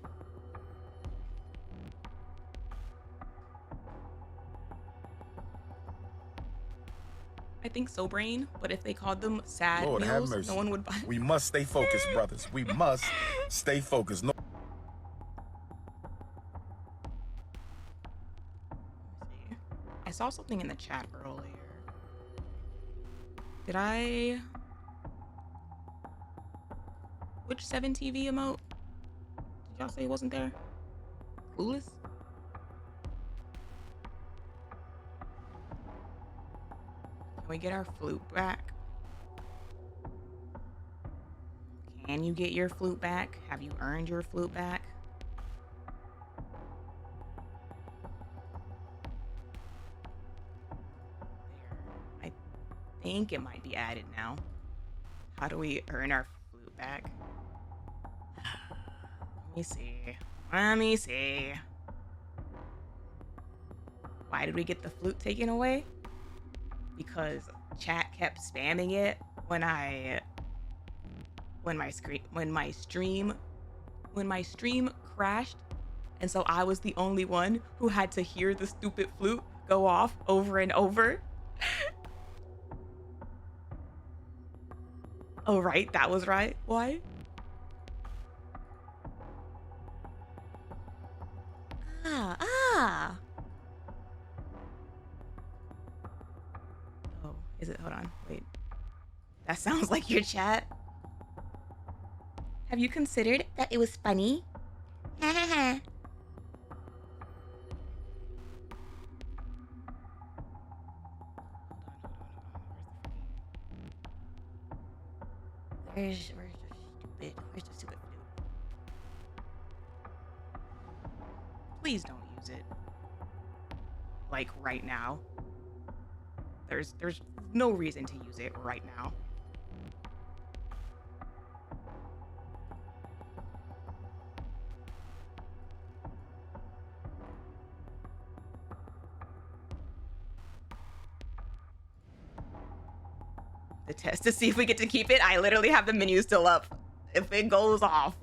A: I think so, brain, but if they called them sad
F: Lord, have
A: meals,
F: mercy.
A: no one would buy.
F: We must stay focused, brothers. We must stay focused. No.
A: I saw something in the chat earlier. Did I... Which 7TV emote? Did y'all say it wasn't there? Clueless? Can we get our flute back? Can you get your flute back? Have you earned your flute back? There. I think it might be added now. How do we earn our flute back? Let me see. Let me see. Why did we get the flute taken away? Because chat kept spamming it when my stream crashed, and so I was the only one who had to hear the stupid flute go off over and over. Oh right, that was right. Why? Ah. Oh, is it? Hold on, wait. That sounds like your chat. Have you considered that it was funny? Ha ha ha. Where's the stupid flute? Please don't use it. Like right now. There's no reason to use it right now. The test to see if we get to keep it. I literally have the menu still up. If it goes off.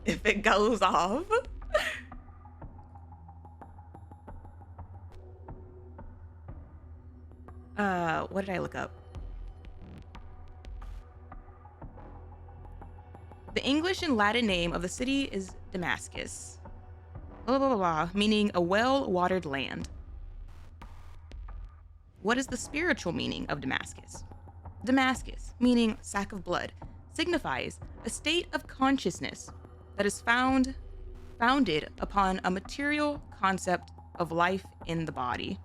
A: If it goes off. What did I look up? The English and Latin name of the city is Damascus. Blah, blah, blah, blah, meaning a well-watered land. What is the spiritual meaning of Damascus? Damascus, meaning sack of blood, signifies a state of consciousness that is founded upon a material concept of life in the body.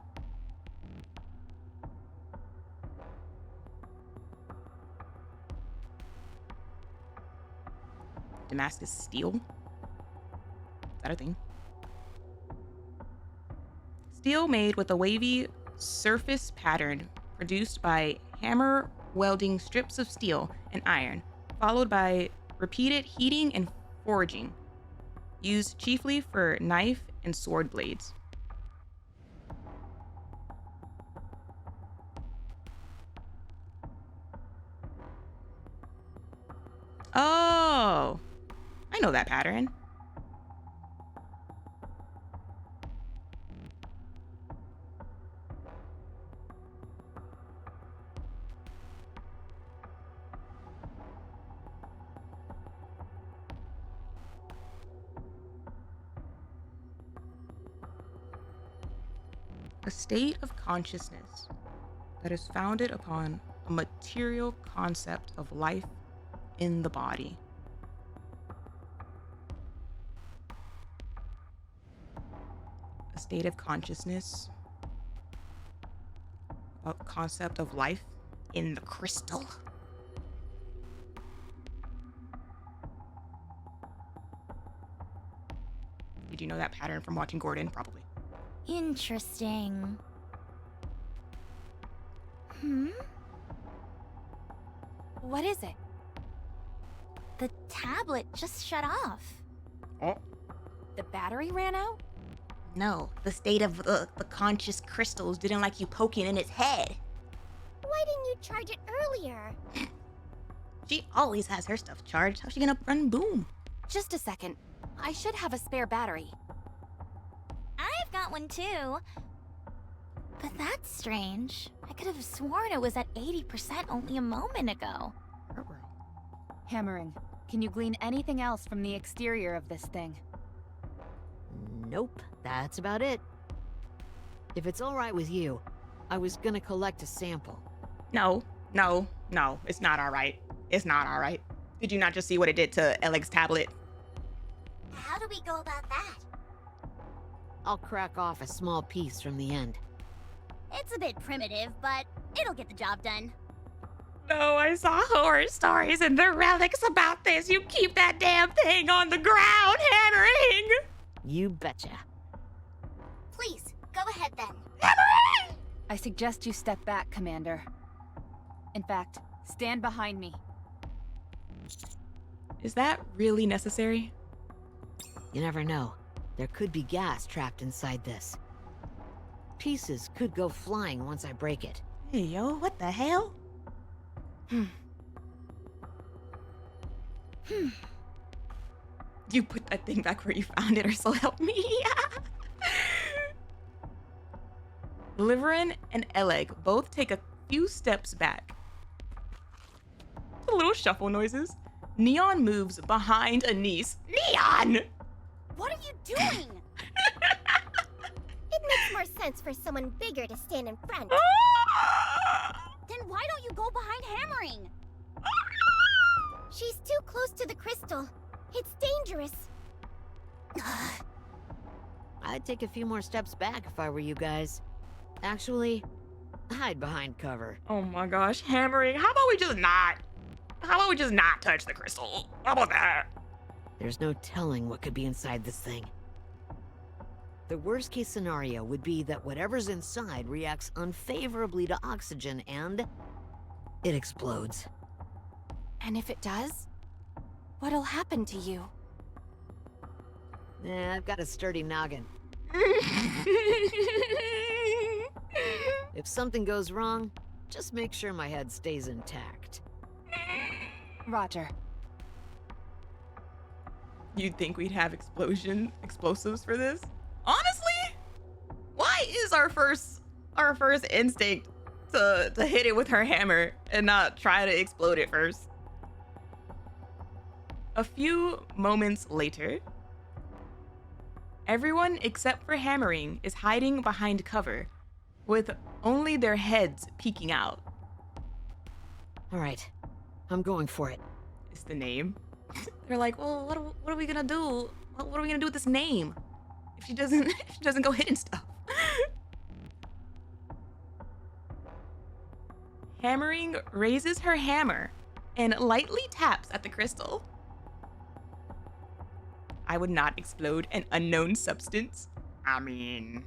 A: Damascus steel? Is that a thing? Steel made with a wavy surface pattern produced by hammer welding strips of steel and iron, followed by repeated heating and forging, used chiefly for knife and sword blades. Oh, I know that pattern. A state of consciousness that is founded upon a material concept of life in the body. A state of consciousness, a concept of life in the crystal. Did you know that pattern from watching Gordon? Probably.
L: Interesting.
H: What is it?
L: The tablet just shut off.
A: Oh.
H: The battery ran out?
A: No, the state of the conscious crystals didn't like you poking in its head.
J: Why didn't you charge it earlier?
A: She always has her stuff charged. How's she gonna run boom?
H: Just a second. I should have a spare battery.
L: I've got one too. But that's strange. I could have sworn it was at 80% only a moment ago.
D: Hammering, can you glean anything else from the exterior of this thing?
I: Nope, that's about it. If it's all right with you, I was gonna collect a sample.
A: No, it's not all right. It's not all right. Did you not just see what it did to Eleg's tablet?
B: How do we go about that?
I: I'll crack off a small piece from the end.
C: It's a bit primitive, but it'll get the job done.
A: No, I saw horror stories in the relics about this. You keep that damn thing on the ground, Hammering!
I: You betcha.
B: Please, go ahead then.
A: Hammering!
D: I suggest you step back, Commander. In fact, stand behind me.
A: Is that really necessary?
I: You never know. There could be gas trapped inside this. Pieces could go flying once I break it.
A: Hey, yo, what the hell? You put that thing back where you found it, or so help me. Liveryn and Eleg both take a few steps back. The little shuffle noises. Neon moves behind Anise. Neon!
C: What are you doing?
J: It makes more sense for someone bigger to stand in front.
C: Then why don't you go behind Hammering?
J: She's too close to the crystal. It's dangerous.
I: I'd take a few more steps back if I were you guys. Actually, hide behind cover.
A: Oh my gosh, Hammering. How about we just not touch the crystal? How about that?
I: There's no telling what could be inside this thing. The worst case scenario would be that whatever's inside reacts unfavorably to oxygen and it explodes.
H: And if it does, what'll happen to you?
I: I've got a sturdy noggin. If something goes wrong, Just make sure my head stays intact.
D: Roger.
A: You'd think we'd have explosives for this? Honestly, why is our first instinct to hit it with her hammer and not try to explode it first? A few moments later, everyone except for Hammering is hiding behind cover, with only their heads peeking out.
I: All right, I'm going for it.
A: It's the name. They're like, well, what are we gonna do? What are we gonna do with this name if she doesn't go hitting stuff? Hammering raises her hammer and lightly taps at the crystal. I would not explode an unknown substance. I mean.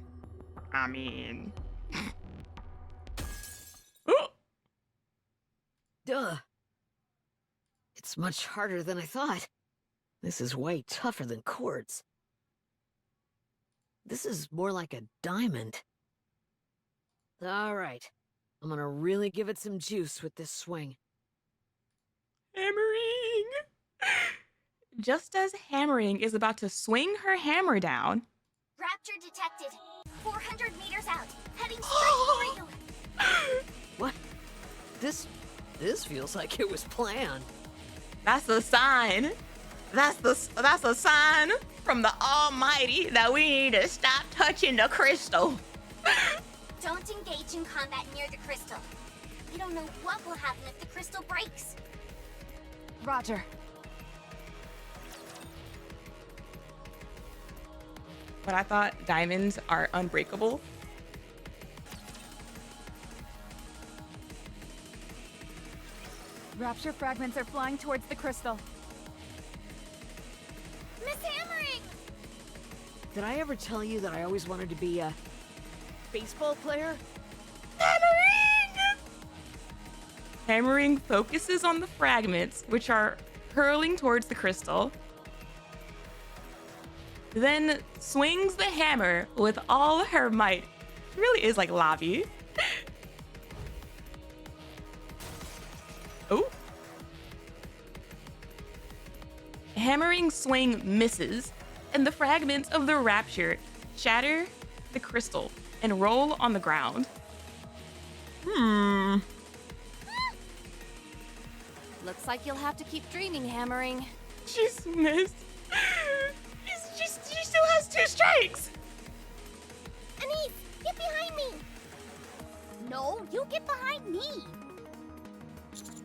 A: Oh!
I: Duh. It's much harder than I thought. This is way tougher than quartz. This is more like a diamond. All right. I'm gonna really give it some juice with this swing.
A: Hammering! Just as Hammering is about to swing her hammer down...
B: Rapture detected. 400 meters out. Heading straight for you.
I: What? This feels like it was planned.
A: That's a sign. That's a sign from the Almighty that we need to stop touching the crystal.
B: Don't engage in combat near the crystal. You don't know what will happen if the crystal breaks.
D: Roger.
A: But I thought diamonds are unbreakable.
D: Rapture fragments are flying towards the crystal.
C: Miss Hammering!
I: Did I ever tell you that I always wanted to be a baseball player?
A: Hammering focuses on the fragments, which are hurling towards the crystal. Then swings the hammer with all her might. It really is like Lavi. Oh. Hammering swing misses, and the fragments of the Rapture shatter the crystal and roll on the ground.
H: Looks like you'll have to keep dreaming, Hammering.
A: She's missed. She still has 2 strikes.
C: Anise, get behind me! No, you get behind me!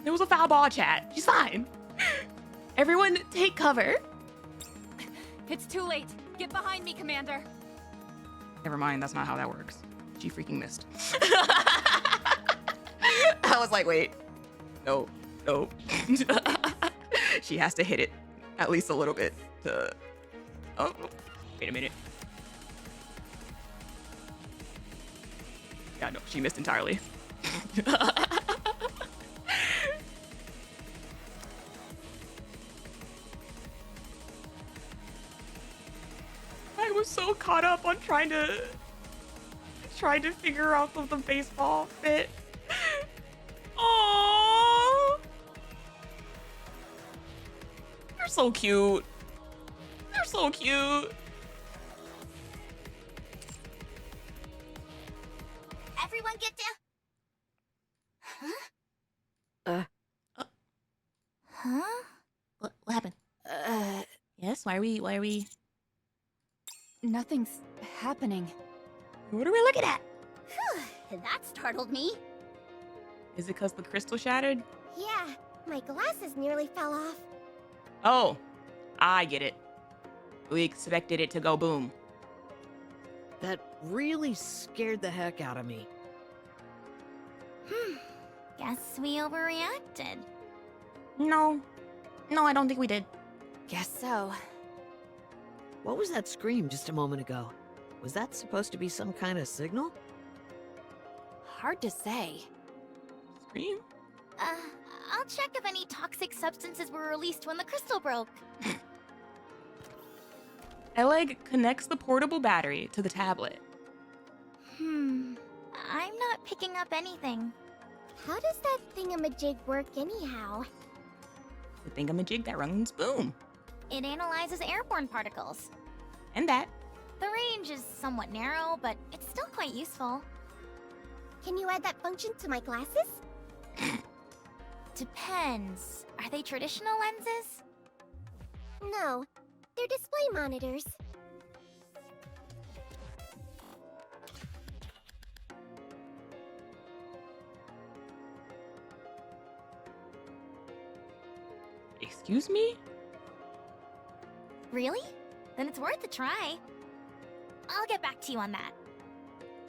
A: It was a foul ball, Chad. She's fine. Everyone take cover.
D: It's too late. Get behind me, Commander.
A: Never mind, that's not how that works. She freaking missed. I was like, wait. No. She has to hit it at least a little bit to... Oh, wait a minute. Yeah, no, she missed entirely. I was so caught up on trying to figure out the baseball fit. Oh, they're so cute. They're so cute.
B: Everyone get down.
L: Huh? What happened? Yes, why are we...
D: Nothing's happening.
A: What are we looking at?
C: Phew, that startled me.
A: Is it because the crystal shattered?
J: Yeah, my glasses nearly fell off.
A: Oh, I get it. We expected it to go boom.
I: That really scared the heck out of me.
L: Guess we overreacted.
A: No, I don't think we did.
H: Guess so.
I: What was that scream just a moment ago? Was that supposed to be some kind of signal?
H: Hard to say.
A: Scream?
L: I'll check if any toxic substances were released when the crystal broke.
A: Eleg connects the portable battery to the tablet.
L: I'm not picking up anything.
J: How does that thingamajig work anyhow?
A: The thingamajig that runs boom.
L: It analyzes airborne particles.
A: And that.
L: The range is somewhat narrow, but it's still quite useful.
J: Can you add that function to my glasses?
L: Depends. Are they traditional lenses?
J: No, they're display monitors.
A: Excuse me?
L: Really? Then it's worth a try. I'll get back to you on that.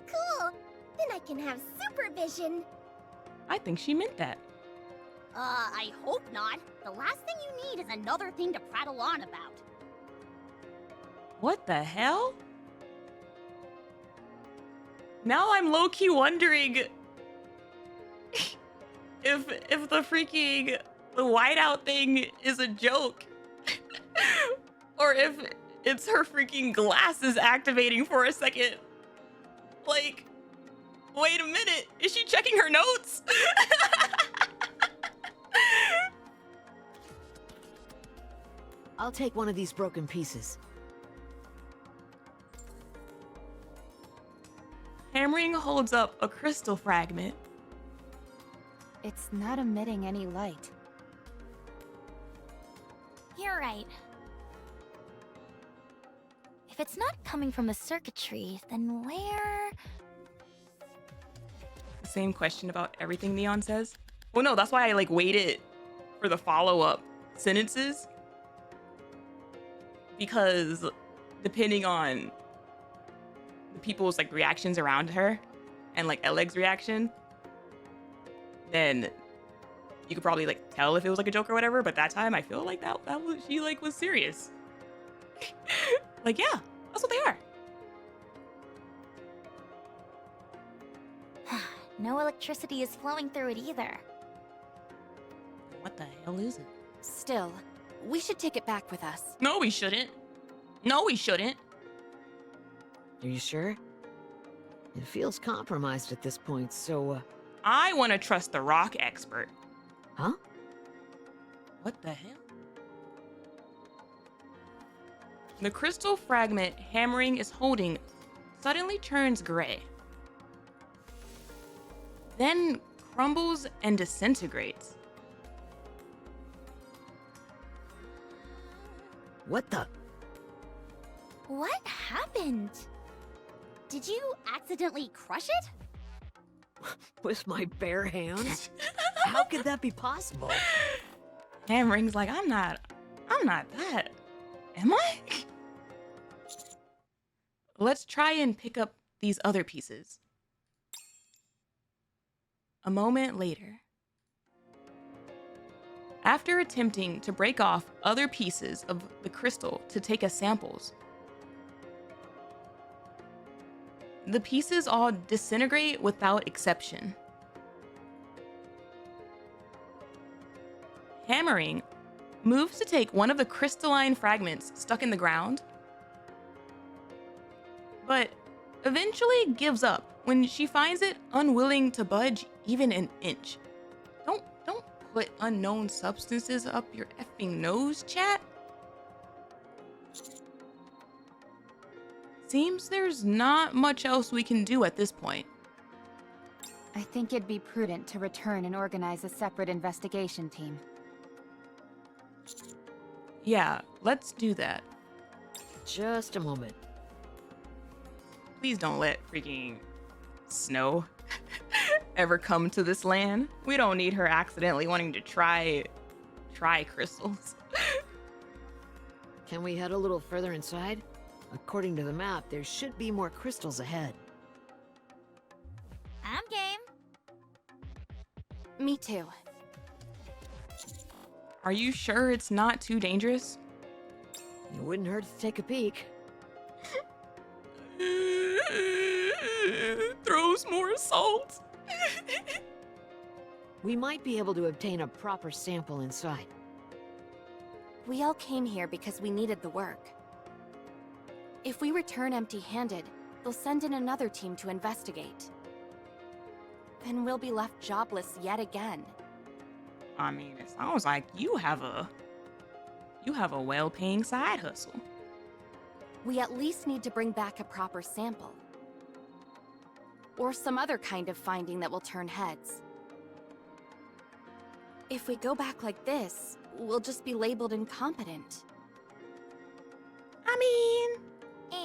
J: Cool! Then I can have supervision.
A: I think she meant that.
C: I hope not. The last thing you need is another thing to prattle on about.
A: What the hell? Now I'm low-key wondering if the freaking the whiteout thing is a joke. Or if it's her freaking glasses activating for a second. Like, wait a minute, is she checking her notes?
I: I'll take one of these broken pieces.
A: Hammering holds up a crystal fragment.
D: It's not emitting any light.
L: You're right. If it's not coming from the circuitry, then where?
A: The same question about everything Neon says. Well, no, that's why I like waited for the follow-up sentences. Because depending on the people's like reactions around her and like Eleg's reaction, then you could probably like tell if it was like a joke or whatever. But that time I feel like that was, she like was serious. Like, yeah, that's what they are.
L: No electricity is flowing through it either.
A: What the hell is it?
H: Still, we should take it back with us.
A: No, we shouldn't. No, we shouldn't.
I: Are you sure? It feels compromised at this point, so,
A: I want to trust the rock expert.
I: Huh?
A: What the hell? The crystal fragment Hammering is holding suddenly turns gray. Then crumbles and disintegrates.
I: What the?
L: What happened?
C: Did you accidentally crush it?
I: With my bare hands? How could that be possible?
A: Hammering's like, I'm not that. Am I? Let's try and pick up these other pieces. A moment later. After attempting to break off other pieces of the crystal to take as samples, the pieces all disintegrate without exception. Hammering moves to take one of the crystalline fragments stuck in the ground, but eventually gives up when she finds it unwilling to budge even an inch. Don't put unknown substances up your effing nose, chat. Seems there's not much else we can do at this point.
D: I think it'd be prudent to return and organize a separate investigation team.
A: Yeah, let's do that.
I: Just a moment.
A: Please don't let freaking Snow ever come to this land. We don't need her accidentally wanting to try crystals.
I: Can we head a little further inside? According to the map, there should be more crystals ahead.
L: I'm game.
H: Me too.
A: Are you sure it's not too dangerous?
I: It wouldn't hurt to take a peek.
A: Throws more salt.
I: We might be able to obtain a proper sample inside.
H: We all came here because we needed the work. If we return empty-handed, they'll send in another team to investigate. then we'll be left jobless yet again.
A: I mean, it sounds like you have a well-paying side hustle.
H: We at least need to bring back a proper sample. Or some other kind of finding that will turn heads. If we go back like this, we'll just be labeled incompetent.
A: I mean...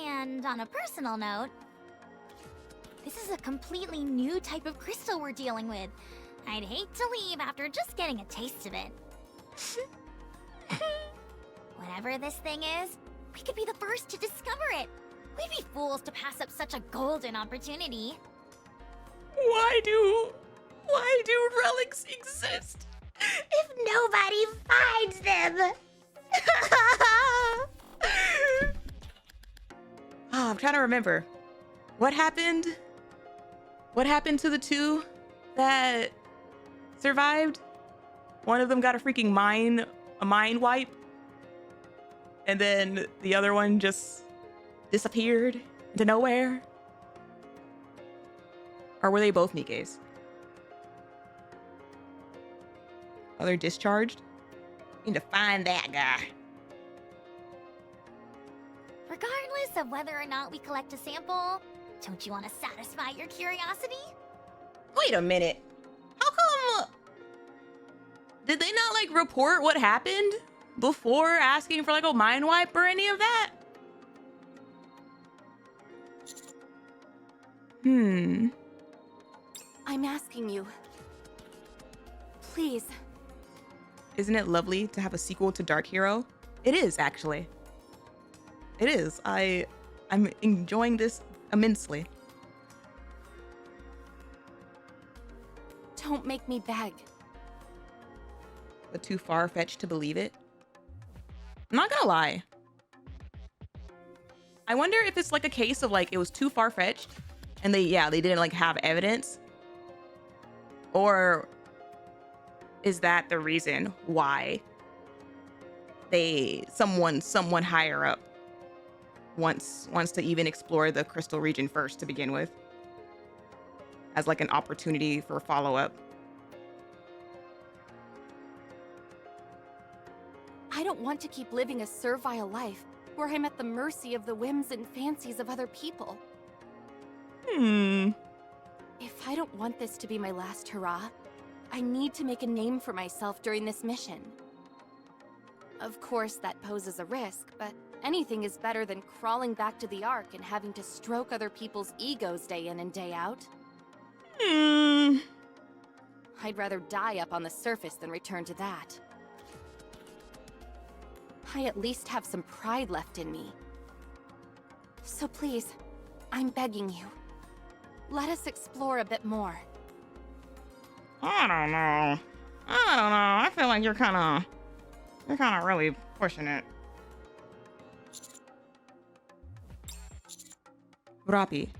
L: And on a personal note, this is a completely new type of crystal we're dealing with. I'd hate to leave after just getting a taste of it. Whatever this thing is, we could be the first to discover it. We'd be fools to pass up such a golden opportunity.
A: Why do relics exist
B: If nobody finds them!
A: Oh, I'm trying to remember. What happened? What happened to the two that survived? One of them got a freaking mind wipe. And then the other one just disappeared into nowhere. Or were they both Nikkes? Oh, they're discharged? Need to find that guy.
L: Regardless of whether or not we collect a sample, don't you want to satisfy your curiosity?
A: Wait a minute. How come... Did they not, like, report what happened before asking for, like, a mind wipe or any of that?
H: I'm asking you. Please.
A: Isn't it lovely to have a sequel to Dark Hero? It is, actually. It is. I'm enjoying this immensely.
H: Don't make me beg.
A: But too far-fetched to believe it? I'm not gonna lie. I wonder if it's like a case of like it was too far-fetched and they didn't like have evidence. Or is that the reason why someone higher up wants to even explore the crystal region first to begin with, as like an opportunity for follow-up?
H: I don't want to keep living a servile life where I'm at the mercy of the whims and fancies of other people. If I don't want this to be my last hurrah, I need to make a name for myself during this mission. Of course, that poses a risk, but anything is better than crawling back to the Ark and having to stroke other people's egos day in and day out. I'd rather die up on the surface than return to that. I at least have some pride left in me. So please, I'm begging you. Let us explore a bit more.
A: I don't know. I feel like you're kind of really pushing it. Rapi,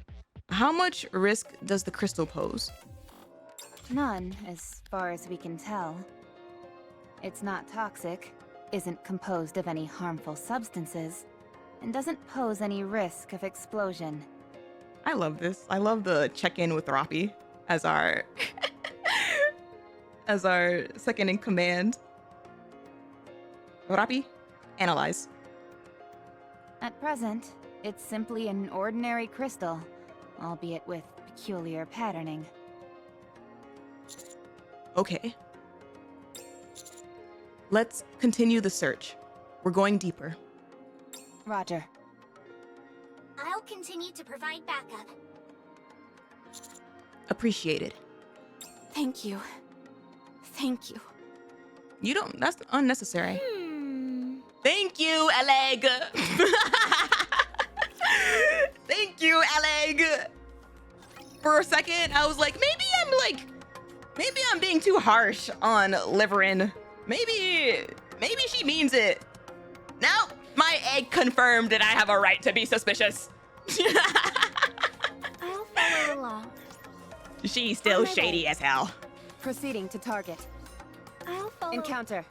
A: how much risk does the crystal pose?
D: None, as far as we can tell. It's not toxic, isn't composed of any harmful substances, and doesn't pose any risk of explosion.
A: I love this. I love the check-in with Rapi as our as our second in command. Rapi, analyze.
D: At present, it's simply an ordinary crystal, albeit with peculiar patterning.
A: Okay. Let's continue the search. We're going deeper.
D: Roger.
B: I'll continue to provide backup.
A: Appreciated.
H: Thank you. Thank you.
A: You don't, that's unnecessary. Thank you, Aleg. Thank you, Aleg. For a second, I was like, maybe I'm being too harsh on Liveryn. Maybe she means it. Nope, my egg confirmed that I have a right to be suspicious.
J: I'll follow along.
A: She's still shady as hell.
D: Proceeding to target.
J: I'll follow.
D: Encounter.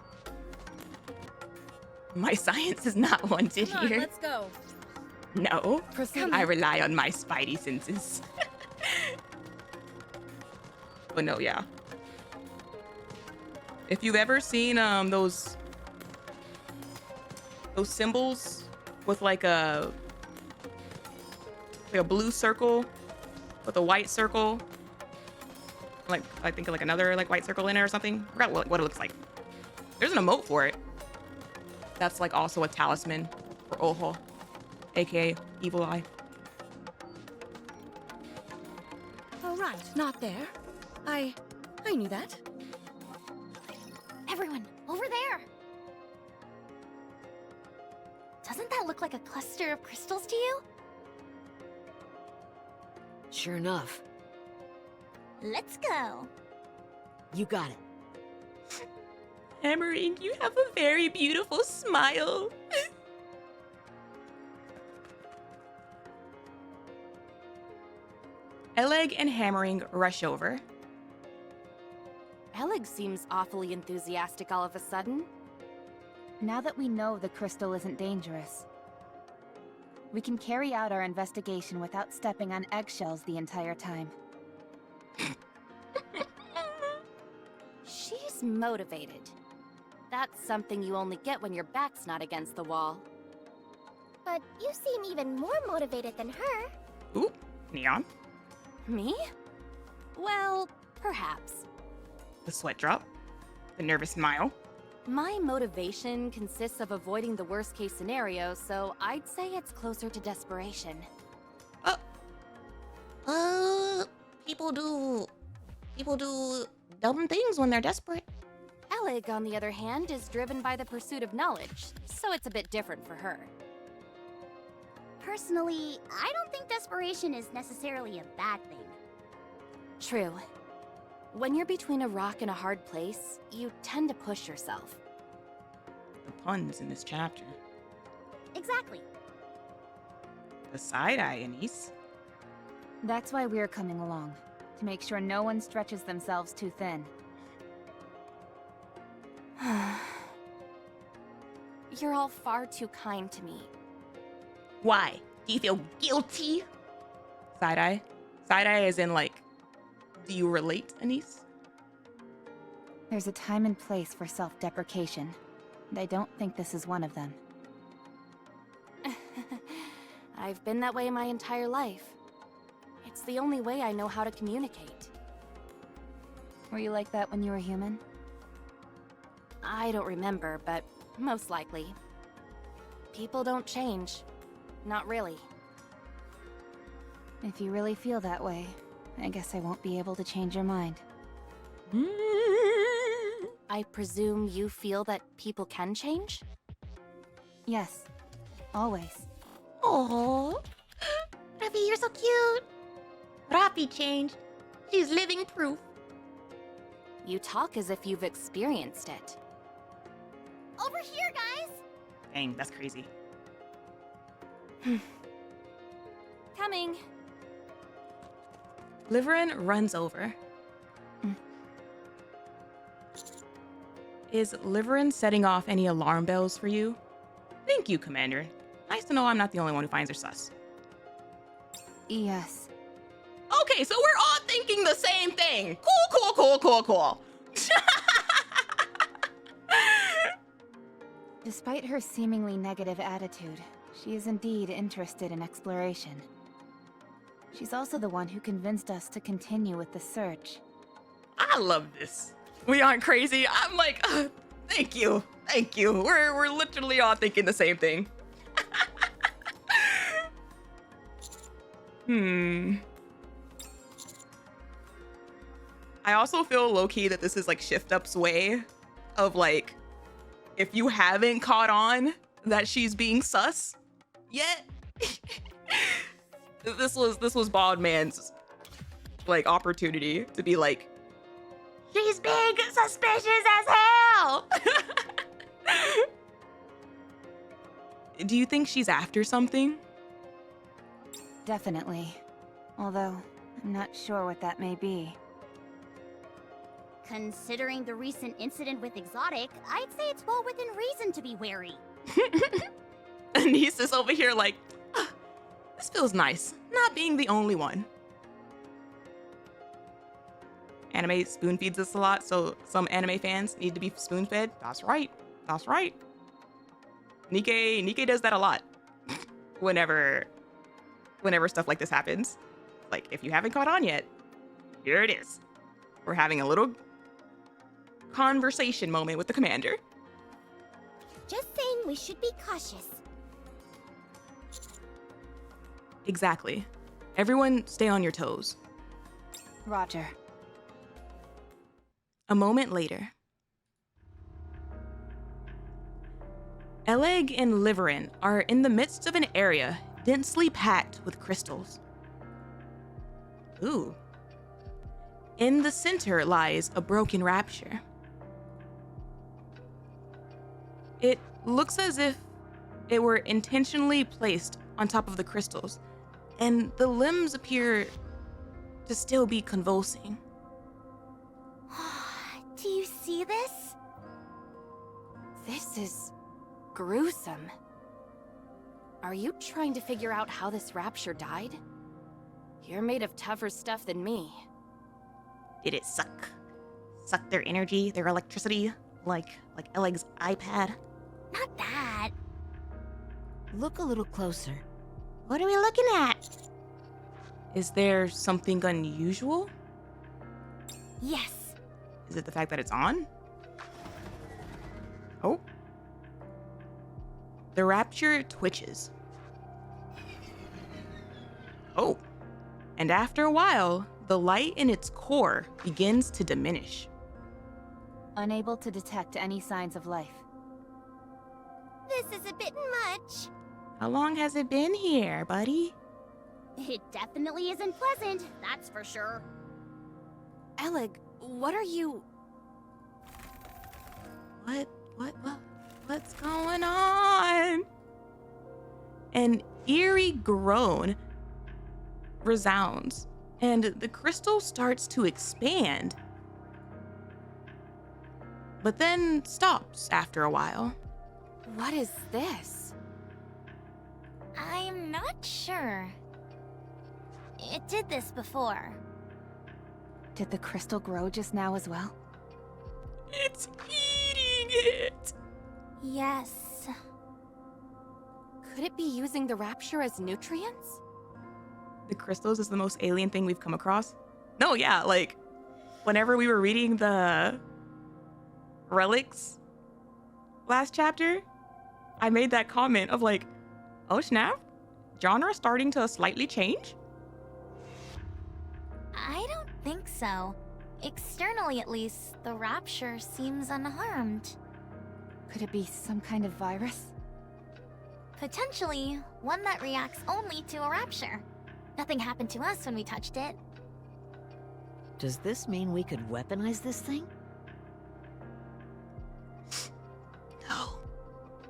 A: My science is not wanted
K: Come on,
A: here.
K: let's go.
A: No,
D: Proceed.
A: I rely on my spidey senses. But no, yeah. If you've ever seen those symbols with like a blue circle with a white circle, like I think like another like white circle in it or something. I forgot what it looks like. There's an emote for it. That's like also a talisman for Oho, aka Evil Eye.
K: All right, not there. I knew that.
L: Everyone, over there! Doesn't that look like a cluster of crystals to you?
I: Sure enough.
L: Let's go.
I: You got it.
A: Hammering, you have a very beautiful smile. Eleg and Hammering rush over.
H: Eleg seems awfully enthusiastic all of a sudden.
D: Now that we know the crystal isn't dangerous, we can carry out our investigation without stepping on eggshells the entire time.
H: She's motivated. That's something you only get when your back's not against the wall.
J: But you seem even more motivated than her.
A: Ooh, Neon.
H: Me? Well, perhaps.
A: The sweat drop. The nervous smile.
H: My motivation consists of avoiding the worst case scenario, so I'd say it's closer to desperation.
L: People do dumb things when they're desperate.
H: Eleg, on the other hand, is driven by the pursuit of knowledge, so it's a bit different for her.
C: Personally, I don't think desperation is necessarily a bad thing.
H: True. When you're between a rock and a hard place, you tend to push yourself.
A: The puns in this chapter.
C: Exactly.
A: The side-eye, Anise.
D: That's why we're coming along, to make sure no one stretches themselves too thin.
H: You're all far too kind to me.
A: Why? Do you feel guilty? Side-eye? Side-eye as in like, do you relate, Anise?
D: There's a time and place for self-deprecation, and I don't think this is one of them.
H: I've been that way my entire life. It's the only way I know how to communicate.
D: Were you like that when you were human?
H: I don't remember, but most likely. People don't change. Not really.
D: If you really feel that way, I guess I won't be able to change your mind.
H: I presume you feel that people can change?
D: Yes. Always.
L: Oh, Rafi, you're so cute. Rafi changed. She's living proof.
H: You talk as if you've experienced it.
C: Over here, guys!
A: Dang, that's crazy.
H: Coming.
A: Liveryn runs over. Is Liveryn setting off any alarm bells for you? Thank you, Commander. Nice to know I'm not the only one who finds her sus.
D: Yes.
A: Okay, so we're all thinking the same thing. Cool.
D: Despite her seemingly negative attitude, she is indeed interested in exploration. She's also the one who convinced us to continue with the search.
A: I love this. We aren't crazy. I'm like, thank you. We're literally all thinking the same thing. I also feel low-key that this is like Shift Up's way of like, if you haven't caught on that she's being sus yet, this was Bald Man's like opportunity to be like, she's being suspicious as hell. Do you think she's after something?
D: Definitely. Although, I'm not sure what that may be.
C: Considering the recent incident with Exotic, I'd say it's well within reason to be wary.
A: Anise is over here like, this feels nice, not being the only one. Anime spoon feeds us a lot, so some anime fans need to be spoon fed. That's right. That's right. Nikke does that a lot. whenever stuff like this happens. Like, if you haven't caught on yet, here it is. We're having a little conversation moment with the commander.
J: Just saying we should be cautious.
A: Exactly. Everyone stay on your toes.
D: Roger.
A: A moment later. Eleg and Liveryn are in the midst of an area densely packed with crystals. Ooh. In the center lies a broken rapture. It looks as if it were intentionally placed on top of the crystals, and the limbs appear to still be convulsing.
L: Do you see this?
H: This is gruesome. Are you trying to figure out how this rapture died? You're made of tougher stuff than me.
A: Did it suck their energy, their electricity, like Eleg's iPad?
L: Not that.
I: Look a little closer.
A: What are we looking at? Is there something unusual?
L: Yes.
A: Is it the fact that it's on? Oh. The rapture twitches. Oh. And after a while, the light in its core begins to diminish.
D: Unable to detect any signs of life.
J: This is a bit much.
A: How long has it been here, buddy?
C: It definitely isn't pleasant, that's for sure.
H: Eleg, what are you...
A: What's going on? An eerie groan resounds, and the crystal starts to expand, but then stops after a while.
H: What is this?
L: I'm not sure. It did this before.
D: Did the crystal grow just now as well?
A: It's eating it!
L: Yes.
H: Could it be using the rapture as nutrients?
A: The crystals is the most alien thing we've come across. No, yeah, like, whenever we were reading the Relics last chapter, I made that comment of like, oh snap, genre starting to slightly change?
L: I don't think so. Externally, at least, the rapture seems unharmed.
D: Could it be some kind of virus?
L: Potentially, one that reacts only to a rapture. Nothing happened to us when we touched it.
I: Does this mean we could weaponize this thing?
A: No,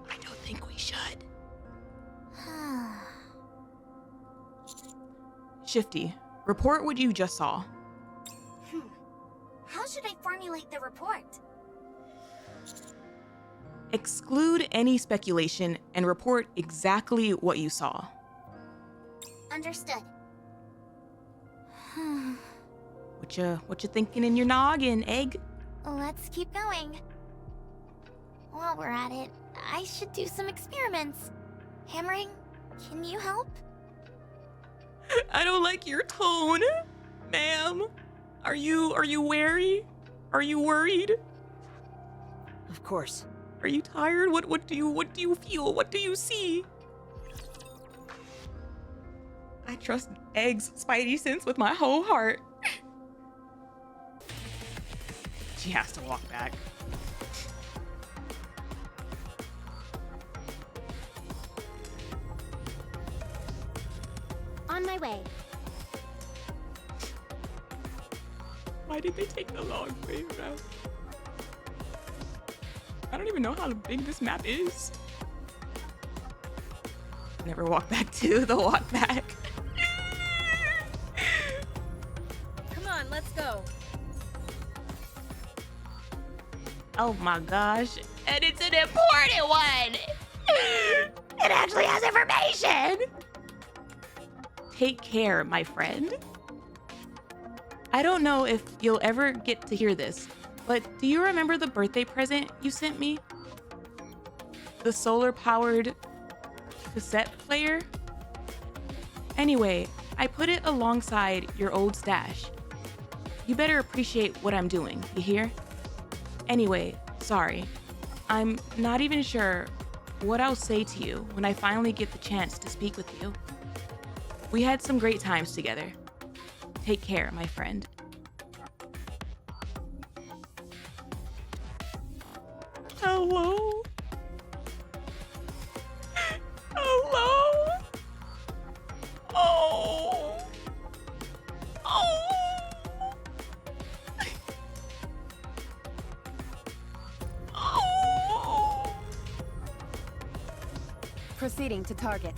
A: I don't think we should. Shifty, report what you just saw.
B: How should I formulate the report?
A: Exclude any speculation and report exactly what you saw.
B: Understood.
A: What you thinking in your noggin, egg?
L: Let's keep going. While we're at it, I should do some experiments. Hammering, can you help?
A: I don't like your tone, ma'am. Are you wary? Are you worried?
I: Of course.
A: Are you tired? What do you feel? What do you see? I trust Egg's spidey sense with my whole heart. She has to walk back.
J: On my way.
A: Why did they take the long way around? I don't even know how big this map is. Never walk back to the walk back.
K: Come on, let's go.
A: Oh my gosh. And it's an important one. It actually has information. Take care, my friend. I don't know if you'll ever get to hear this, but do you remember the birthday present you sent me? The solar-powered cassette player? Anyway, I put it alongside your old stash. You better appreciate what I'm doing, you hear? Anyway, sorry. I'm not even sure what I'll say to you when I finally get the chance to speak with you. We had some great times together. Take care, my friend. Hello? Hello? Oh. Oh. Oh.
D: Proceeding to target.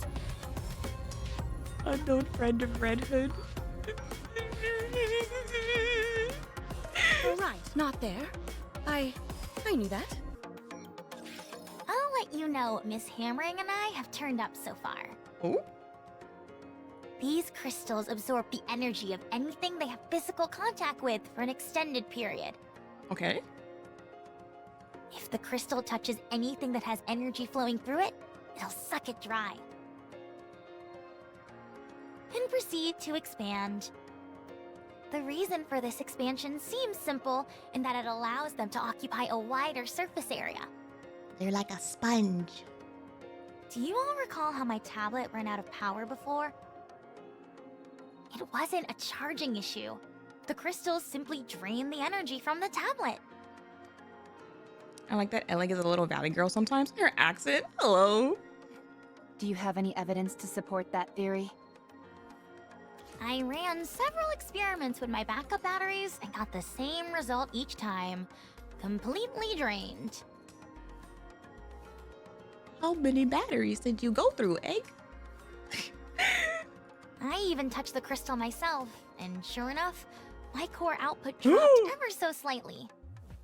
A: Unknown friend of Red Hood.
K: All right, not there. I knew that.
L: I'll let you know what Miss Hammering and I have turned up so far.
A: Oh?
L: These crystals absorb the energy of anything they have physical contact with for an extended period.
A: Okay.
L: If the crystal touches anything that has energy flowing through it, it'll suck it dry. And proceed to expand. The reason for this expansion seems simple in that it allows them to occupy a wider surface area.
M: They're like a sponge.
L: Do you all recall how my tablet ran out of power before? It wasn't a charging issue. The crystals simply drain the energy from the tablet.
A: I like that Ellie is a little valley girl sometimes. Her accent. Hello.
D: Do you have any evidence to support that theory?
L: I ran several experiments with my backup batteries and got the same result each time. Completely drained.
A: How many batteries did you go through, Egg?
L: I even touched the crystal myself, and sure enough, my core output dropped ever so slightly.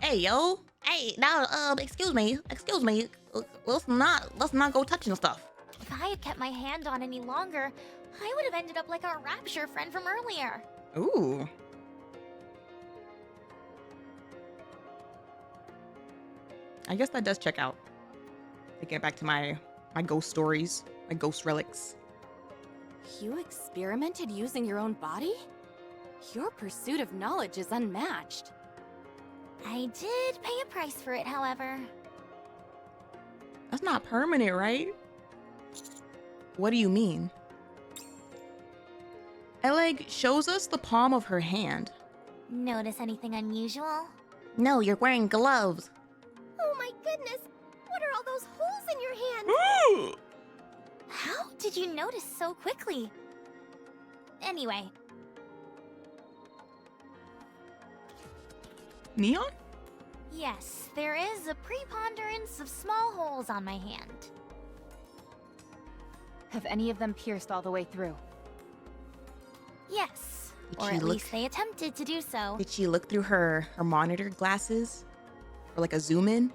M: Hey, yo. Hey, now, excuse me. Let's not go touching stuff.
L: If I had kept my hand on any longer, I would have ended up like our Rapture friend from earlier.
A: Ooh. I guess that does check out. To get back to my ghost stories, my ghost relics.
H: You experimented using your own body? Your pursuit of knowledge is unmatched.
L: I did pay a price for it, however.
A: That's not permanent, right? What do you mean? Eleg shows us the palm of her hand.
L: Notice anything unusual?
M: No, you're wearing gloves.
J: Oh my goodness! What are all those holes in your hand?
L: How did you notice so quickly? Anyway.
A: Neon?
L: Yes, there is a preponderance of small holes on my hand.
D: Have any of them pierced all the way through?
L: Yes,
A: Did
L: or
A: she
L: at
A: look-
L: least they attempted to do so.
A: Did she look through her monitor glasses? Or like a zoom in?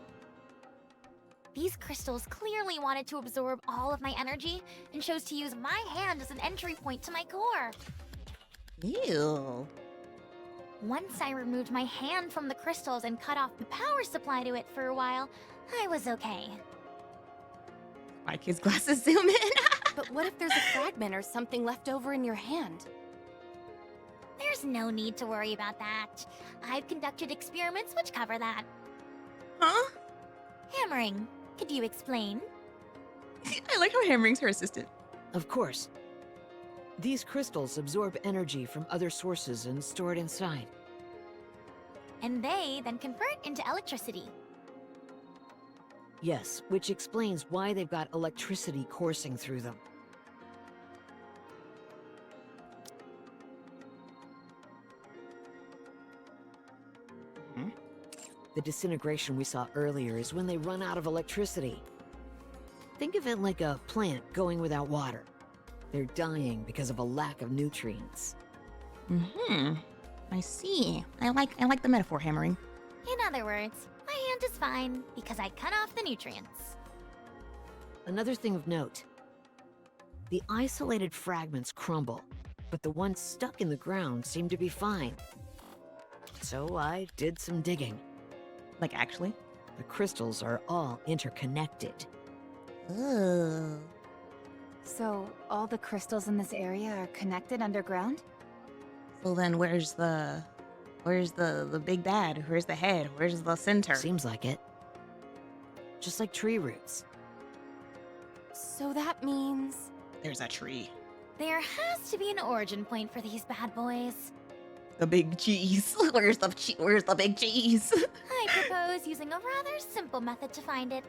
L: These crystals clearly wanted to absorb all of my energy and chose to use my hand as an entry point to my core.
M: Ew.
L: Once I removed my hand from the crystals and cut off the power supply to it for a while, I was okay.
A: My kid's glasses zoom in.
H: But what if there's a fragment or something left over in your hand?
L: There's no need to worry about that. I've conducted experiments which cover that.
A: Huh?
L: Hammering, could you explain?
A: I like how Hammering's her assistant.
I: Of course. These crystals absorb energy from other sources and store it inside.
L: And they then convert into electricity.
I: Yes, which explains why they've got electricity coursing through them. The disintegration we saw earlier is when they run out of electricity. Think of it like a plant going without water. They're dying because of a lack of nutrients.
M: I see. I like the metaphor, Hammering.
L: In other words, my hand is fine because I cut off the nutrients.
I: Another thing of note. The isolated fragments crumble, but the ones stuck in the ground seem to be fine. So I did some digging.
A: Like, actually?
I: The crystals are all interconnected.
M: Ooh.
D: So, all the crystals in this area are connected underground?
M: So then where's the big bad? Where's the head? Where's the center?
I: Seems like it. Just like tree roots.
H: So that means...
A: There's a tree.
L: There has to be an origin point for these bad boys.
A: The big cheese.
M: Where's the big cheese?
L: I propose using a rather simple method to find it.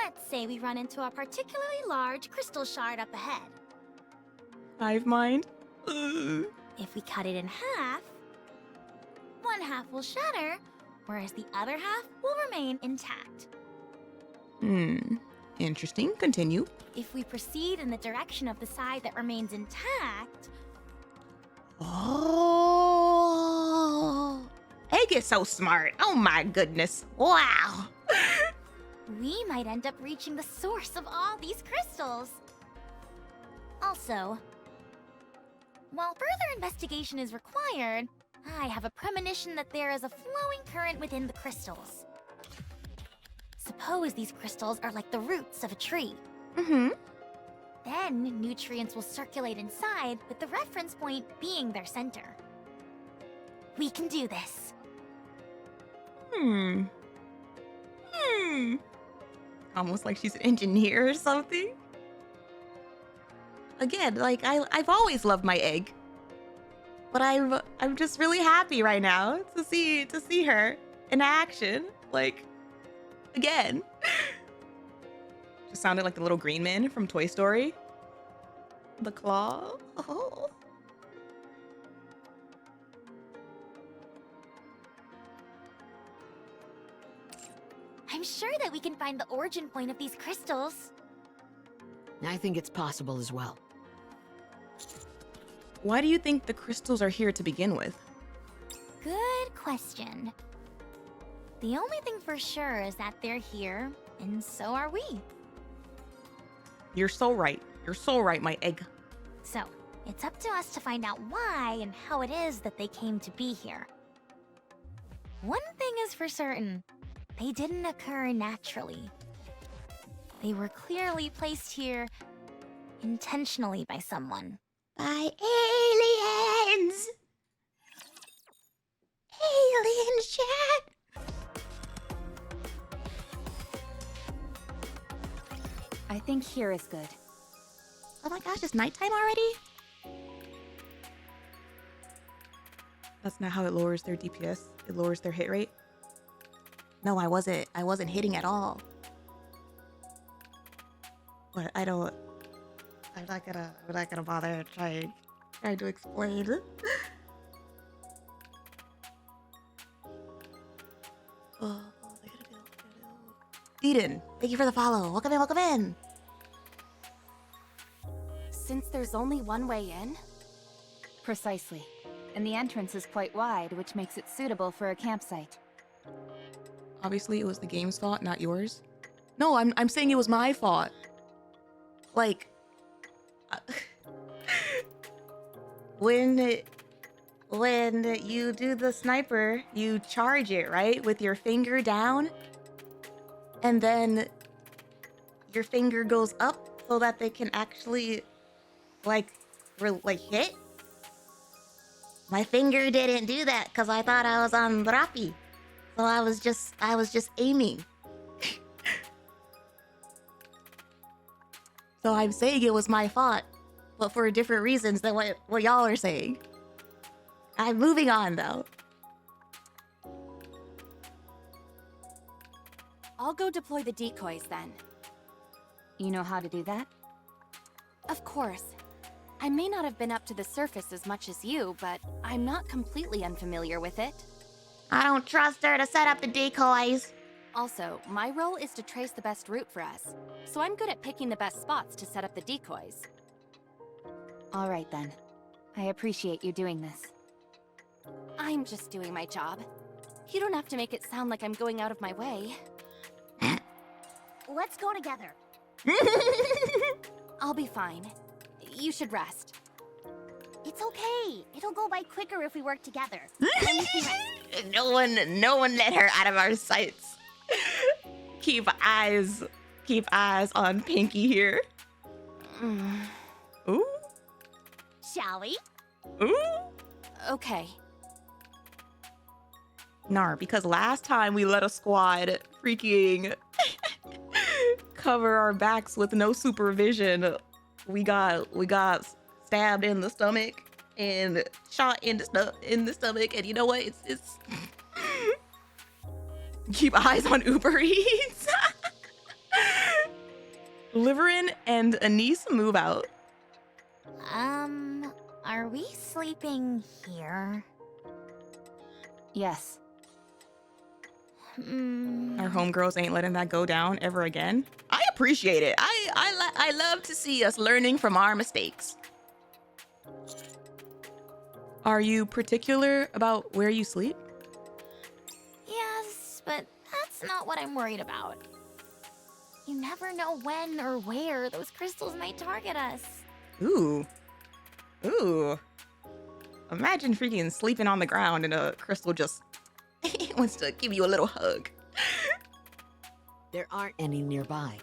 L: Let's say we run into a particularly large crystal shard up ahead.
A: Hive mind. Ugh.
L: If we cut it in half, one half will shatter, whereas the other half will remain intact.
A: Interesting. Continue.
L: If we proceed in the direction of the side that remains intact...
M: Oh. Egg is so smart. Oh my goodness. Wow.
L: we might end up reaching the source of all these crystals. Also, while further investigation is required, I have a premonition that there is a flowing current within the crystals. Suppose these crystals are like the roots of a tree. Then nutrients will circulate inside, with the reference point being their center. We can do this.
A: Almost like she's an engineer or something.
M: Again, like I've always loved my egg. But I'm just really happy right now to see her in action. Like, again.
A: Just sounded like the little green man from Toy Story. The claw. Oh.
L: I'm sure that we can find the origin point of these crystals.
I: I think it's possible as well.
A: Why do you think the crystals are here to begin with?
L: Good question. The only thing for sure is that they're here, and so are we.
A: You're so right. You're so right, my egg.
L: So, it's up to us to find out why and how it is that they came to be here. One thing is for certain. They didn't occur naturally. They were clearly placed here intentionally by someone.
M: By aliens! Aliens, chat!
D: I think here is good.
M: Oh my gosh, it's nighttime already?
A: That's not how it lowers their DPS. It lowers their hit rate.
M: No, I wasn't hitting at all. But I'm not gonna bother trying to explain. Oh, Eden, thank you for the follow. Welcome in.
H: Since there's only one way in?
D: Precisely. And the entrance is quite wide, which makes it suitable for a campsite.
A: Obviously, it was the game's fault, not yours. No, I'm saying it was my fault. Like,
M: when you do the sniper, you charge it, right? With your finger down. And then your finger goes up so that they can actually, like hit. My finger didn't do that because I thought I was on Rappi. So I was just aiming. So I'm saying it was my fault, but for different reasons than what y'all are saying. I'm moving on though.
H: I'll go deploy the decoys then.
D: You know how to do that?
H: Of course. I may not have been up to the surface as much as you, but I'm not completely unfamiliar with it.
M: I don't trust her to set up the decoys.
H: Also, my role is to trace the best route for us, so I'm good at picking the best spots to set up the decoys.
D: All right then. I appreciate you doing this.
H: I'm just doing my job. You don't have to make it sound like I'm going out of my way.
C: Let's go together.
H: I'll be fine. You should rest.
L: It
C: It's okay. It'll go by quicker if we work together.
M: No one let her out of our sights. Keep eyes on Pinky here. Ooh.
C: Shall we?
M: Ooh.
H: Okay.
M: Nar, because last time we let a squad freaking cover our backs with no supervision, we got stabbed in the stomach and shot in the stomach, and you know what? It's keep eyes on Uber Eats. Liveryn and Anise move out.
L: Are we sleeping here?
D: Yes.
M: Our homegirls ain't letting that go down ever again. I appreciate it. I love to see us learning from our mistakes. Are you particular about where you sleep?
L: Yes, but that's not what I'm worried about. You never know when or where those crystals might target us.
M: Ooh. Imagine freaking sleeping on the ground and a crystal just wants to give you a little hug.
I: There aren't any nearby.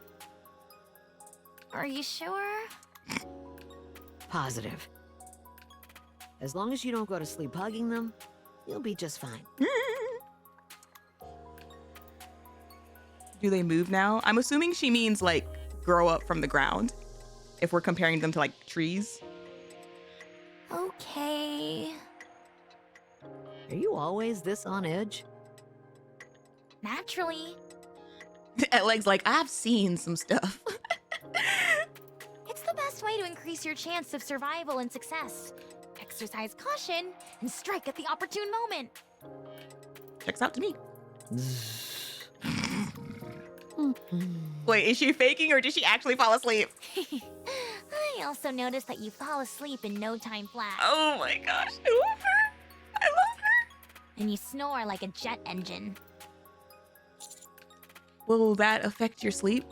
L: Are you sure?
I: Positive. As long as you don't go to sleep hugging them, you'll be just fine.
M: Do they move now? I'm assuming she means like grow up from the ground, if we're comparing them to like trees.
L: Okay.
I: Are you always this on edge?
L: Naturally.
M: Leg's like, I've seen some stuff.
L: It's the best way to increase your chance of survival and success. Exercise caution and strike at the opportune moment.
M: Checks out to me. Wait, is she faking or did she actually fall asleep?
L: I also noticed that you fall asleep in no time flat.
M: Oh my gosh, I love her. I love her.
L: And you snore like a jet engine.
M: Will that affect your sleep?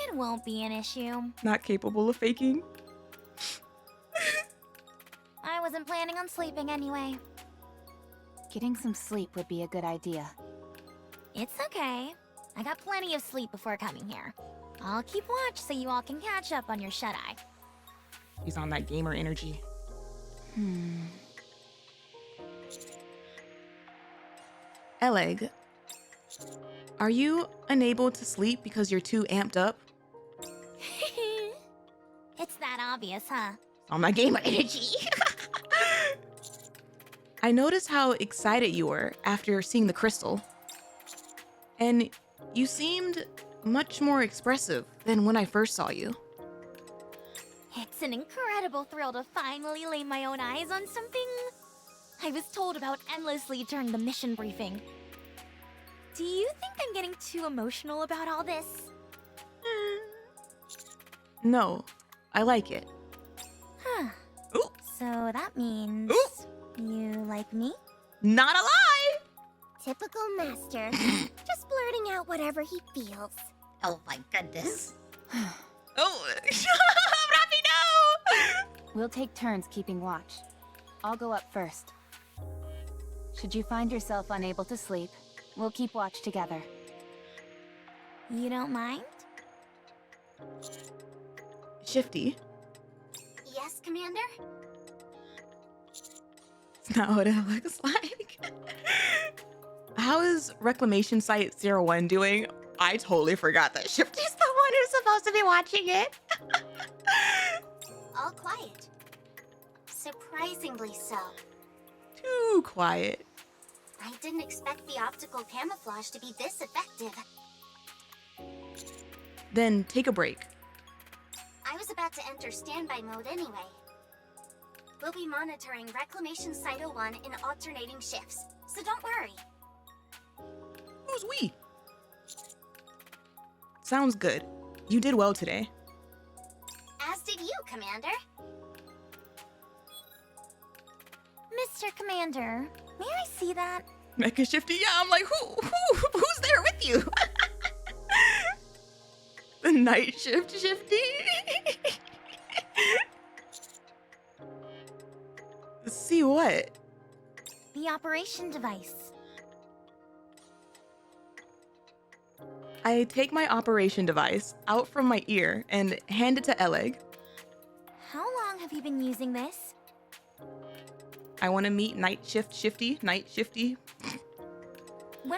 L: It won't be an issue.
M: Not capable of faking?
L: I wasn't planning on sleeping anyway.
D: Getting some sleep would be a good idea.
L: It's okay. I got plenty of sleep before coming here. I'll keep watch so you all can catch up on your shut-eye.
M: She's on that gamer energy. Eleg, are you unable to sleep because you're too amped up?
L: It's that obvious, huh?
M: On my gamer energy. I noticed how excited you were after seeing the crystal. And you seemed much more expressive than when I first saw you.
L: It's an incredible thrill to finally lay my own eyes on something I was told about endlessly during the mission briefing. Do you think I'm getting too emotional about all this?
M: No, I like it.
L: Huh.
M: Ooh.
L: So that means you like me?
M: Not a lie!
J: Typical master. Just blurting out whatever he feels.
L: Oh my goodness.
M: Oh, Rafi, no!
D: We'll take turns keeping watch. I'll go up first. Should you find yourself unable to sleep, we'll keep watch together.
L: You don't mind?
M: Shifty.
B: Yes, Commander?
M: It's not what it looks like. How is Reclamation Site 01 doing? I totally forgot that Shifty's the one who's supposed to be watching it.
B: All quiet. Surprisingly so.
M: Too quiet.
B: I didn't expect the optical camouflage to be this effective.
M: Then take a break.
B: I was about to enter standby mode anyway. We'll be monitoring Reclamation Site 01 in alternating shifts, so don't worry.
M: Who's we? Sounds good. You did well today.
B: As did you, Commander.
L: Mr. Commander, may I see that?
M: Mecha Shifty, yeah, I'm like, who's there with you? The night shift Shifty. See what?
L: The operation device.
A: I take my operation device out from my ear and hand it to Eleg.
L: How long have you been using this?
A: I want to meet Night Shifty.
L: When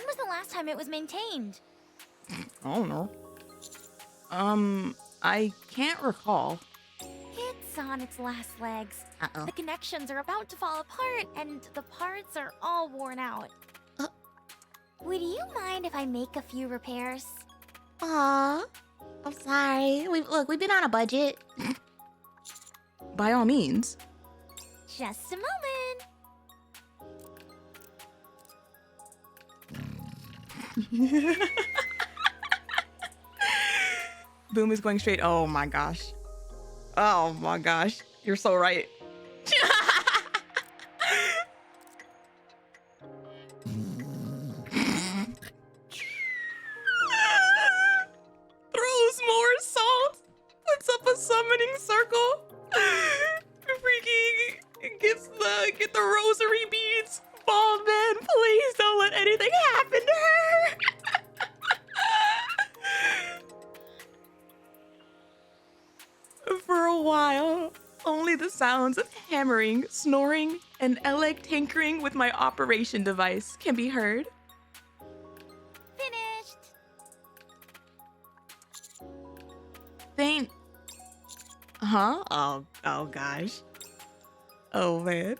L: was the last time it was maintained?
A: I don't know. I can't recall.
L: It's on its last legs.
A: Uh-oh.
L: The connections are about to fall apart, and the parts are all worn out. Would you mind if I make a few repairs?
M: Aw, I'm sorry. We've been on a budget.
A: By all means.
L: Just a moment.
A: Boom is going straight. Oh my gosh. Oh my gosh. You're so right. Throws more salt. Puts up a summoning circle. Freaking get the rosary beads. Bald man, please don't let anything happen to her. For a while, only the sounds of hammering, snoring, and Eleg tinkering with my operation device can be heard.
L: Finished.
A: Thank... Huh? Oh gosh. Oh man.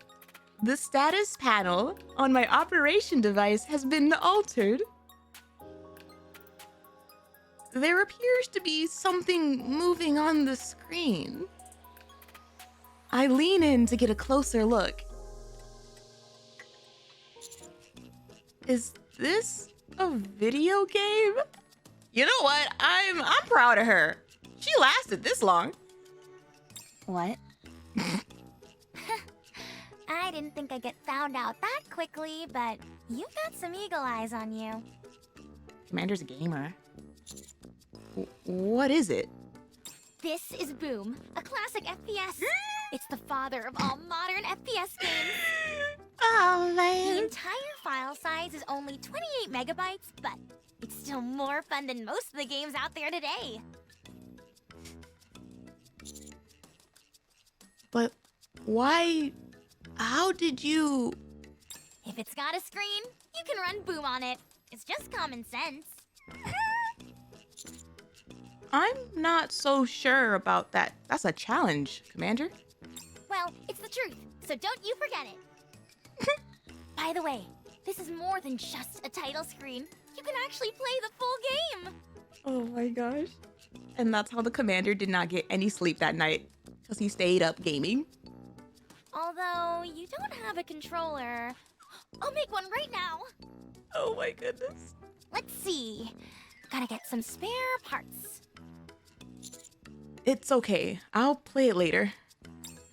A: The status panel on my operation device has been altered. There appears to be something moving on the screen. I lean in to get a closer look. Is this a video game? You know what? I'm proud of her. She lasted this long.
D: What?
L: I didn't think I'd get found out that quickly, but you've got some eagle eyes on you.
A: Commander's a gamer. What is it?
L: This is Boom, a classic FPS. It's the father of all modern FPS games.
M: Oh,
L: The
M: man.
L: entire file size is only 28 megabytes, but it's still more fun than most of the games out there today.
A: But why? How did you?
L: If it's got a screen, you can run Boom on it. It's just common sense.
A: I'm not so sure about that. That's a challenge, Commander.
L: Well, it's the truth, so don't you forget it. By the way, this is more than just a title screen. You can actually play the full game.
A: Oh my gosh. And that's how the Commander did not get any sleep that night, because he stayed up gaming.
L: Although, you don't have a controller. I'll make one right now.
A: Oh my goodness.
L: Let's see. Gotta get some spare parts.
A: It's okay. I'll play it later.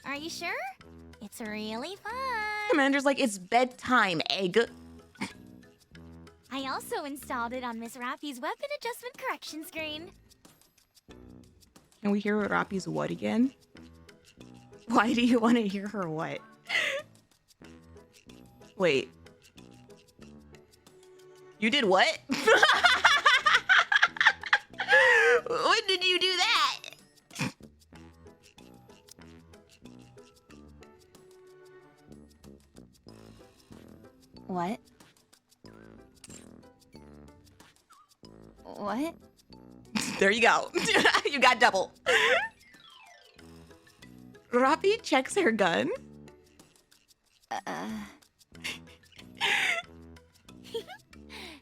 L: Are you sure? It's really fun.
A: Commander's like, it's bedtime, egg.
L: I also installed it on Miss Rappy's weapon adjustment correction screen.
A: Can we hear Rapi's what again? Why do you want to hear her what? Wait. You did what? When did you do that?
D: What? What?
A: There you go. You got double. Rapi checks her gun.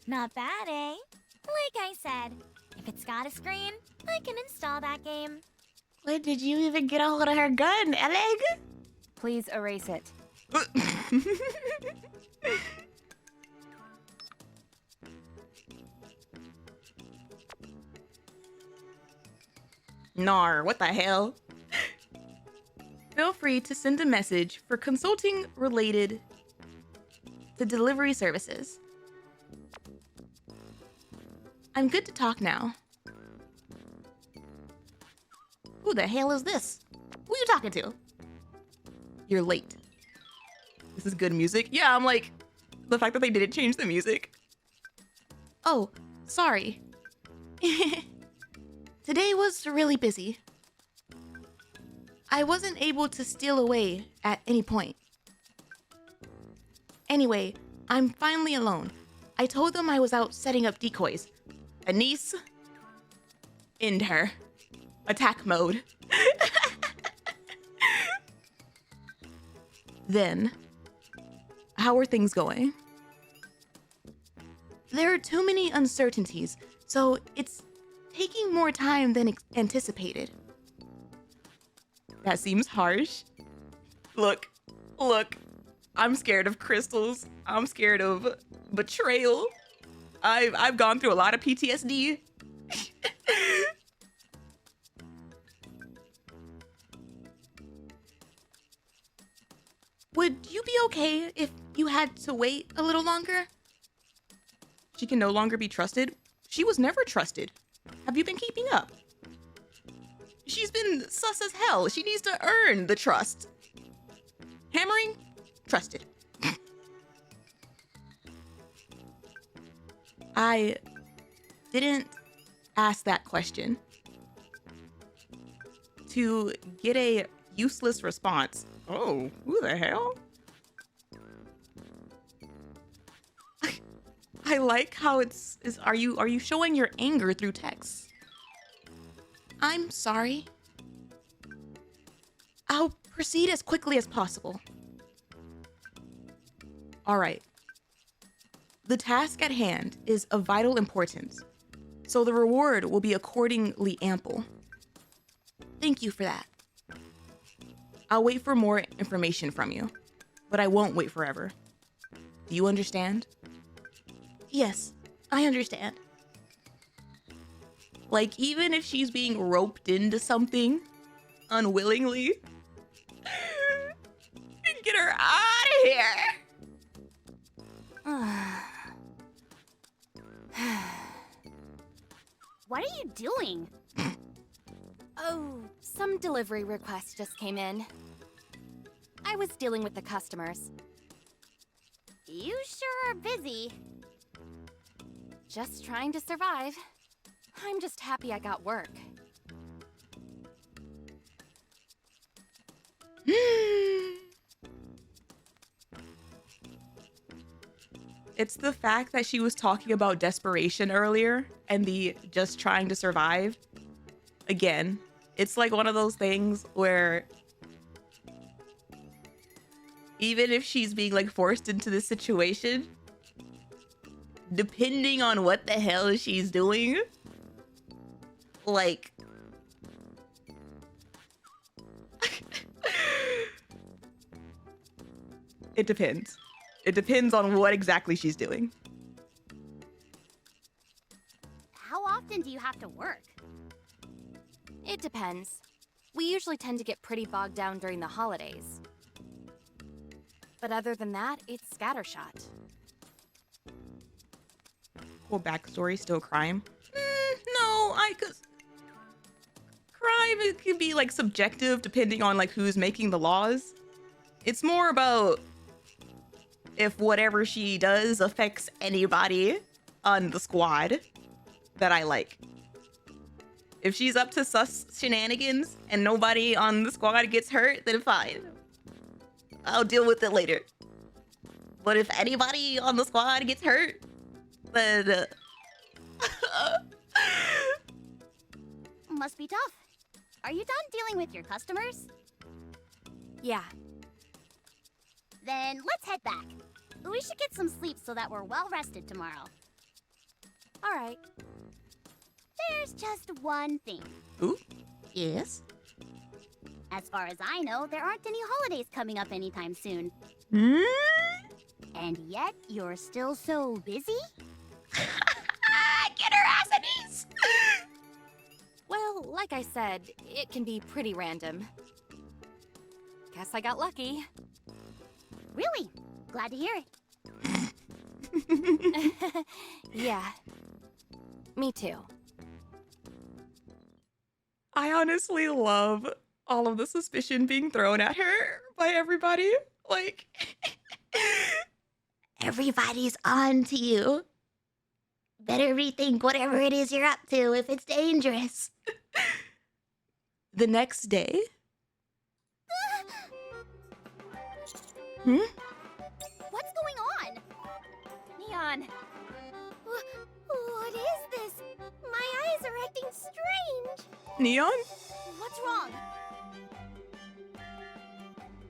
L: Not bad, eh? Like I said, if it's got a screen, I can install that game.
M: When did you even get a hold of her gun, Eleg?
D: Please erase it.
A: Nar, what the hell? Feel free to send a message for consulting related to delivery services. I'm good to talk now.
M: Who the hell is this? Who you talking to?
A: You're late. This is good music. Yeah, I'm like, the fact that they didn't change the music. Oh, sorry. Today was really busy. I wasn't able to steal away at any point. Anyway, I'm finally alone. I told them I was out setting up decoys. Anise, end her. Attack mode. Then, how are things going? There are too many uncertainties, so it's taking more time than anticipated. That seems harsh. Look, I'm scared of crystals. I'm scared of betrayal. I've gone through a lot of PTSD. Would you be okay if you had to wait a little longer? She can no longer be trusted. She was never trusted. Have you been keeping up? She's been sus as hell. She needs to earn the trust. Hammering? Trusted. I didn't ask that question to get a useless response. Oh, who the hell? I like how are you showing your anger through text? I'm sorry. I'll proceed as quickly as possible. All right. The task at hand is of vital importance, so the reward will be accordingly ample. Thank you for that. I'll wait for more information from you, but I won't wait forever. Do you understand? Yes, I understand. Like, even if she's being roped into something unwillingly, get her out of here.
C: What are you doing?
H: Oh, some delivery requests just came in. I was dealing with the customers.
C: You sure are busy.
H: Just trying to survive. I'm just happy I got work.
A: It's the fact that she was talking about desperation earlier and the just trying to survive. Again, it's like one of those things where even if she's being like forced into this situation, depending on what the hell she's doing, like it depends. It depends on what exactly she's doing.
C: How often do you have to work?
H: It depends. We usually tend to get pretty bogged down during the holidays. But other than that, it's scattershot.
A: Well, backstory, still crime? No, cause crime, it can be like subjective depending on like who's making the laws. It's more about if whatever she does affects anybody on the squad that I like. If she's up to sus shenanigans and nobody on the squad gets hurt, then fine. I'll deal with it later. But if anybody on the squad gets hurt, then
C: Must be tough. Are you done dealing with your customers?
H: Yeah.
C: Then let's head back. We should get some sleep so that we're well rested tomorrow.
H: All right.
C: There's just one thing.
A: Ooh, yes.
C: As far as I know, there aren't any holidays coming up anytime soon. And yet, you're still so busy?
A: Get her ass a niece!
H: Well, like I said, it can be pretty random. Guess I got lucky.
C: Really? Glad to hear it.
H: Yeah. Me too.
A: I honestly love all of the suspicion being thrown at her by everybody. Like,
M: Everybody's on to you. Better rethink whatever it is you're up to if it's dangerous. The next day.
C: What's going on?
D: Neon!
J: What is this? My eyes are acting strange.
A: Neon?
C: What's wrong?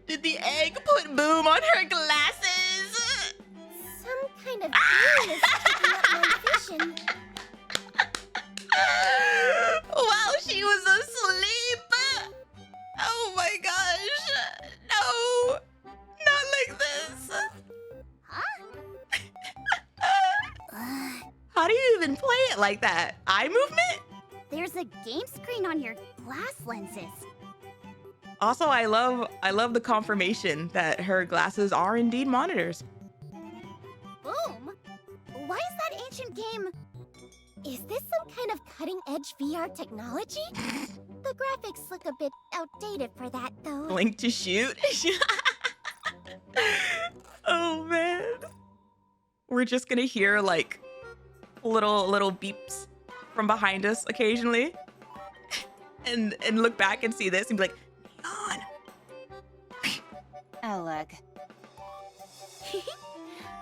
M: Did the egg put boom on her glasses?
J: Some kind of demon is picking up my vision.
M: While she was asleep. Oh my gosh. No. Not like this. How do you even play it like that? Eye movement?
C: There's a game screen on your glass lenses.
A: Also, I love the confirmation that her glasses are indeed monitors.
C: Boom! Why is that ancient game?
J: Is this some kind of cutting-edge VR technology? The graphics look a bit outdated for that, though.
A: Blink to shoot. Oh man. We're just gonna hear like little beeps from behind us occasionally. And look back and see this and be like, Neon.
D: Ugh.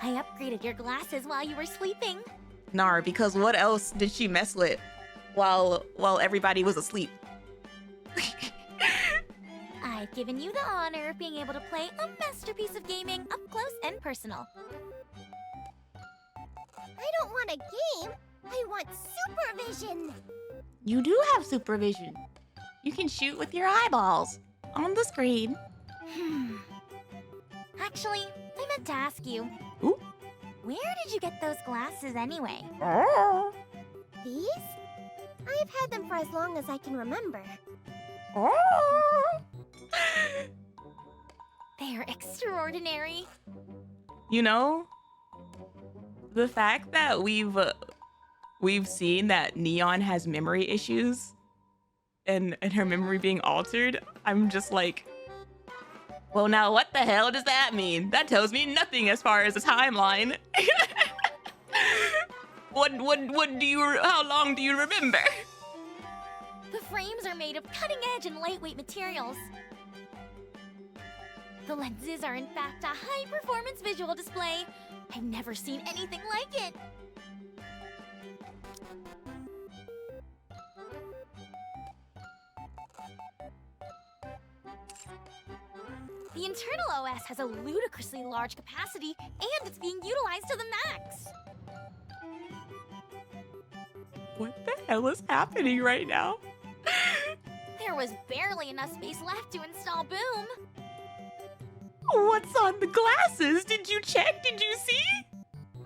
L: I upgraded your glasses while you were sleeping.
A: Nar, because what else did she mess with while everybody was asleep?
L: I've given you the honor of being able to play a masterpiece of gaming up close and personal.
J: I don't want a game. I want supervision.
M: You do have supervision. You can shoot with your eyeballs on the screen.
L: Actually, I meant to ask you.
A: Ooh.
L: Where did you get those glasses anyway?
J: These? I've had them for as long as I can remember.
L: They're extraordinary.
A: You know, the fact that we've seen that Neon has memory issues and her memory being altered, I'm just like, well, now what the hell does that mean? That tells me nothing as far as the timeline. How long do you remember?
L: The frames are made of cutting-edge and lightweight materials. The lenses are in fact a high-performance visual display. I've never seen anything like it. The internal OS has a ludicrously large capacity, and it's being utilized to the max.
A: What the hell is happening right now?
L: There was barely enough space left to install Boom.
A: What's on the glasses? Did you check? Did you see?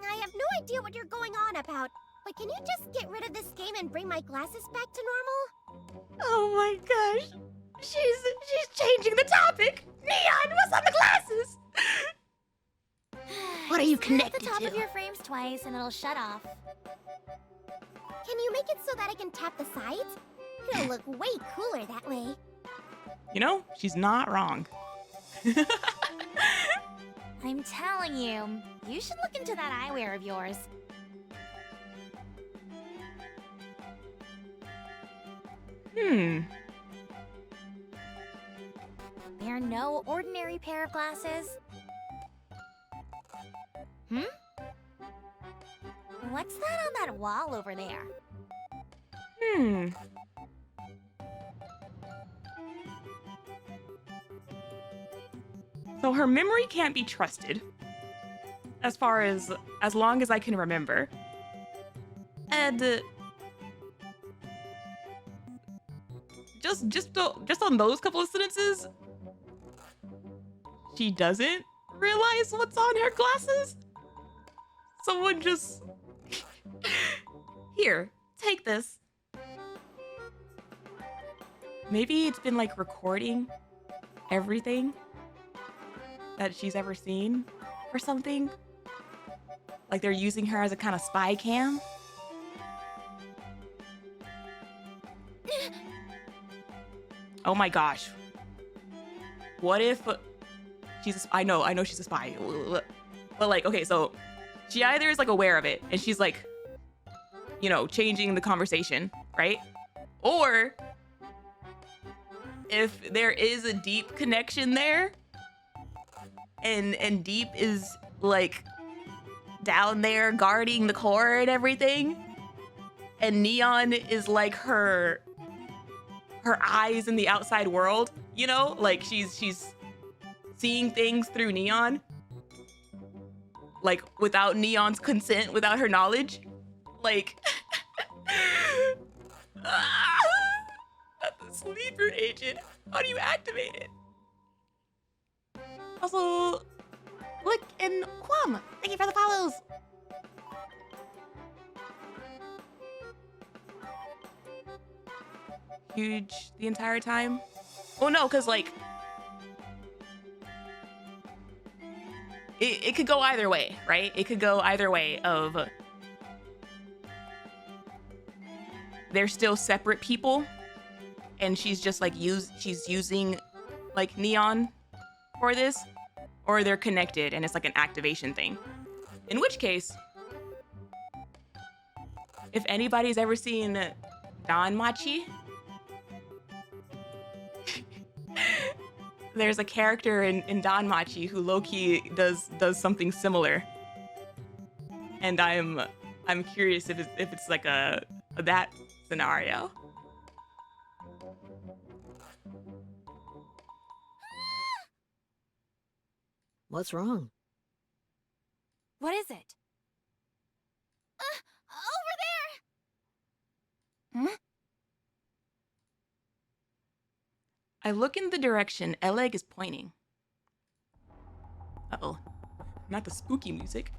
J: I have no idea what you're going on about, but can you just get rid of this game and bring my glasses back to normal?
M: Oh my gosh. She's changing the topic. Neon, what's on the glasses? What are you connected
L: Hit the top
M: to?
L: of your frames twice and it'll shut off.
J: Can you make it so that I can tap the sides? It'll look way cooler that way.
A: You know, she's not wrong.
L: I'm telling you, you should look into that eyewear of yours. They're no ordinary pair of glasses. What's that on that wall over there?
A: So her memory can't be trusted. As long as I can remember. And just on those couple of sentences, she doesn't realize what's on her glasses. Someone just here, take this. Maybe it's been like recording everything that she's ever seen or something. Like they're using her as a kind of spy cam. Oh my gosh. What if she's I know she's a spy. But like, okay, so she either is like aware of it and she's like, you know, changing the conversation, right? Or if there is a deep connection there and Deep is like down there guarding the core and everything, and Neon is like her eyes in the outside world, you know, like she's seeing things through Neon, like without Neon's consent, without her knowledge, like not the sleeper agent. How do you activate it? Also, look, and Quam, thank you for the follows. Huge the entire time? Well, no, because like it could go either way, right? It could go either way of they're still separate people and she's just like she's using like Neon for this, or they're connected and it's like an activation thing. In which case, if anybody's ever seen Danmachi, there's a character in Danmachi who low-key does something similar, and I'm curious if it's like a that scenario.
I: What's wrong?
H: What is it?
C: Over there!
L: Huh?
A: I look in the direction Eleg is pointing. Uh-oh, not the spooky music.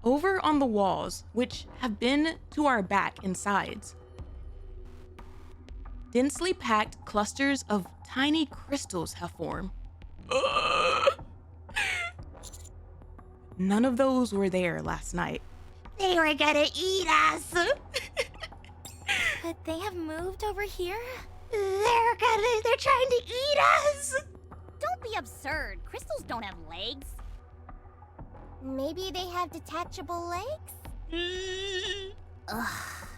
A: Over on the walls, which have been to our back and sides, densely packed clusters of tiny crystals have formed. None of those were there last night.
L: They were gonna eat us. But they have moved over here? They're trying to eat us.
C: Don't be absurd. Crystals don't have legs.
J: Maybe they have detachable legs?
C: Ugh.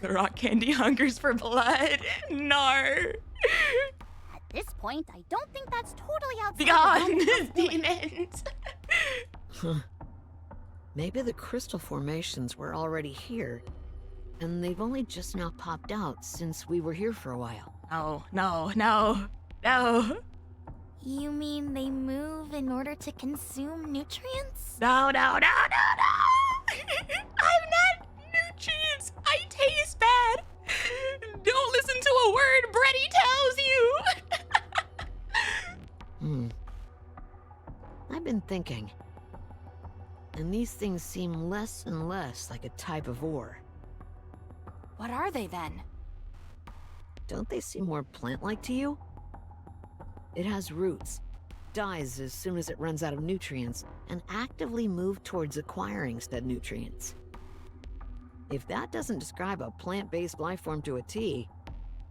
A: The rock candy hungers for blood. Nar.
C: At this point, I don't think that's totally outside
A: Be
C: the realm
A: gone,
C: of possibility.
A: demons.
I: Huh. Maybe the crystal formations were already here, and they've only just now popped out since we were here for a while.
A: No.
L: You mean they move in order to consume nutrients?
A: No. I'm not nutrients. I taste bad. Don't listen to a word Brady tells you.
I: I've been thinking, and these things seem less and less like a type of ore.
H: What are they then?
I: Don't they seem more plant-like to you? It has roots, dies as soon as it runs out of nutrients, and actively moves towards acquiring said nutrients. If that doesn't describe a plant-based life form to a T,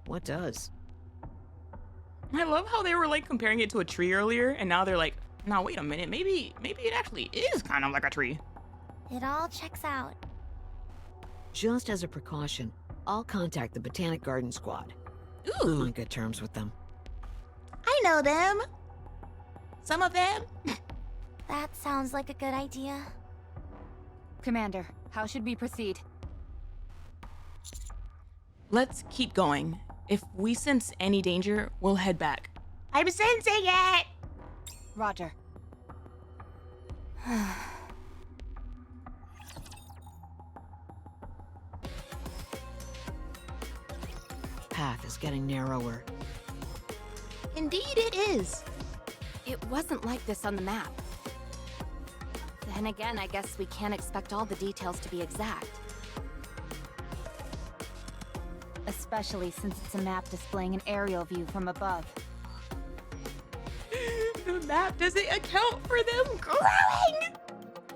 I: what does?
A: I love how they were like comparing it to a tree earlier, and now they're like, no, wait a minute, maybe it actually is kind of like a tree.
L: It all checks out.
I: Just as a precaution, I'll contact the Botanic Garden Squad.
A: Ooh.
I: I'm on good terms with them.
L: I know them.
A: Some of them.
L: That sounds like a good idea.
D: Commander, how should we proceed?
A: Let's keep going. If we sense any danger, we'll head back.
L: I'm sensing it.
D: Roger.
I: Path is getting narrower.
A: Indeed it is.
H: It wasn't like this on the map. Then again, I guess we can't expect all the details to be exact.
D: Especially since it's a map displaying an aerial view from above.
A: The map doesn't account for them growing.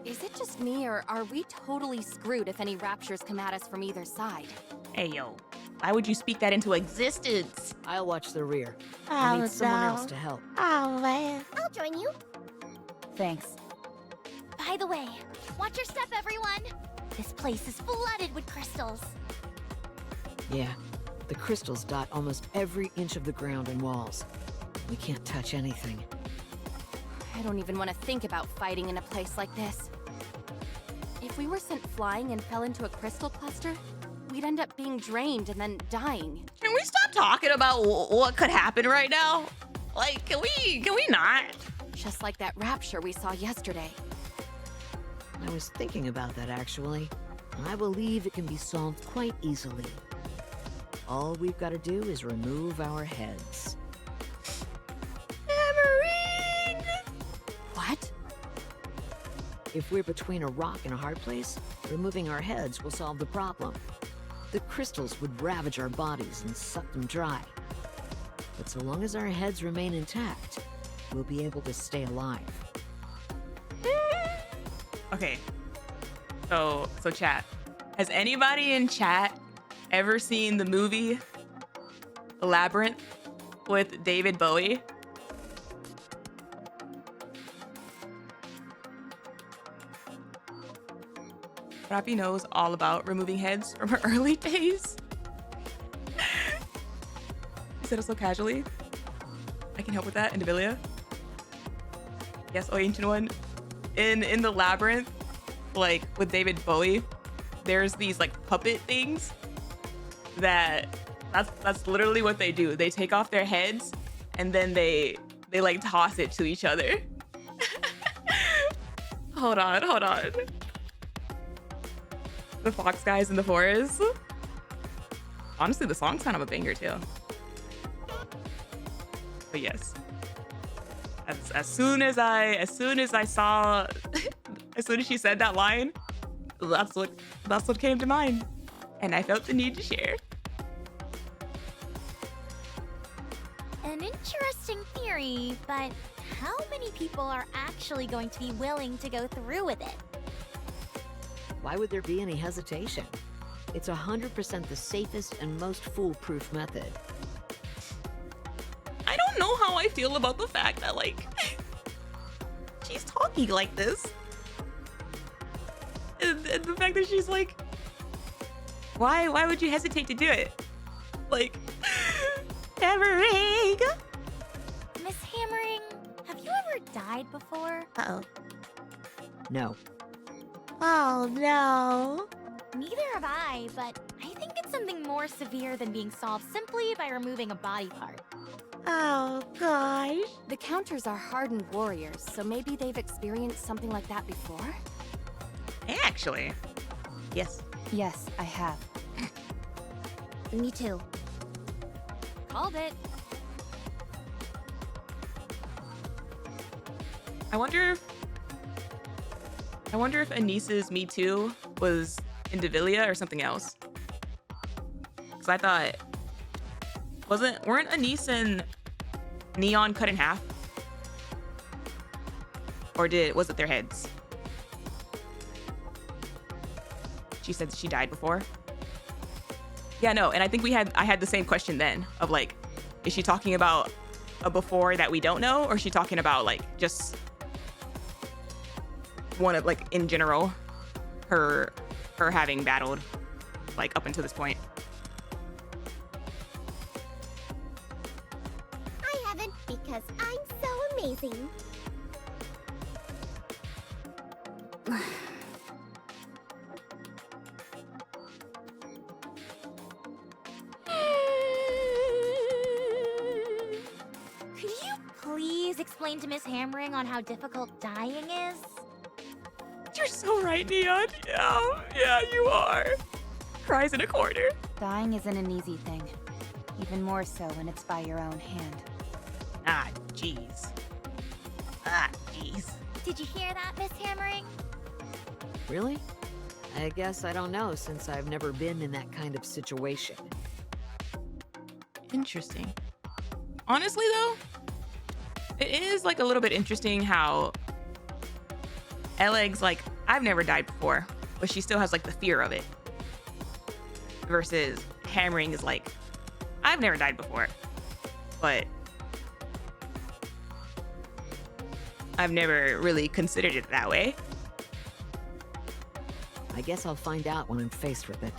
H: Is it just me, or are we totally screwed if any raptures come at us from either side?
A: Hey, yo. Why would you speak that into existence?
I: I'll watch the rear. I need someone else to help.
L: Oh, man.
J: I'll join you.
D: Thanks.
L: By the way,
C: Watch your step, everyone!
L: This place is flooded with crystals.
I: Yeah, the crystals dot almost every inch of the ground and walls. We can't touch anything.
H: I don't even want to think about fighting in a place like this. If we were sent flying and fell into a crystal cluster, we'd end up being drained and then dying.
A: Can we stop talking about what could happen right now? Like, can we not?
H: Just like that rapture we saw yesterday.
I: I was thinking about that actually, and I believe it can be solved quite easily. All we've got to do is remove our heads.
A: Hammering!
H: What?
I: If we're between a rock and a hard place, removing our heads will solve the problem. The crystals would ravage our bodies and suck them dry. But so long as our heads remain intact, we'll be able to stay alive.
A: Okay. So chat. Has anybody in chat ever seen the movie Labyrinth with David Bowie? Rappy knows all about removing heads from her early days. You said it so casually. I can help with that, Indivilia. Yes, oh ancient one. In the Labyrinth, like with David Bowie, there's these like puppet things that's literally what they do. They take off their heads and then they like toss it to each other. Hold on. The fox guys in the forest. Honestly, the song's kind of a banger too. But yes, as soon as she said that line, that's what came to mind, and I felt the need to share.
L: An interesting theory, but how many people are actually going to be willing to go through with it?
I: Why would there be any hesitation? It's 100% the safest and most foolproof method.
A: I don't know how I feel about the fact that, like, she's talking like this. And the fact that she's like, why would you hesitate to do it? Like, Hammering!
L: Miss Hammering, have you ever died before?
M: Uh-oh.
I: No.
L: Oh, no. Neither have I, but I think it's something more severe than being solved simply by removing a body part.
M: Oh, gosh.
H: The Counters are hardened warriors, so maybe they've experienced something like that before?
A: Actually, yes.
D: Yes, I have.
L: Me too.
H: Called it.
A: I wonder if Anise's Me Too was Indivilia or something else. Because I thought, weren't Anise and Neon cut in half? Or was it their heads? She said she died before. Yeah, no, and I think I had the same question then of like, is she talking about a before that we don't know, or is she talking about like just one of like in general, her having battled like up until this point?
J: I haven't because I'm so amazing.
L: Could you please explain to Miss Hammering on how difficult dying is?
A: You're so right, Neon. Yeah, you are. Cries in a corner.
D: Dying isn't an easy thing. Even more so when it's by your own hand.
A: Ah, jeez.
L: Did you hear that, Miss Hammering?
I: Really? I guess I don't know, since I've never been in that kind of situation.
A: Interesting. Honestly, though, it is like a little bit interesting how Eleg's like, I've never died before, but she still has like the fear of it. Versus Hammering is like, I've never died before, but I've never really considered it that way.
I: I guess I'll find out when I'm faced with it.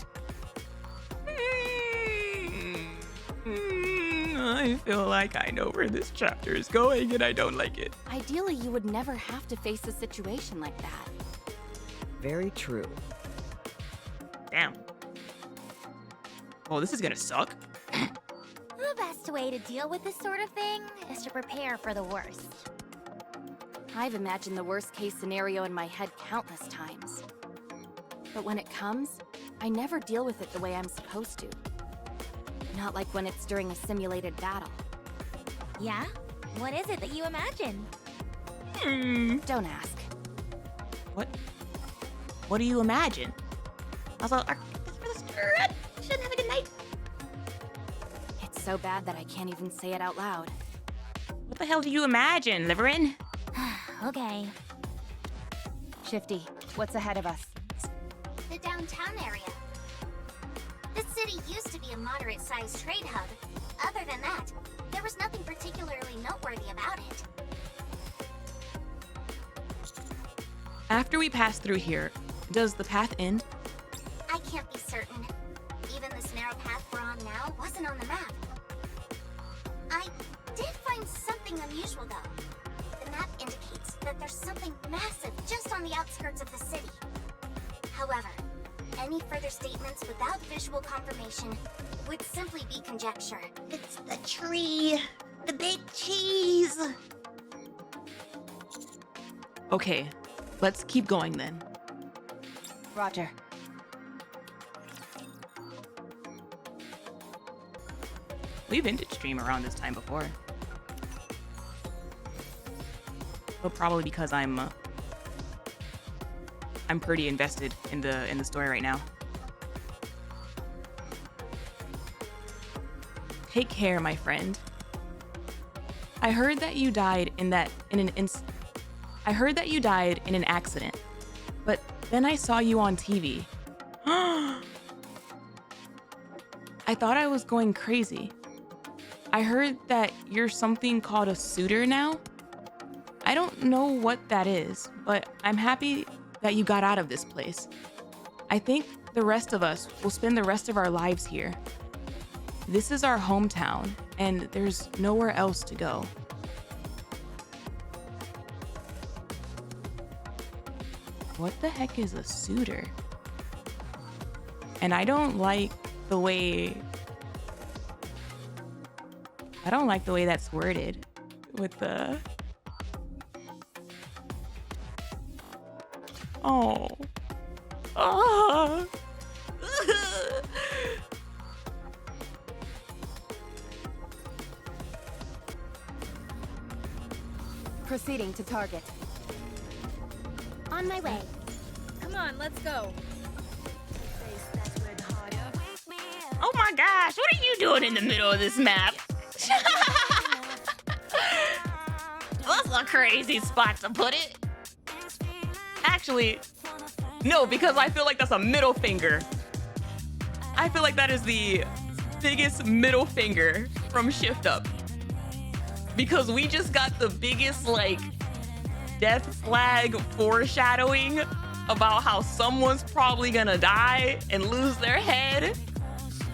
A: I feel like I know where this chapter is going and I don't like it.
H: Ideally, you would never have to face a situation like that.
I: Very true.
A: Damn. Oh, this is gonna suck.
L: The best way to deal with this sort of thing is to prepare for the worst.
H: I've imagined the worst case scenario in my head countless times. But when it comes, I never deal with it the way I'm supposed to. Not like when it's during a simulated battle.
L: Yeah? What is it that you imagine?
H: Don't ask.
A: What do you imagine? Also, shouldn't have a good night.
H: It's so bad that I can't even say it out loud.
A: What the hell do you imagine, Liveryn?
L: Okay.
D: Shifty, what's ahead of us?
B: The downtown area. This city used to be a moderate-sized trade hub. Other than that, there was nothing particularly noteworthy about it.
A: After we pass through here, does the path end?
B: I can't be certain. Even this narrow path we're on now wasn't on the map. I did find something unusual, though. The map indicates that there's something massive just on the outskirts of the city. However, any further statements without visual confirmation would simply be conjecture.
M: It's the tree. The big cheese.
A: Okay, let's keep going then.
D: Roger.
A: We've been to stream around this time before. But probably because I'm pretty invested in the story right now. Take care, my friend. I heard that you died in an accident, but then I saw you on TV. I thought I was going crazy. I heard that you're something called a suitor now. I don't know what that is, but I'm happy that you got out of this place. I think the rest of us will spend the rest of our lives here. This is our hometown, and there's nowhere else to go. What the heck is a suitor? And I don't like the way that's worded with the... Oh. Oh.
D: Proceeding to target.
J: On my way.
K: Come on, let's go.
A: Oh my gosh, what are you doing in the middle of this map? That's a crazy spot to put it. Actually, no, because I feel like that's a middle finger. I feel like that is the biggest middle finger from Shift Up. Because we just got the biggest, like, death flag foreshadowing about how someone's probably gonna die and lose their head.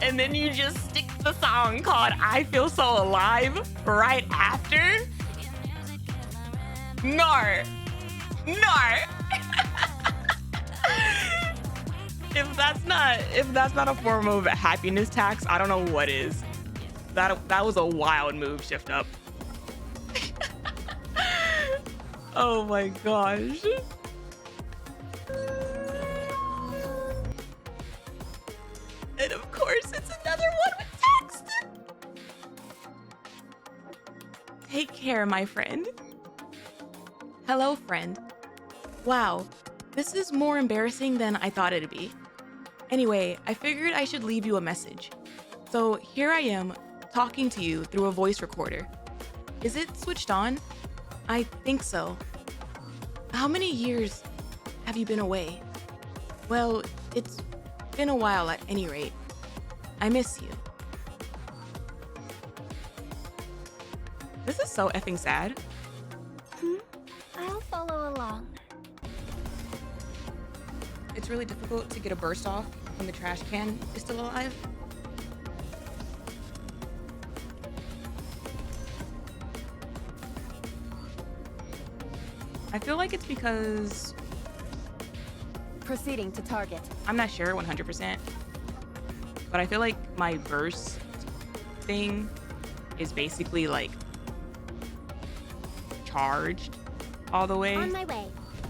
A: And then you just stick the song called I Feel So Alive right after. Nar. If that's not a form of happiness tax, I don't know what is. That was a wild move, Shift Up. Oh my gosh. And of course, it's another one with text. Take care, my friend. Hello, friend. Wow, this is more embarrassing than I thought it'd be. Anyway, I figured I should leave you a message. So here I am, talking to you through a voice recorder. Is it switched on? I think so. How many years have you been away? Well, it's been a while at any rate. I miss you. This is so effing sad.
J: I'll follow along.
A: it's really difficult to get a burst off when the trash can is still alive. I feel like it's because...
D: Proceeding to target.
A: I'm not sure 100%, but I feel like my burst thing is basically like charged all the way.
J: On my way.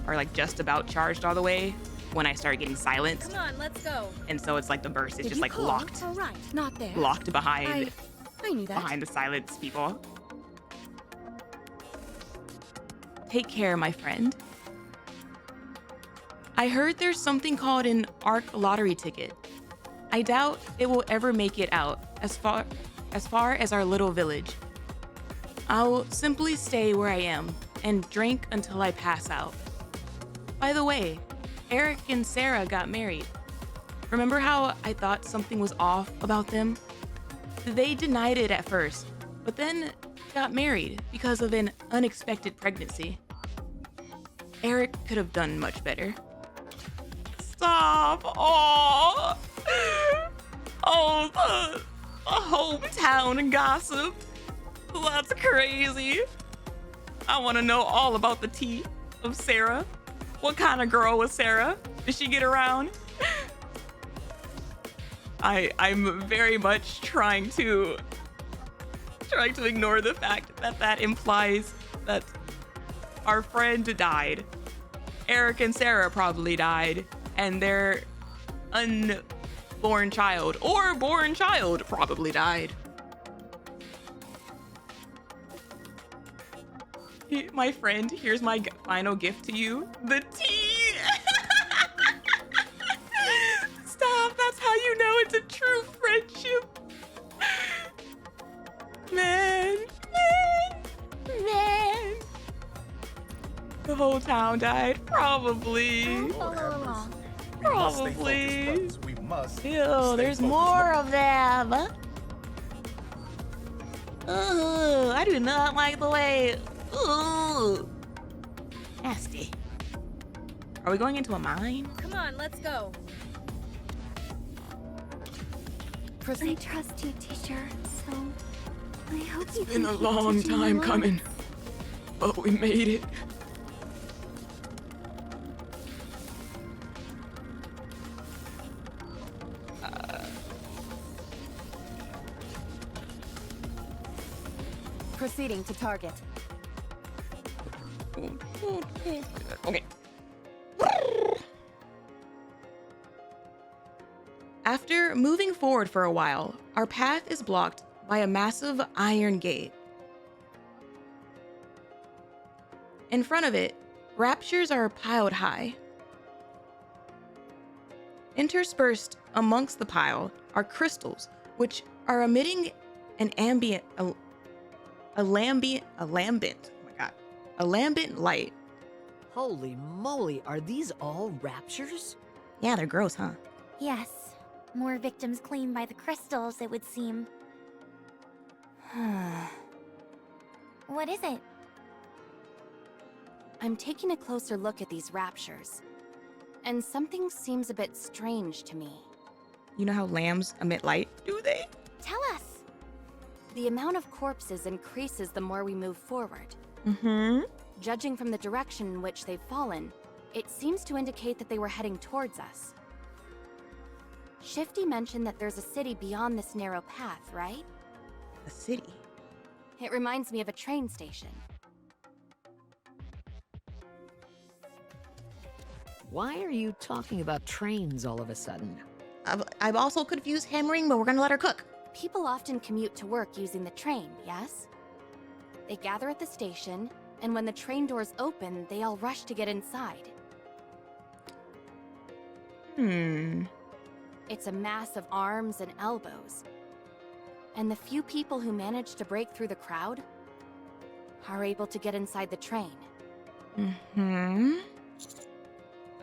A: Or like just about charged all the way when I start getting silenced.
K: Come on, let's go.
A: And so it's like the burst is
K: Did
A: just
K: you
A: like
K: call?
A: locked.
K: All right, not there.
A: Locked behind
K: I knew that.
A: behind the silence people. Take care, my friend. I heard there's something called an ARC lottery ticket. I doubt it will ever make it out as far as our little village. I'll simply stay where I am and drink until I pass out. By the way, Eric and Sarah got married. Remember how I thought something was off about them? They denied it at first, but then got married because of an unexpected pregnancy. Eric could have done much better. Stop! Oh, the hometown gossip. That's crazy. I want to know all about the tea of Sarah. What kind of girl was Sarah? Did she get around? I'm very much trying to ignore the fact that that implies that our friend died. Eric and Sarah probably died, and their unborn child or born child probably died. My friend, here's my final gift to you. The tea! Stop, that's how you know it's a true friendship. Man. The whole town died, probably. Probably.
F: We must
A: Ew, there's more of them. Ooh, I do not like the way. Ooh, nasty. Are we going into a mine?
K: Come on, let's go.
J: I trust you, teacher, so I hope you
A: It's been
J: can
A: a
J: keep
A: long
J: teaching me
A: time
J: well.
A: coming, but we made it.
D: Proceeding to target.
A: Okay. After moving forward for a while, our path is blocked by a massive iron gate. In front of it, raptures are piled high. Interspersed amongst the pile are crystals, which are emitting an lambent light.
I: Holy moly, are these all raptures?
A: Yeah, they're gross, huh?
L: Yes. More victims claimed by the crystals, it would seem. What is it?
H: I'm taking a closer look at these raptures, and something seems a bit strange to me.
A: You know how lambs emit light? Do they?
L: Tell us.
H: The amount of corpses increases the more we move forward.
A: Mm-hmm.
H: Judging from the direction in which they've fallen, it seems to indicate that they were heading towards us. Shifty mentioned that there's a city beyond this narrow path, right?
A: A city?
H: It reminds me of a train station.
I: Why are you talking about trains all of a sudden?
A: I've also confused hammering, but we're gonna let her cook.
H: People often commute to work using the train, yes? They gather at the station, and when the train doors open, they all rush to get inside. It's a mass of arms and elbows. And the few people who manage to break through the crowd are able to get inside the train.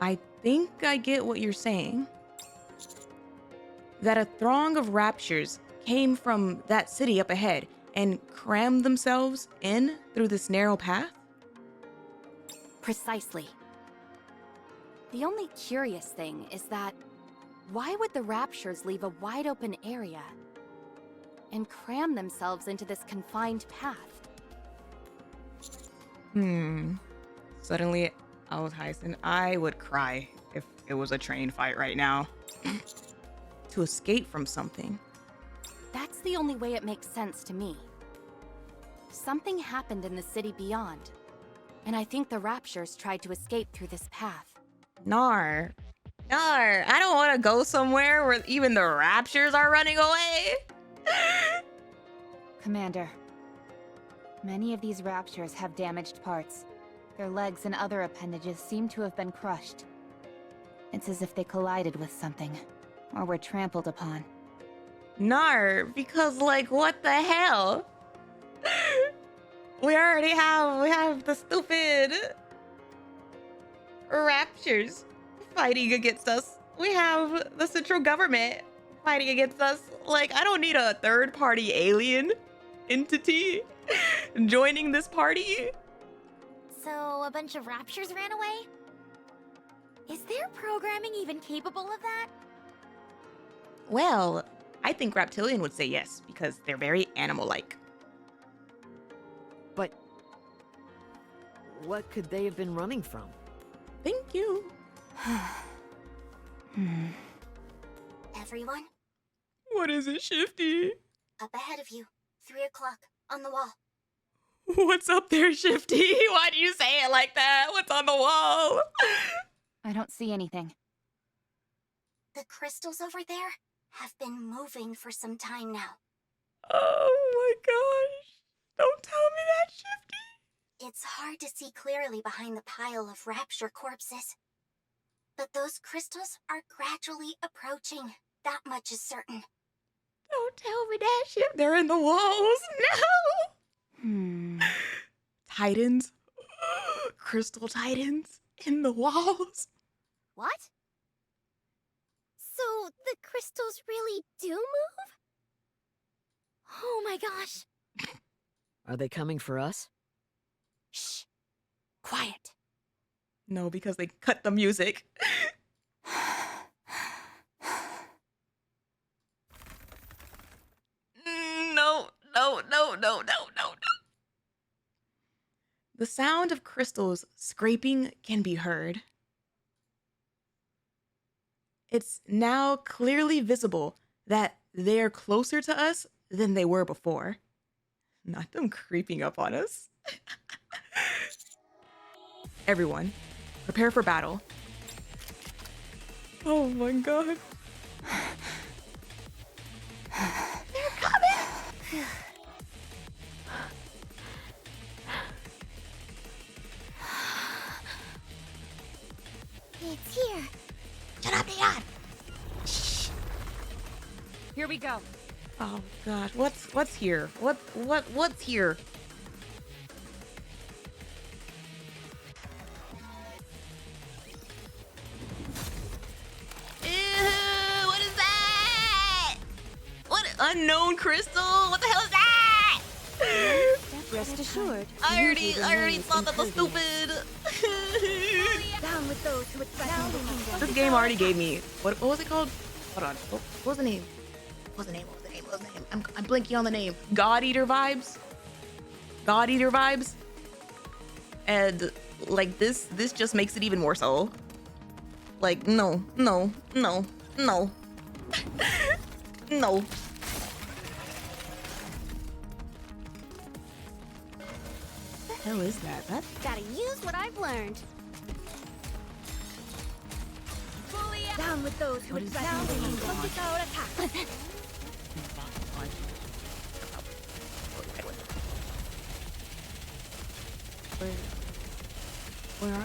A: I think I get what you're saying. That a throng of raptures came from that city up ahead and crammed themselves in through this narrow path?
H: Precisely. The only curious thing is that why would the Raptures leave a wide open area and cram themselves into this confined path?
A: Suddenly, Tyson, I would cry if it was a train fight right now. To escape from something.
H: That's the only way it makes sense to me. Something happened in the city beyond, and I think the Raptures tried to escape through this path.
A: Nar, I don't want to go somewhere where even the Raptures are running away.
D: Commander, many of these Raptures have damaged parts. Their legs and other appendages seem to have been crushed. It's as if they collided with something, or were trampled upon.
A: Nar, because like, what the hell? We have the stupid Raptures fighting against us. We have the central government fighting against us. Like, I don't need a third-party alien entity joining this party.
L: So a bunch of Raptures ran away? Is their programming even capable of that?
A: Well, I think Raptilion would say yes, because they're very animal-like.
I: But what could they have been running from?
A: Thank you.
B: Everyone,
A: What is it, Shifty?
B: up ahead of you. 3 o'clock, on the wall.
A: What's up there, Shifty? Why do you say it like that? What's on the wall?
D: I don't see anything.
B: The crystals over there have been moving for some time now.
A: Oh my gosh. Don't tell me that, Shifty.
B: It's hard to see clearly behind the pile of rapture corpses. But those crystals are gradually approaching. That much is certain.
A: Don't tell me that shit. They're in the walls. No. Titans. Crystal titans in the walls.
J: What? So the crystals really do move? Oh my gosh.
I: Are they coming for us?
H: Shh. Quiet.
A: No, because they cut the music. No. The sound of crystals scraping can be heard. It's now clearly visible that they're closer to us than they were before. Not them creeping up on us. Everyone, prepare for battle. Oh my god. They're coming!
J: It's here.
L: Shut up, Dion!
H: Here we go.
A: Oh god, what's here? What's here? Ew, what is that? What unknown crystal? What the hell is that?
I: Rest assured.
A: I already thought that was stupid.
J: Down with those who would threaten the kingdom.
A: This game already gave me what was it called? Hold on. What was the name? What's the name? I'm blanking on the name. God Eater vibes. And like this just makes it even more so. Like no. No. What the hell is that?
J: Gotta use what I've learned. Down with those who would threaten the kingdom. Focus our attack.
A: Where are you?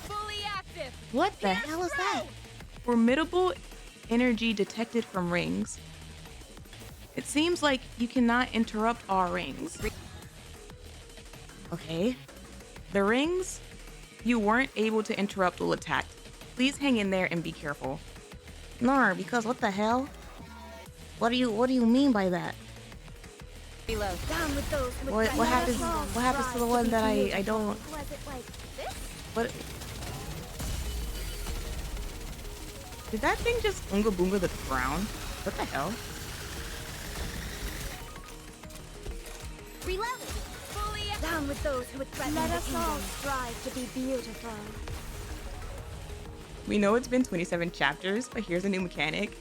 H: Fully active.
A: What the hell is that? Formidable energy detected from rings. It seems like you cannot interrupt our rings. Okay. The rings you weren't able to interrupt will attack. Please hang in there and be careful. Nar, because what the hell? What do you mean by that?
C: Reload. Down with those with
M: What happens? What happens to the one that I don't?
C: Was it like this?
M: What? Did that thing just Oonga Boonga the ground? What the hell?
C: Reload. Down with those who would threaten
J: Let
C: the
J: us
C: kingdom.
J: all strive to be beautiful.
A: We know it's been 27 chapters, but here's a new mechanic.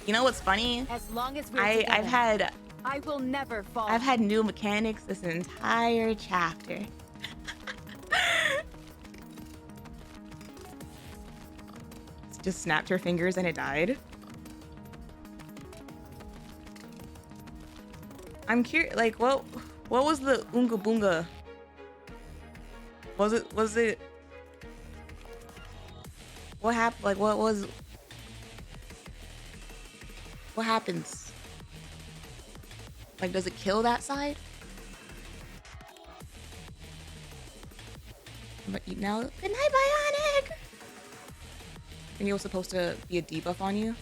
M: You know what's funny?
C: As long as we're
M: I've had
C: I will never fall.
M: I've had new mechanics this entire chapter.
A: Just snapped her fingers and it died.
M: I'm curious, like, what was the Oonga Boonga? Was it? What happened? Like, what happens? Like, does it kill that side? But now, good night, Bionic.
A: And it was supposed to be a debuff on you.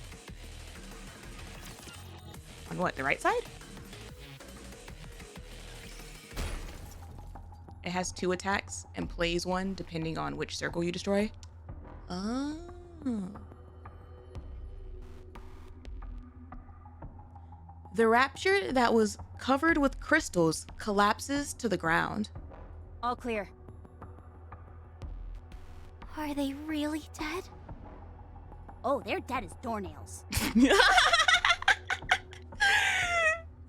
A: On what, the right side? It has 2 attacks and plays 1 depending on which circle you destroy.
M: Oh. The rapture that was covered with crystals collapses to the ground.
C: All clear.
L: Are they really dead?
C: Oh, they're dead as doornails.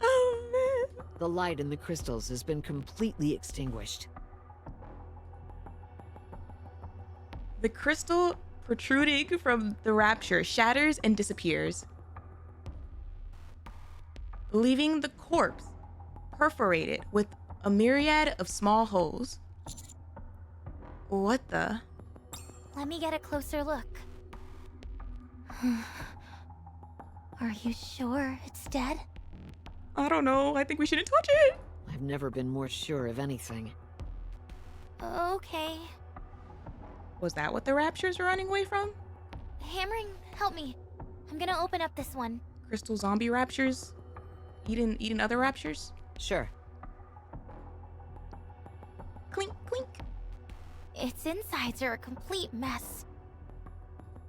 M: Oh, man.
I: The light in the crystals has been completely extinguished.
M: The crystal protruding from the rapture shatters and disappears, leaving the corpse perforated with a myriad of small holes. What the?
L: Let me get a closer look. Are you sure it's dead?
A: I don't know. I think we shouldn't touch it.
I: I've never been more sure of anything.
L: Okay.
A: Was that what the rapture's running away from?
L: Hammering, help me. I'm gonna open up this one.
A: Crystal zombie raptures? Eating other raptures?
I: Sure.
M: Clink, clink.
L: Its insides are a complete mess.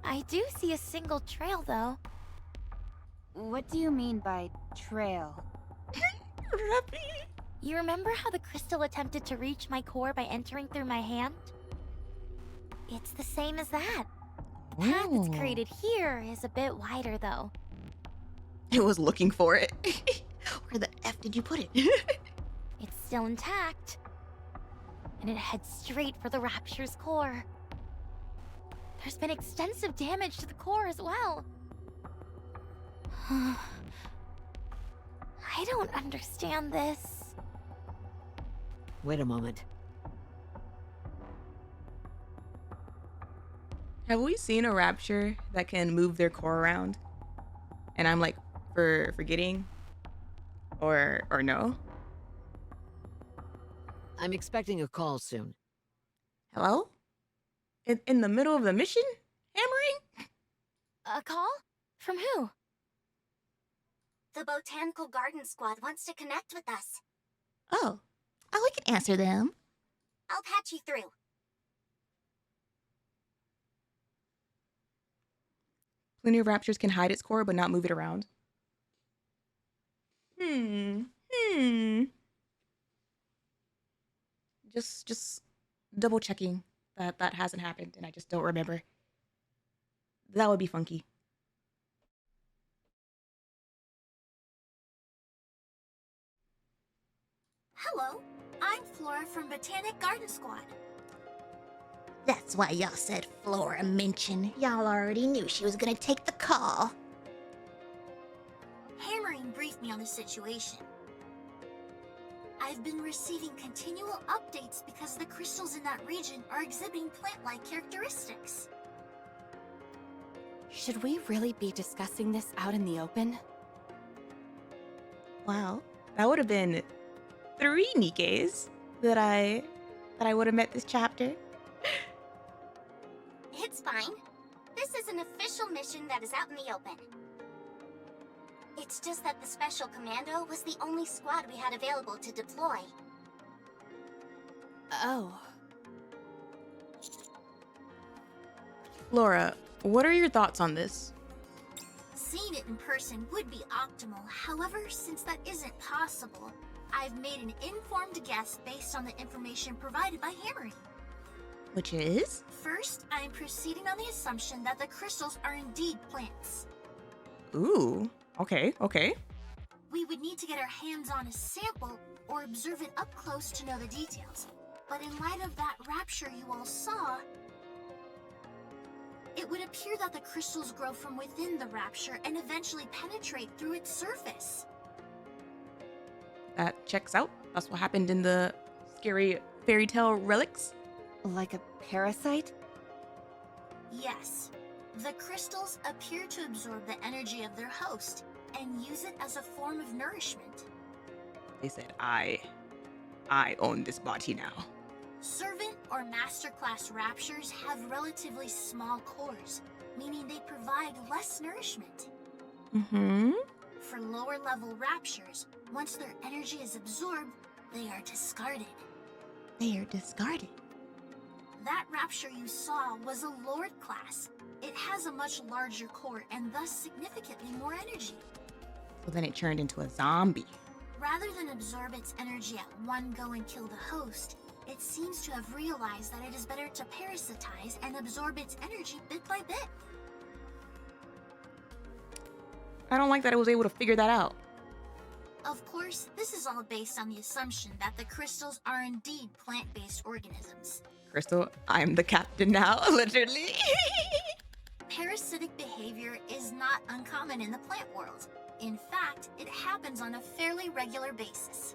L: I do see a single trail, though.
D: What do you mean by trail?
L: You remember how the crystal attempted to reach my core by entering through my hand? It's the same as that. The path it's created here is a bit wider, though.
M: It was looking for it. Where the F did you put it?
L: It's still intact. And it heads straight for the Rapture's core. There's been extensive damage to the core as well. I don't understand this.
I: Wait a moment.
A: Have we seen a rapture that can move their core around? And I'm like, forgetting? Or no?
I: I'm expecting a call soon.
M: Hello? In the middle of the mission? Hammering?
L: A call? From who?
B: The Botanical Garden Squad wants to connect with us.
M: Oh, we can answer them.
B: I'll patch you through.
A: Plenty of raptures can hide its core but not move it around. Just double checking that hasn't happened and I just don't remember. That would be funky.
B: Hello, I'm Flora from Botanic Garden Squad.
N: That's why y'all said Flora mention. Y'all already knew she was gonna take the call.
B: Hammering briefed me on the situation. I've been receiving continual updates because the crystals in that region are exhibiting plant-like characteristics.
H: Should we really be discussing this out in the open?
M: Wow, that would have been 3 Nikkes that I would have met this chapter.
B: It's fine. This is an official mission that is out in the open. It's just that the Special Commando was the only squad we had available to deploy.
H: Oh.
A: Laura, what are your thoughts on this?
B: Seeing it in person would be optimal. However, since that isn't possible, I've made an informed guess based on the information provided by Hammering.
A: Which is?
B: First, I'm proceeding on the assumption that the crystals are indeed plants.
A: Ooh, okay.
B: We would need to get our hands on a sample or observe it up close to know the details. But in light of that rapture you all saw, it would appear that the crystals grow from within the rapture and eventually penetrate through its surface.
A: That checks out. That's what happened in the scary fairy tale relics.
D: Like a parasite?
B: Yes. The crystals appear to absorb the energy of their host and use it as a form of nourishment.
A: They said, I own this body now.
B: Servant or masterclass raptures have relatively small cores, meaning they provide less nourishment.
A: Mm-hmm.
B: For lower level raptures, once their energy is absorbed, they are discarded.
A: They are discarded.
B: That rapture you saw was a Lord class. It has a much larger core and thus significantly more energy.
A: So then it turned into a zombie.
B: Rather than absorb its energy at one go and kill the host, it seems to have realized that it is better to parasitize and absorb its energy bit by bit.
A: I don't like that it was able to figure that out.
B: Of course, this is all based on the assumption that the crystals are indeed plant-based organisms.
A: Crystal, I'm the captain now, literally.
B: Parasitic behavior is not uncommon in the plant world. In fact, it happens on a fairly regular basis.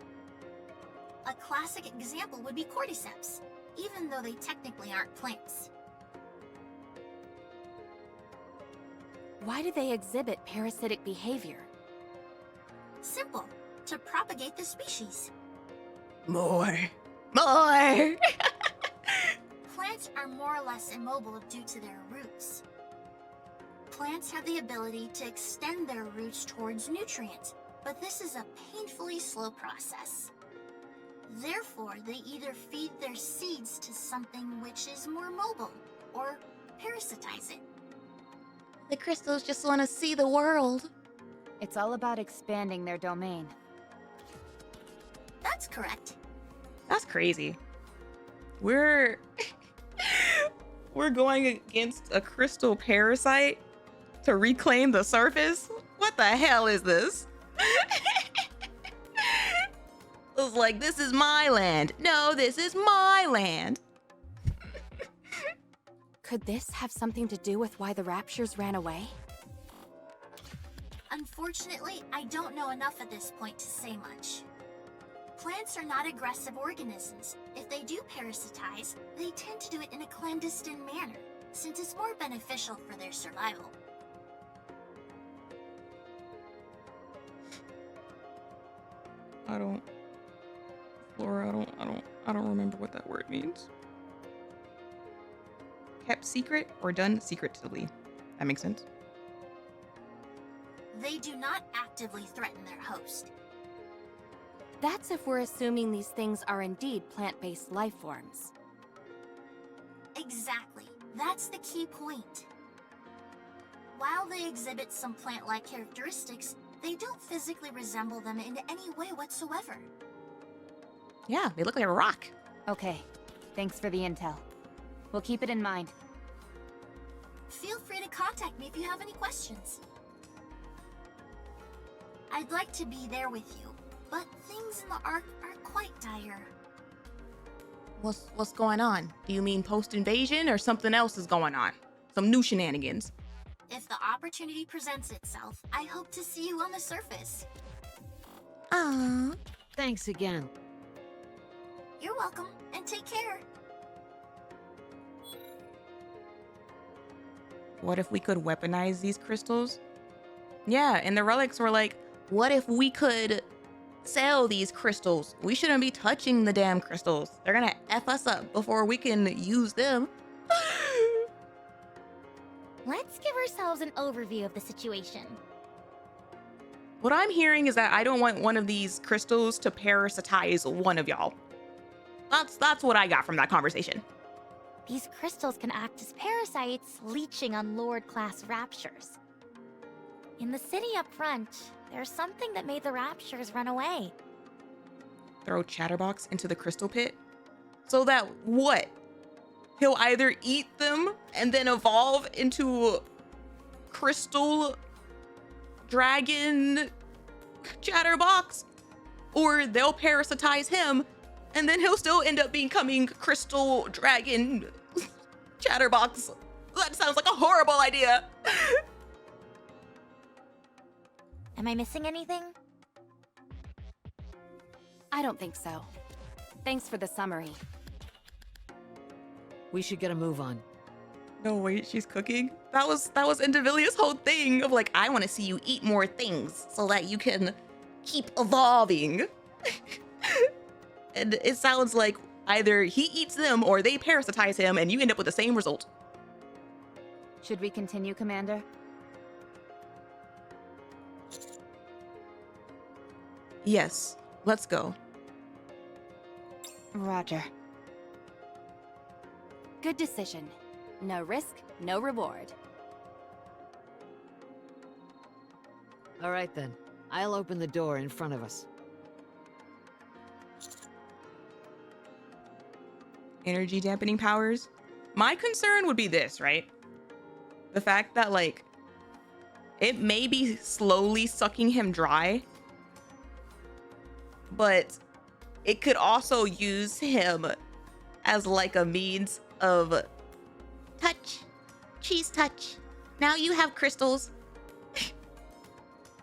B: A classic example would be cordyceps, even though they technically aren't plants.
H: Why do they exhibit parasitic behavior?
B: Simple. To propagate the species.
A: More.
B: Plants are more or less immobile due to their roots. Plants have the ability to extend their roots towards nutrients, but this is a painfully slow process. Therefore, they either feed their seeds to something which is more mobile, or parasitize it.
A: The crystals just want to see the world.
D: It's all about expanding their domain.
B: That's correct.
A: That's crazy. We're going against a crystal parasite to reclaim the surface? What the hell is this? It was like, this is my land. No, this is my land.
H: Could this have something to do with why the raptures ran away?
B: Unfortunately, I don't know enough at this point to say much. Plants are not aggressive organisms. If they do parasitize, they tend to do it in a clandestine manner, since it's more beneficial for their survival.
A: Flora, I don't remember what that word means. Kept secret or done secretively. That makes sense.
B: They do not actively threaten their host.
H: That's if we're assuming these things are indeed plant-based life forms.
B: Exactly. That's the key point. While they exhibit some plant-like characteristics, they don't physically resemble them in any way whatsoever.
A: Yeah, they look like a rock.
D: Okay, thanks for the intel. We'll keep it in mind.
B: Feel free to contact me if you have any questions. I'd like to be there with you, but things in the Ark are quite dire.
A: What's going on? Do you mean post-invasion or something else is going on? Some new shenanigans?
B: If the opportunity presents itself, I hope to see you on the surface.
A: Aww.
I: Thanks again.
B: You're welcome, and take care.
A: What if we could weaponize these crystals? Yeah, and the relics were like, what if we could sell these crystals? We shouldn't be touching the damn crystals. They're gonna F us up before we can use them.
L: Let's give ourselves an overview of the situation.
A: What I'm hearing is that I don't want one of these crystals to parasitize one of y'all. That's what I got from that conversation.
L: These crystals can act as parasites, leeching on Lord-class raptures. In the city up front, there's something that made the raptures run away.
A: Throw Chatterbox into the crystal pit? So that what? He'll either eat them and then evolve into crystal dragon Chatterbox, or they'll parasitize him and then he'll still end up becoming crystal dragon Chatterbox. That sounds like a horrible idea.
L: Am I missing anything?
H: I don't think so. Thanks for the summary.
I: We should get a move on.
A: No, wait, she's cooking? That was Endivilia's whole thing of like, I want to see you eat more things so that you can keep evolving. And it sounds like either he eats them or they parasitize him and you end up with the same result.
D: Should we continue, Commander?
A: Yes, let's go.
D: Roger.
H: Good decision. No risk, no reward.
I: All right then. I'll open the door in front of us.
A: Energy dampening powers. My concern would be this, right? The fact that like it may be slowly sucking him dry, but it could also use him as like a means of touch, cheese touch. Now you have crystals.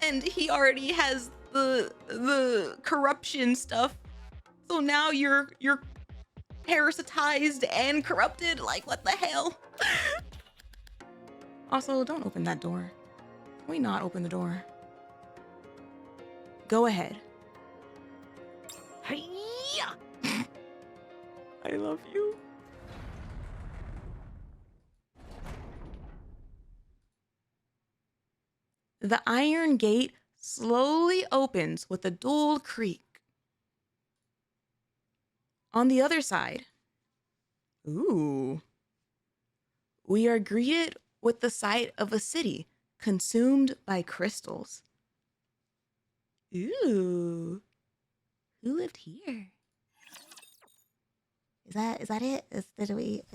A: And he already has the corruption stuff. So now you're parasitized and corrupted. Like, what the hell? Also, don't open that door. Can we not open the door? Go ahead. I love you. The iron gate slowly opens with a dull creak. On the other side, ooh, we are greeted with the sight of a city consumed by crystals. Ooh, who lived here? Is that it? Is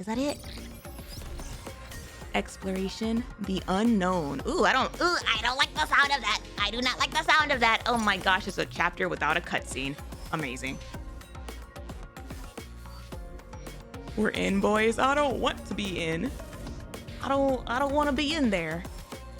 A: that it? Exploration, the unknown. Ooh, I don't like the sound of that. I do not like the sound of that. Oh my gosh, it's a chapter without a cutscene. Amazing. We're in, boys. I don't want to be in. I don't want to be in there.